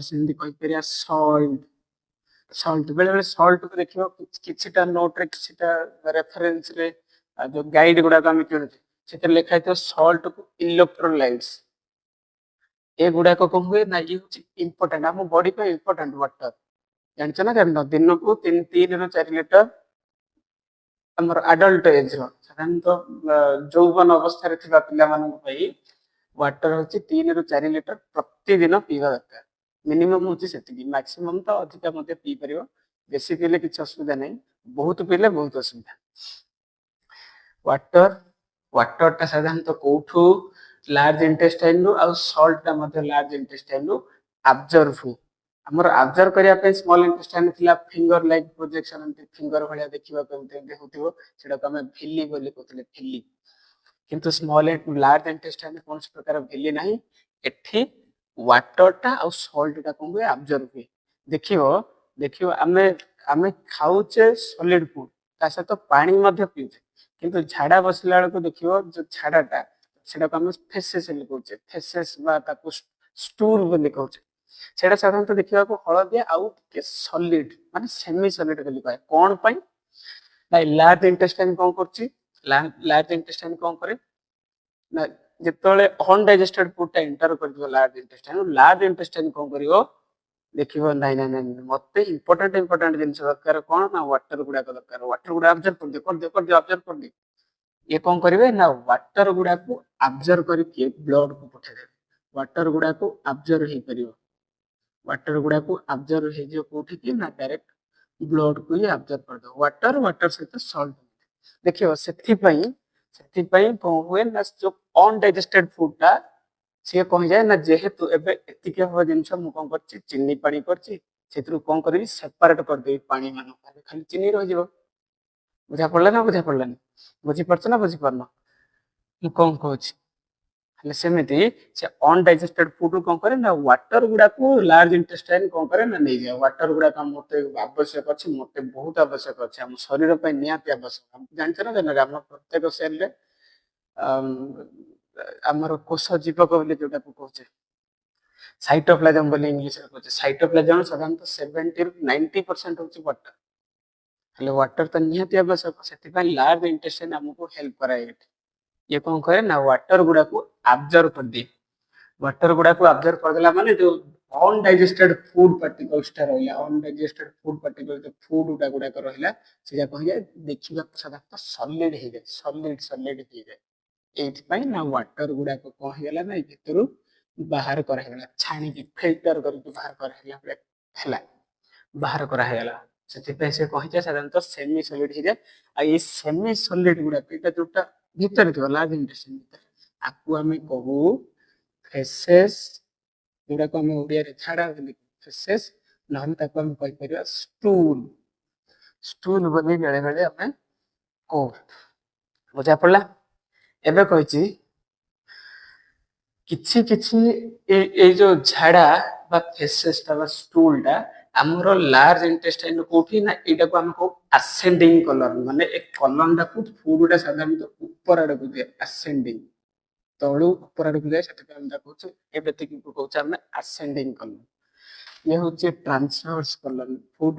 ସେମିତି କହିପାରିବା ସଲ୍ଟ। ବେଳେ ବେଳେ ସଲ୍ଟ କୁ ଦେଖିବ କିଛିଟା ନୋଟରେ, କିଛିଟା ରେଫରେନ୍ସରେ, ଯୋଉ ଗାଇଡ ଗୁଡାକ ଆମେ କିଣୁଛେ ସେଥିରେ ଲେଖା ହେଇଥିବ ସଲ୍ଟ କୁ ଇଲେକ୍ଟ୍ରୋଲାଇଟ୍ସ। ଏଗୁଡାକ କଣ ହୁଏ ନା, ଇଏ ହଉଛି ଇମ୍ପୋର୍ଟାଣ୍ଟ, ଆମ ବଡି ପାଇଁ ଇମ୍ପୋର୍ଟାଣ୍ଟ ୱାଟର। ଜାଣିଛ ନା ଜାଣିନ, ଦିନକୁ 3 ରୁ 4 ଲିଟର ଆମର ଆଡଲ୍ଟ ଏଜ ର, ସାଧାରଣତଃ ଯୌବନ ଅବସ୍ଥାରେ ଥିବା ପିଲାମାନଙ୍କ ପାଇଁ ୱାଟର ହଉଛି 3 ରୁ 4 ଲିଟର ପ୍ରତିଦିନ ପିଇବା ଦରକାର। ମିନିମମ୍ ହଉଛି ସେତିକି, ମାକ୍ସିମମ୍ ତ ଅଧିକା ମଧ୍ୟ ପିଇ ପାରିବ, ବେଶୀ ପିଇଲେ କିଛି ଅସୁବିଧା ନାହିଁ, ବହୁତ ପିଇଲେ ବହୁତ ଅସୁବିଧା। ୱାଟର ଟା ସାଧାରଣତଃ କୋଉଠୁ, ଲାର୍ଜ ଇଣ୍ଟେଷ୍ଟାଇନ୍ ରୁ, ଆଉ ସଲ୍ଟ ଟା ମଧ୍ୟ ଲାର୍ଜ ଇଣ୍ଟେଷ୍ଟାଇନ୍ ରୁ ଆବଜର୍ଭ ହୁଏ। ଆମର ଆବଜର୍ଭ କରିବା ପାଇଁ ସ୍ମଲ ଇଣ୍ଟେଷ୍ଟାଇନ୍ ଥିଲା ଫିଙ୍ଗର ଲାଇକ୍ ପ୍ରୋଜେକ୍ସନ, ଫିଙ୍ଗର ଭଳିଆ ଦେଖିବାକୁ ଏମିତି ହଉଥିବ, ସେଟାକୁ ଆମେ ଭିଲି ବୋଲି କହୁଥିଲେ, ଭିଲି। କିନ୍ତୁ ଲାର୍ଜ ଇଣ୍ଟେଷ୍ଟାଇନ୍ କୌଣସି ପ୍ରକାର ଭିଲି ନାହିଁ, ଏଠି ୱାଟର ଟା ଆଉ ସଲ୍ଟ ଟା କଣ ହୁଏ, ଆବଜର୍ଭ ହୁଏ। ଦେଖିବ ଆମେ ଆମେ ଖାଉଛେ ସଲିଡ ଫୁଡ, ତା ସହିତ ପାଣି ମଧ୍ୟ ପିଉଛେ, କିନ୍ତୁ ଝାଡା ବସିଲା ବେଳକୁ ଦେଖିବ ଯୋଉ ଝାଡାଟା, ସେଟାକୁ ଆମେ ଫେସେସ୍ ବୋଲି କହୁଛେ, ଫେସେସ୍ ବା ତାକୁ ଷ୍ଟୁଲ ବୋଲି କହୁଛେ। ସେଇଟା ସାଧାରଣତଃ ଦେଖିବାକୁ ହଳଦିଆ ଆଉ ଟିକେ ସଲିଡ, ମାନେ ସେମି ସଲିଡ ବୋଲି କହେ। କଣ ପାଇଁ ନା ଲାର୍ଜ ଇଣ୍ଟେଷ୍ଟାଇନ୍ କଣ କରୁଛି, ଲାର୍ଜ ଇଣ୍ଟେଷ୍ଟାଇନ୍ କଣ କରେ ନା, ଯେତେବେଳେ ଅନଡାଇଜେଷ୍ଟେଡ ଫୁଡ ଟା ଏଣ୍ଟର କରିଯିବ ଲାର୍ଜ ଇଣ୍ଟେଷ୍ଟାଇନ୍ କଣ କରିବ, ଦେଖିବ ନାଇଁ ନାଇଁ ନାଇଁ, ମତେ ଇମ୍ପୋର୍ଟାଣ୍ଟ ଜିନିଷ ଦରକାର, କଣ ନା ୱାଟର ଗୁଡାକ ଦରକାର, ୱାଟର ଗୁଡା ଅବଜର୍ଭ କରିଦିଅ, ଅବଜର୍ଭ କରିଦିଅ। ଇଏ କଣ କରିବେ ନା ୱାଟର ଗୁଡାକୁ ଆବଜର୍ଭ କରିକି ବ୍ଲଡ କୁ ପଠେଇଦେବେ। ୱାଟର ଗୁଡାକୁ ଆବଜର୍ଭ ହେଇପାରିବ, ୱାଟର ଗୁଡାକୁ ଆବଜର୍ଭ ହେଇଯିବ କୋଉଠିକି ନା ଡାଇରେକ୍ଟ ବ୍ଲଡ କୁ ହିଁ ଆବଜର୍ଭ କରିଦବ, ୱାଟର ସହିତ ସଲ୍ଟ। ଦେଖିବ ସେଥିପାଇଁ କଣ ହୁଏ ନା, ଯୋଉ ଅନଡାଇଜେଷ୍ଟେଡ ଫୁଡ ଟା ସିଏ କଣ ହେଇଯାଏ ନା, ଯେହେତୁ ଏବେ ଏତିକି ହବ ଜିନିଷ ମୁଁ କଣ କରିଛି, ଚିନି ପାଣି କରିଛି, ସେଥିରୁ କଣ କରିବି, ସେପାରେଟ କରିଦେବି ପାଣି ମାନଙ୍କୁ, ଖାଲି ଚିନି ରହିଯିବ। ବୁଝା ପଡିଲା ନା ବୁଝା ପଡିଲାନି, ବୁଝିପାରୁଛ ନା ବୁଝିପାରୁନ ମୁଁ କଣ କହୁଛି? ହେଲେ ସେମିତି ସେ ଅନଡାଇଜେଷ୍ଟେଡ ଫୁଡ କଣ କରେ ନା, ୱାଟର ଗୁଡାକୁ ଲାର୍ଜ ଇଣ୍ଟେଷ୍ଟାଇନ୍ କଣ କରେ ନା ନେଇଯାଏ। ୱାଟର ଗୁଡାକ ମତେ ଆବଶ୍ୟକ ଅଛି, ମତେ ବହୁତ ଆବଶ୍ୟକ ଅଛି, ଆମ ଶରୀର ପାଇଁ ନିହାତି ଆବଶ୍ୟକ। ଜାଣିଛ ନା ଜାଣିନ, ଆମ ପ୍ରତ୍ୟେକ ସେଲରେ ଆମର କୋଷ ଜୀବକ ବୋଲି ଯୋଉଟାକୁ କହୁଛେ, ସାଇଟୋପ୍ଲାଜମ ବୋଲି ଇଂଲିଶରେ କହୁଛେ, ସାଇଟୋପ୍ଲାଜମ ସାଧାରଣତଃ 70 ରୁ 90% ହଉଛି ୱାଟର। ହେଲେ ୱାଟର ତ ନିହାତି ଆବଶ୍ୟକ, ସେଥିପାଇଁ ଲାର୍ଜ ଇଣ୍ଟେଷ୍ଟାଇନ୍ ଆମକୁ ହେଲ୍ପ କରାଏ। ଇଏ କଣ କରେ ନା ୱାଟର ଗୁଡାକୁ ଆବଜର୍ଭ କରିଦିଏ। ୱାଟର ଗୁଡାକୁ ଆବଜର୍ଭ କରିଦେଲା ମାନେ ଯୋଉ ଅନଡାଇଜେଷ୍ଟେଡ ଫୁଡ ପାର୍ଟିକଲ୍ସ ଟା ରହିଲା, ଅନଡାଇଜେଷ୍ଟେଡ ଫୁଡ ପାର୍ଟିକଲ ଯୋଉ ଫୁଡ ଗୁଡାକ ରହିଲା, ସେଇଟା କଣ ହେଇଯାଏ, ଦେଖିବାକୁ ସାଧାରଣତଃ ସଲିଡ ହେଇଯାଏ, ସଲିଡ ହେଇଯାଏ। ଏଇଥିପାଇଁ ନା ୱାଟର ଗୁଡାକ କଣ ହେଇଗଲା ନା, ଏଇ ଭିତରୁ ବାହାର କରାହେଇଗଲା, ଛାଣିକି ଫିଲ୍ଟର କରିକି ବାହାର କରାହେଇଗଲା, ହେଲା ବାହାର କରାହେଇଗଲା। ସେଥିପାଇଁ ସେ କହିଯାଏ ସାଧାରଣତଃ ସେମି ସଲିଡ ହେଇଯାଏ। ଆଉ ଏଇ ସେମି ସଲିଡ ଗୁଡାକ, ଏଇଟା ଯୋଉଟା ଭିତରେ ଥିବ ଲାର୍ଜ ଇଣ୍ଟେଷ୍ଟାଇନ୍ ଭିତରେ, ଆକୁ ଆମେ କହୁ ଫେସେସ୍, ଯୋଉଟାକୁ ଆମେ ଓଡିଆରେ ଝାଡା ବୋଲି ଫେସେସ୍, ନହେଲେ ତାକୁ ଆମେ କହିପାରିବା ଷ୍ଟୁଲ ବୋଲି ବେଳେ ବେଳେ ଆମେ କହୁ। ବୁଝା ପଡିଲା? ଏବେ କହିଛି କିଛି କିଛି ଏଇ ଯୋଉ ଝାଡା ବା ଫେସେସ୍ ଟା ବା ଷ୍ଟୁଲ ଟା ଆମର ଲାର୍ଜ ଇଣ୍ଟେଷ୍ଟାଇନ କୋଉଠି ନା ଏଇଟାକୁ ଆମେ କହୁ ଆସେଣ୍ଡିଂ କଲନ, ମାନେ ଏ କଲନ ଟାକୁ ଫୁଡ ଟା ସାଧାରଣତଃ ଉପର ଆଡକୁ ଦିଏ, ଆସେଣ୍ଡିଂ ତଳୁ ଉପର ଆଡକୁ ଯାଏ, ସେଥିପାଇଁ ଆମେ ତାକୁ କହୁଛୁ ଏବେତିକି କହୁଛୁ ଆମେ ଆସେଣ୍ଡିଂ କଲନ। ଇଏ ହଉଛି ଟ୍ରାନ୍ସଭର୍ସ କଲନ, ଫୁଡ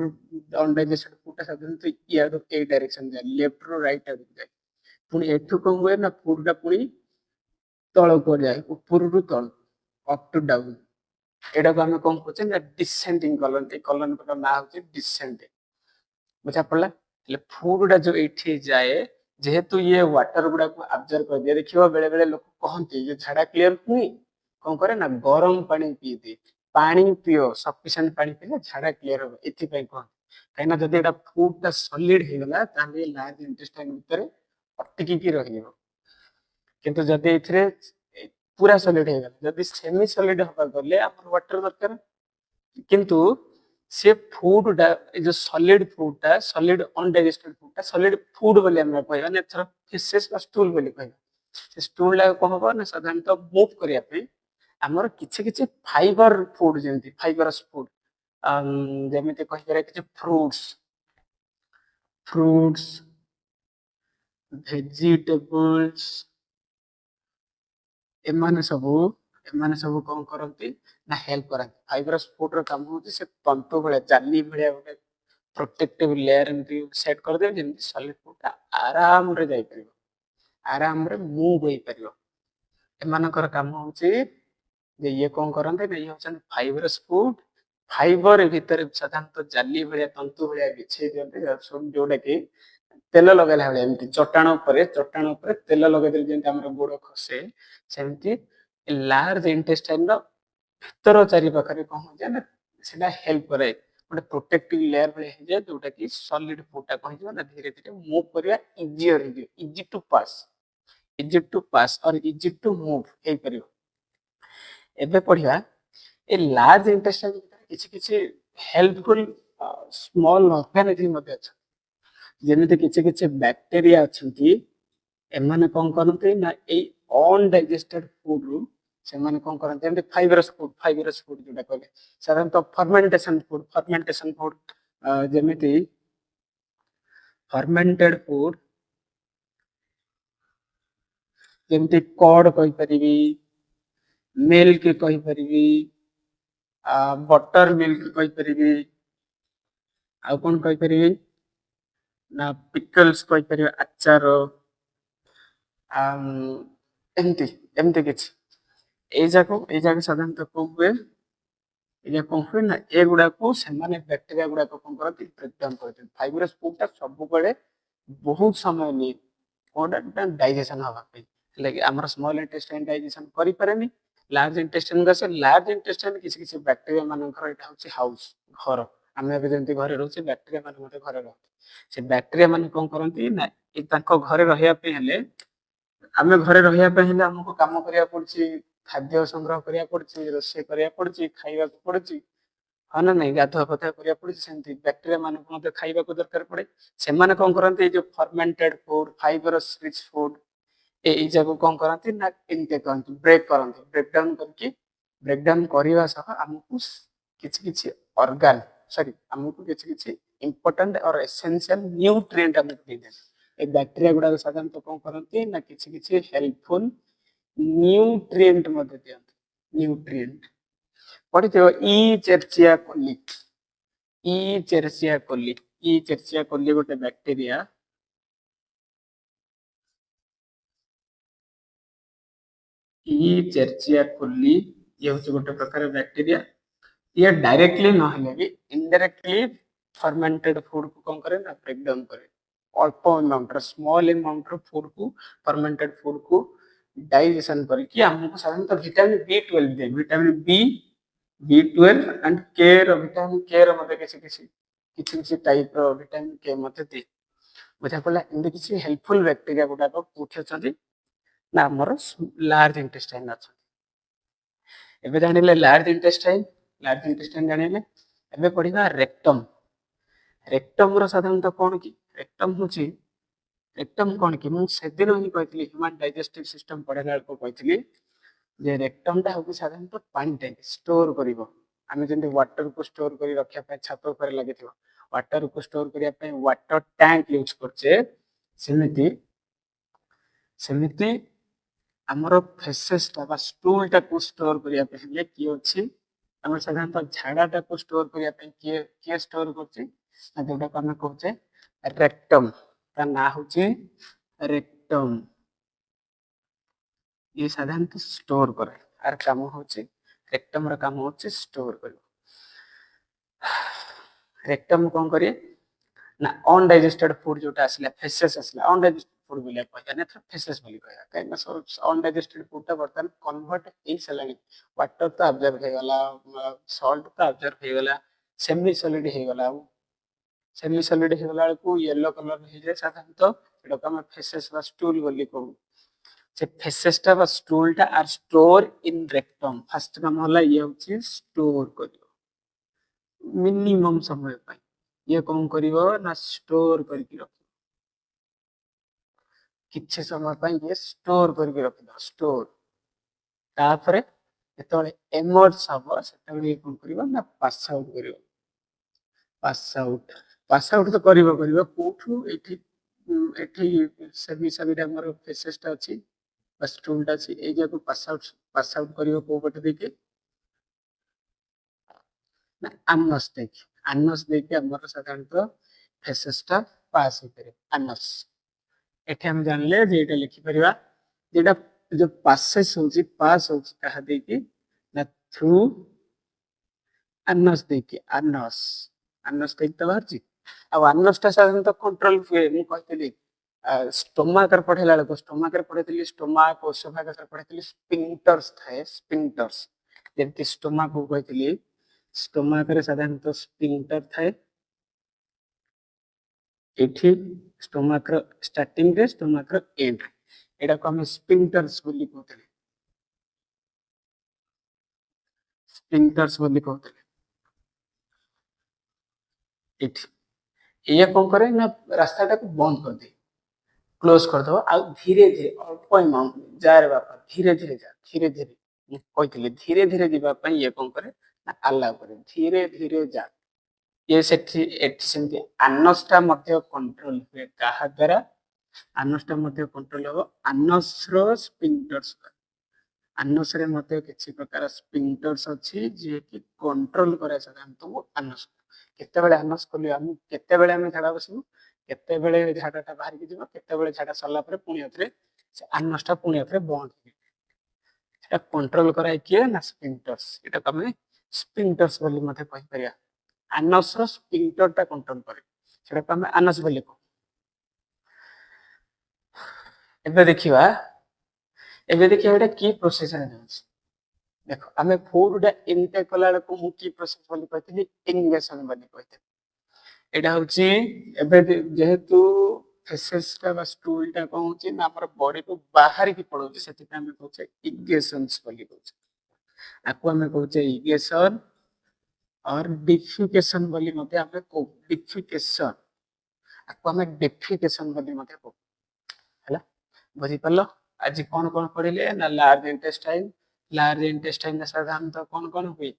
ଅନଡାଇଜେଷ୍ଟେଡ ଫୁଡ ଟା ସାଧାରଣତଃ ଇଆଡୁ ଏଇ ଡାଇରେକ୍ସନ ଯାଏ, ଲେଫ୍ଟ ରୁ ରାଇଟ ଆଡକୁ ଯାଏ। ପୁଣି ଏଠୁ କଣ ହୁଏ ନା ଫୁଡ ଟା ପୁଣି ତଳକୁ ଯାଏ, ଉପରରୁ ତଳ, ଅପ୍ ଟୁ ଡାଉନ। ଏଟାକୁ ଆମେ କଣ କହୁଛେ ନା ଡିସେଣ୍ଡିଂ କଲନ। ଏଇ କଲନର ନାଁ ହଉଛି ଡିସେଣ୍ଡିଂ। ବୁଝା ପଡିଲା? ହେଲେ ଫୁଡ ଟା ଯୋଉ ଏଇଠି ଯାଏ, ଯେହେତୁ ଇଏ ୱାଟର ଗୁଡାକୁ ଆବଜର୍ଭ କରିଦିଏ, ଦେଖିବ ବେଳେ ବେଳେ ଲୋକ କହନ୍ତି ଯେ ଝାଡା କ୍ଲିୟର ହୁଏ, କଣ କରେ ନା ଗରମ ପାଣି ପିଇଦିଏ। ପାଣି ପିଅ, ସଫିସିଏଣ୍ଟ ପାଣି ପିଇଲେ ଝାଡା କ୍ଲିୟର ହବ, ଏଥିପାଇଁ କହନ୍ତି। କାହିଁକିନା ଯଦି ଏଟା ଫୁଡ ଟା ସଲିଡ ହେଇଗଲା ତାହେଲେ ଲାର୍ଜ ଇଣ୍ଟେଷ୍ଟାଇନ ଭିତରେ ଅଟକିକି ରହିବ। କିନ୍ତୁ ଯଦି ଏଥିରେ ପୁରା ସଲିଡ ହେଇଗଲା, ଯଦି ସେମି ସଲିଡ ହବାକୁ ଗଲେ ଆମର ୱାଟର ଦରକାର। କିନ୍ତୁ ସେ ଫୁଡ ଟା ଏ ଯୋଉ ସଲିଡ ଫୁଡ ଟା, ସଲିଡ ଅନଡାଇଜେଷ୍ଟେଡ ଫୁଡ ଟା ସଲିଡ ଫୁଡ ବୋଲି ଆମେ କହିବା ନା, ଏଥର ଫିସେସ୍ ବା ଷ୍ଟୁଲ ବୋଲି କହିବା। ସେ ଷ୍ଟୁଲ ଟା କଣ ହବ ନା ସାଧାରଣତଃ ମୁଭ କରିବା ପାଇଁ ଆମର କିଛି କିଛି ଫାଇବର ଫୁଡ, ଯେମିତି ଫାଇବରସ ଫୁଡ, ଯେମିତି କହିପାରିବା କିଛି ଫ୍ରୁଟ୍ସ, ଭେଜିଟେବଲ୍ସ, ଏମାନେ ସବୁ କଣ କରନ୍ତି ନା ହେଲ୍ପ କରନ୍ତି। ଫାଇବରସ ଫୁଡ ର କାମ ହଉଛି ସେ ତନ୍ତୁ ଭଳିଆ, ଜାଲି ଭଳିଆ ଗୋଟେ ପ୍ରୋଟେକ୍ଟିଭ ଲେୟାର ଏମିତି ସେଟ୍ କରିଦେବେ, ଯେମିତି ସଲିଡ ଫୁଡ ଟା ଆରାମରେ ଯାଇପାରିବ, ଆରାମରେ ମୁଭ ହେଇପାରିବ। ଏମାନଙ୍କର କାମ ହଉଛି ଯେ ଇଏ କଣ କରନ୍ତି ନା, ଇଏ ହଉଛନ୍ତି ଫାଇବରସ ଫୁଡ। ଫାଇବର ଭିତରେ ସାଧାରଣତଃ ଜାଲି ଭଳିଆ, ତନ୍ତୁ ଭଳିଆ ବିଛେଇ ଦିଅନ୍ତି, ଯୋଉଟା କି ତେଲ ଲଗେଇଲା ଭଳିଆ, ଏମିତି ଚଟାଣ ଉପରେ ତେଲ ଲଗେଇଦେଲେ ଯେମିତି ଆମର ଗୋଡ ଖସେ, ସେମିତି ଲାର୍ଜ ଇଣ୍ଟେଷ୍ଟାଇନ ର ଭିତର ଚାରି ପାଖରେ କଣ ହଉଛି ନା ସେଟା ହେଲ୍ପ କରେ, ଗୋଟେ ପ୍ରୋଟେକ୍ଟିଭ ଲେୟାର ଭଳିଆ ହେଇଯାଏ, ଯୋଉଟା କି ସଲିଡ ଫୁଡ ଟା କଣ ହେଇଯିବ ନା ଧୀରେ ଧୀରେ ମୁଭ କରିବା ଇଜିଅର ହେଇଯିବ, ଇଜି ଟୁ ପାସ୍ ଅର ଇଜି ଟୁ ମୁଭ ହେଇପାରିବ। ଏବେ ପଢିବା ଏ ଲାର୍ଜ ଇଣ୍ଟେଷ୍ଟାଇନ ଭିତରେ କିଛି କିଛି ହେଲ୍ପଫୁଲ ସ୍ମଲ ଅର୍ଗାନିଜମ ମଧ୍ୟ ଅଛନ୍ତି। ଯେମିତି କିଛି କିଛି ବ୍ୟାକ୍ଟେରିଆ ଅଛନ୍ତି, ଏମାନେ କଣ କରନ୍ତି ନା ଏଇ ଅନଡାଇଜେଷ୍ଟେଡ ଫୁଡ ରୁ ସେମାନେ କଣ କରନ୍ତି, ଯେମିତି ଫାଇବରସ ଫୁଡ ଯୋଉଟା କହିଲେ, ସାଧାରଣତଃ ଫର୍ମେଣ୍ଟେସନ ଫୁଡ, ଯେମିତି ଫର୍ମେଣ୍ଟେଡ ଫୁଡ, ଯେମିତି କର୍ଡ କହିପାରିବି, ମିଲ୍କ କହିପାରିବି, ବଟର ମିଲ୍କ କହିପାରିବି, ଆଉ କଣ କହିପାରିବି ନା ପିକଲ୍ସ କହିପାରିବେ, ଆଚାର, ଏମିତି ଏମିତି କିଛି। ଏଇ ଯାକ ସାଧାରଣତଃ କଣ ହୁଏ, କଣ ହୁଏ ନା ଏଗୁଡାକୁ ସେମାନେ ବ୍ୟାକ୍ଟେରିଆ ଗୁଡାକ କଣ କରନ୍ତି, ବ୍ରେକଡାଉନ କରିଦିଅନ୍ତି। ଫାଇବରସ ଫୁଡ ଟା ସବୁବେଳେ ବହୁତ ସମୟ ନିଏ କୋଉଟା ଡାଇଜେସନ ହବା ପାଇଁ, ହେଲେ କି ଆମର ସ୍ମଲ ଇଣ୍ଟେଷ୍ଟାଇନ ଡାଇଜେସନ କରିପାରେନି। ଲାର୍ଜ ଇଣ୍ଟେଷ୍ଟାଇନ ଆସେ, ଲାର୍ଜ ଇଣ୍ଟେଷ୍ଟାଇନ କିଛି କିଛି ବ୍ୟାକ୍ଟେରିଆ ମାନଙ୍କର ଏଇଟା ହଉଛି ହାଉସ, ଘର। ଆମେ ଏବେ ଯେମିତି ଘରେ ରହୁଛେ, ବ୍ୟାକ୍ଟେରିଆ ମାନେ ମଧ୍ୟ ଘରେ ରହନ୍ତି। ସେ ବ୍ୟାକ୍ଟେରିଆ ମାନେ କଣ କରନ୍ତି ନା ତାଙ୍କ ଘରେ ରହିବା ପାଇଁ ହେଲେ, ଆମକୁ କାମ କରିବାକୁ ପଡୁଛି, ଖାଦ୍ୟ ସଂଗ୍ରହ କରିବାକୁ ପଡୁଛି, ରୋଷେଇ କରିବାକୁ ପଡୁଛି, ଖାଇବାକୁ ପଡୁଛି, ହଁ ନା ନାଇଁ, ଗାଧୁଆ ପାଧୁଆ କରିବାକୁ ପଡୁଛି। ସେମିତି ବ୍ୟାକ୍ଟେରିଆ ମାନଙ୍କୁ ମଧ୍ୟ ଖାଇବାକୁ ଦରକାର ପଡେ। ସେମାନେ କଣ କରନ୍ତି, ଏଇ ଯୋଉ ଫର୍ମେଣ୍ଟେଡ ଫୁଡ, ଫାଇବରସ ରିଚ୍ ଫୁଡ, ଏଇ ଯାକୁ କଣ କରନ୍ତି ନା ଇନଟେକ୍ କରନ୍ତି, ବ୍ରେକଡାଉନ କରିବା ସହ ଆମକୁ କିଛି କିଛି ଆମକୁ କିଛି କିଛି ଇମ୍ପୋର୍ଟାଣ୍ଟ ଅର ଏସେନ୍ସିଆଲ ନ୍ୟୁଟ୍ରିଏଣ୍ଟ ଆମକୁ ଦେଇଥାଏ। ଏ ବ୍ୟାକ୍ଟେରିଆ ଗୁଡାକ ସାଧାରଣତଃ କଣ କରନ୍ତି ନା କିଛି କିଛି ହେଲ୍ପଫୁଲ ନ୍ୟୁଟ୍ରିଏଣ୍ଟ ମଧ୍ୟ ଦିଅନ୍ତି। ନ୍ୟୁଟ୍ରିଏଣ୍ଟ ପଢିଥିବ, ଇ ଚେରସିଆ କୋଲି ଗୋଟେ ବ୍ୟାକ୍ଟେରିଆ। ଚେରସିଆ କୋଲି ଇଏ ହଉଛି ଗୋଟେ ପ୍ରକାର ବ୍ୟାକ୍ଟେରିଆ। ଇଏ ଡାଇରେକ୍ଟଲି ନହେଲେ ବି ଇନଡାଇରେକ୍ଟଲି ଫର୍ମେଣ୍ଟେଡ ଫୁଡ କୁ କଣ କରେ ନା ବ୍ରେକଡାଉନ କରେ। ଅଳ୍ପ ଆମାଉଣ୍ଟର, ସ୍ମଲ ଆମାଉଣ୍ଟର ଫୁଡ କୁ, ଫର୍ମେଣ୍ଟେଡ ଫୁଡ କୁ ଡାଇଜେସନ କରିକି ଆମକୁ ସାଧାରଣତଃ ଭିଟାମିନ B12 ଦିଏ। ଭିଟାମିନ B12 ଆଣ୍ଡ କେ ର, ଭିଟାମିନ କେ ର ମଧ୍ୟ କିଛି ଟାଇପ ର ଭିଟାମିନ କେ ମଧ୍ୟ ଦିଏ। ବୁଝା ପଡିଲା? ଏମିତି କିଛି ହେଲ୍ପଫୁଲ ବ୍ୟାକ୍ଟେରିଆ ଗୁଡାକ କୋଉଠି ଅଛନ୍ତି ନା ଆମର ଲାର୍ଜ ଇଣ୍ଟେଷ୍ଟାଇନ ଅଛନ୍ତି। ଏବେ ଜାଣିଲେ ଲାର୍ଜ ଇଣ୍ଟେଷ୍ଟାଇନ ଜାଣିଲେ। ଏବେ ପଢିବା ରେକ୍ଟମ। ରେକ୍ଟମ ର ସାଧାରଣତଃ କଣ କି, ରେକ୍ଟମ କଣ କି, ମୁଁ ସେଦିନ ହିଁ କହିଥିଲି ହ୍ୟୁମାନ ଡାଇଜେଷ୍ଟିଭ ସିଷ୍ଟମ ପଢିଲା ବେଳକୁ କହିଥିଲି जे रेक्टम टा होगी साधारणतः पानी टैंक स्टोर करिवो आमे जेंति वाटर को स्टोर करी रखिया पे छात ऊपर लागिथिवो वाटर को स्टोर करिया पे वाटर टैंक यूज करछे सेमिति सेमिति हमर फेसेस टा बा स्टूल टा को स्टोर करिया पे हेले की अछि हमर साधारणतः झाड़ा टा को स्टोर करिया पे के स्टोर करछि ना जोटा को हमें कहछे रेक्टम ता ना होछि रेक्टम ये साधारणतः स्टोर करे आर काम होछि रेक्टम रा काम होछि स्टोर करियो रेक्टम कोन करिए ना अनडाइजेस्टेड फूड जोटा आसला फेसेस आसला अनडाइजेस्टेड फूड बोलिया कहया ना फेसेस बोली कहया काहे ना अनडाइजेस्टेड फूड ता बर्तन कन्वर्ट इन सलानी वाटर तो ऑब्जर्व हे गला सॉल्ट तो ऑब्जर्व हे गला सेमी सॉलिड हे गला सेमी सॉलिड हे गला को येलो कलर हे जाय साधारणतः एटा को हम फेसेस वा स्टूल बोली कहू से फेसेस टा बा स्टूल टा आर स्टोर इन रेक्टम फर्स्ट काम होला ये होची स्टोर करियो मिनिमम समय पाई ये कौन करिवो ना स्टोर करके रख किछि समय पाई ये स्टोर करके रखिदो स्टोर तापरे जेतबे एमर्ज हबो सेतबे ये कौन करिवो ना पास आउट तो करिवो कोठु एठी सेमी सॉलिड हमर फेसेस टा अछि बस टूल टा अछि ए जाको पास आउट करिवो को पटे देके ना आनस देके हमर साधारणतः फेसेस टा पास होतरे आनस एठी हम जानले जे एटा लिखि परिबा जेटा जो पासेस होची पास होची कहा देके ना थ्रू आनस देके आनस देके तो बाहर आ आनस टा साधारणतः कंट्रोल हुए मु कहतली स्टोमाक रे पढ़ेला बेलको स्टोमाक रे पढ़ेतली स्टोमाक ओसोफेगस रे पढ़ेतली स्पिंक्टर्स थाए स्पिंक्टर्स जेमति स्टोमाक को कहतली स्टोमाक रे साधारणतः स्पिंक्टर थाए एठी स्टोमाक रो स्टार्टिंग रे स्टोमाक रो एंड एडा को हम स्पिंक्टर्स बोली कहतली एठी ये कौन करे ना रास्ता टा को बंद कर दे क्लोज कर दो आ धीरे धीरे अल्प अमाउंट जा रे बापा धीरे धीरे जा धीरे धीरे कहतली धीरे धीरे जीवा पई ये कौन करे ना अलाउ करे धीरे धीरे जा ये सेठी एठी सेमति आनसटा मध्य कंट्रोल हुए काहा द्वारा आनसटा मध्य कंट्रोल हो आनस रो स्पिंक्टर्स आनस रे मध्य किछि प्रकार स्पिंक्टर्स अछि जे कि कंट्रोल करे साधारणतः आनस केते बेले आनस खोली हम केते बेले हम झाड़ा बसबो केते बेले झाड़ाटा बाहर के जीवो केते बेले झाड़ा सरला परे पुणी अथरे से आनसटा पुणी अथरे बंद एटा कंट्रोल कराय किए ना स्पिंक्टर्स एटा तमे स्पिंक्टर्स बोली मते कहि परिया आनस रो स्पिंक्टर टा कंट्रोल करे सेटा तमे आनस बोली को एबे देखिबा एटा की प्रोसेस रे जाउछ देखो आमे फूड टा इनटेक कला को मु की प्रोसेस बोली कहतली इंगेशन बोली कहते एटा होची एबे जेहेतु फेसेस टा बा स्टूल टा को होची ना हमर बॉडी को बाहर की पड़ोची सेति हमें कहछे इगेशंस बोली कहछे आको हमें कहछे इगेशन और डिफिकेशन बोली मते हमें को डिफिकेशन आको हमें डिफिकेशन बोली मते को हला बुझी परलो आज कोन पढ़िले ना लार्ज इंटेस्टाइन ना साधारणतः कोन हुए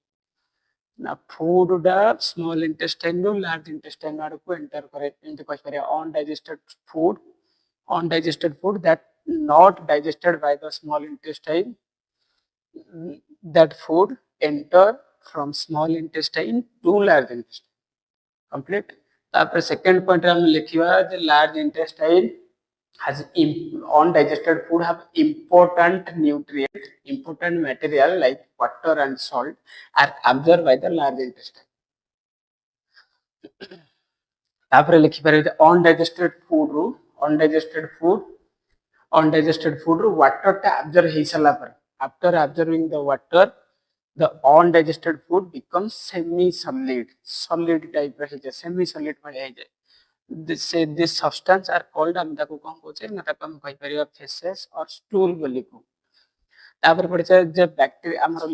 ना फूड डा स्मॉल इंटेस्टाइन रो लार्ज इंटेस्टाइन आड़ को एंटर करे एंट कह पारे undigested food that not digested by the small intestine that food enter from small intestine to large intestine complete तापर सेकंड पॉइंट हम लिखिबा जे large intestine has undigested food have important material like water and salt are absorbed by the large intestine तापर लिखि पारे undigested food ru water टा absorb हे सला पर after absorbing the water the undigested food becomes semi solid type रहे जे semi solid भले हे जे this substance are called हम ताको कोन कहछे ना ताको हम कहि परिबा फेसेस और स्टूल बोली को तापर पड़े जे बैक्टीरिया हमर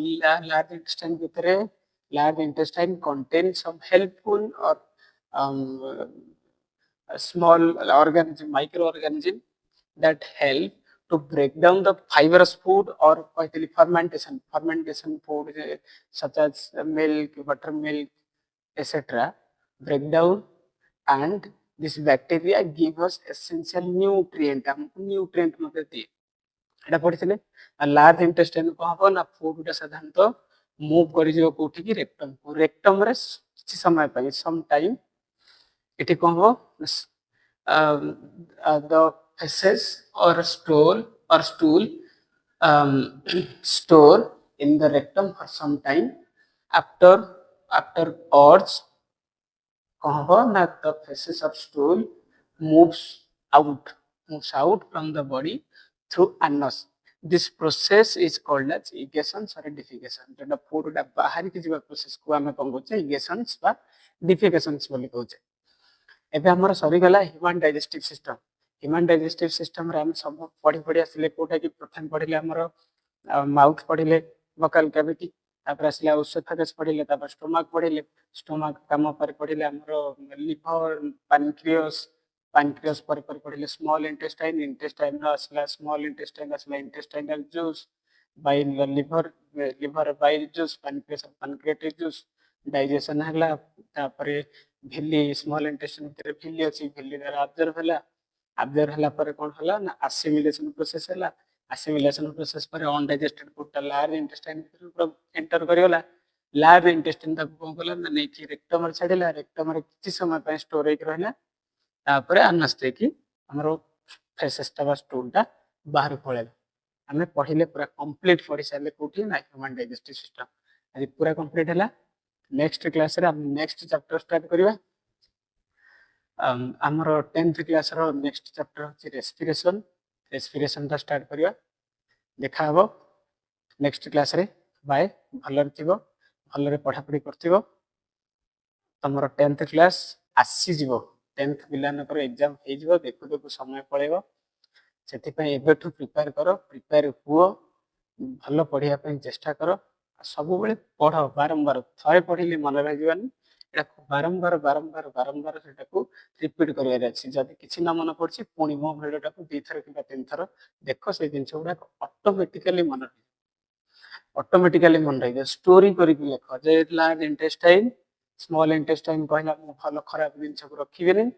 large intestine contain some helpful or small organism microorganism that help to break down the fibrous food or कहते fermentation food such as milk, buttermilk, etc. break down and this bacteria give us essential nutrient हमको nutrient मतलब दिए एटा पढ़िथिले लार्ज इंटेस्टाइन को हबो ना फूड गुटा साधारणतः मूव करि जो कोठी की रेक्टम रे किछि समय पई सम टाइम एठी को हबो the feces or stool store in the rectum for some time after urge कहबो ना the feces or stool moves out from the body through anus. This process is called as egestion or defecation. जोटा फूड गुटा बाहर की जीवा प्रोसेस को आमे कोन कहउचे egestions बा defecations बोली कहउचे एबे हमर सरी गला ह्यूमन डाइजेस्टिव सिस्टम रे हम सब पढ़ी आसिले कोटा की प्रथम पढ़िले हमर माउथ पढ़िले वोकल कैविटी तापर आसिले ओसोफेगस पढ़िले तापर स्टोमक काम पर पढ़िले हमर लिवर पैनक्रियास पर पढ़िले स्मॉल इंटेस्टाइन आसिला स्मॉल इंटेस्टाइन आसिला intestinal juice bile liver bile juice pancreatic juice digestion हला तापर भिली स्मॉल इंटेस्टाइन भितर भिली अछि भिली द्वारा ऑब्जर्व हला पर कोन हला ना असिमिलेशन प्रोसेस पर अनडाइजेस्टेड फूड लार्ज इंटेस्टाइन भितर एंटर करियोला लार्ज इंटेस्टाइन तक कोन कला ना नै कि रेक्टम रे छाडिला रेक्टम रे किछि समय पे स्टोर होई रहला तापर अनस्ते कि हमरो फेसेस ता स्टूल ता बाहर पळेला हमें पढ़िले पूरा कंप्लीट पढ़ी साले कोठी ना ह्यूमन डाइजेस्टिव सिस्टम आज पूरा कंप्लीट हला नेक्स्ट क्लास रे हम नेक्स्ट चैप्टर स्टार्ट करिवा हमरो 10th क्लास रो नेक्स्ट चैप्टर अछि रेस्पिरेशन ता स्टार्ट करिवा देखा हबो नेक्स्ट क्लास रे बाय भलर थिबो भलरे पढ़ा पढ़ी करथिबो तमरो 10th क्लास आसी जीवो 10th पिलानकर एग्जाम हे जीवो देखु समय पळेबो सेति पय एबेठु प्रिपेयर हुओ भलो पढ़िया पय चेष्टा करो सब बेले पढ़ बारंबार थरे पढ़िले मन रह जीवानी एटा बारंबार सेटा को रिपीट करियार अछि जदि किछि ना मन पड़छि पुनी मो वीडियोटा को 2 थर किबा 3 थर देखो से जिंस गुडा ऑटोमेटिकली मन रह स्टोरी करि के लेखो जे लार्ज इंटेस्टाइन स्मॉल इंटेस्टाइन कहला मो भलो खराब जिंस को रखिबेनी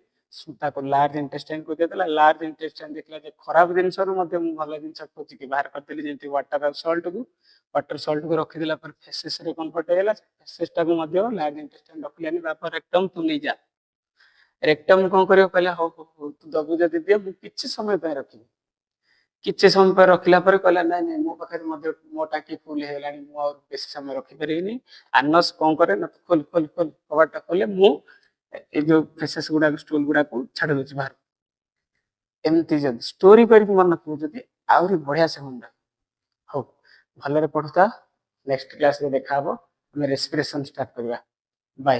ताको लार्ज इंटेस्टाइन को देला लार्ज इंटेस्टाइन देखला जे खराब जिंस रो मध्ये मो भलो जिंस खोजि के बाहर कर देली जेंति वाटर सॉल्ट को रखि देला पर फेसेस रे कन्वर्ट हेला फेसेस टा को मध्ये लार्ज इंटेस्टाइन रखिलानी बापर रेक्टम तू नै जा रेक्टम कोन करियो कहला हो तू दबु जदि दे मु किछि समय पे रखिबी किछि समय पे रखिला पर कहला नै मो पाखर मध्ये मो टाकी फुल हेलानी मु और बेसी समय रखि परिबिनी अनस कोन करे न खोल कवाटा खोले मु ए जो फेसेस गुडा स्टूल गुडा को छाड़ दोछि बाहर एमती जद स्टोरी कर मन रखिबो जदि आउरी बढ़िया से होंडा हो भलरे पढ़ता नेक्स्ट क्लास रे देखा हबो हम रेस्पिरेशन स्टार्ट करबा बाय।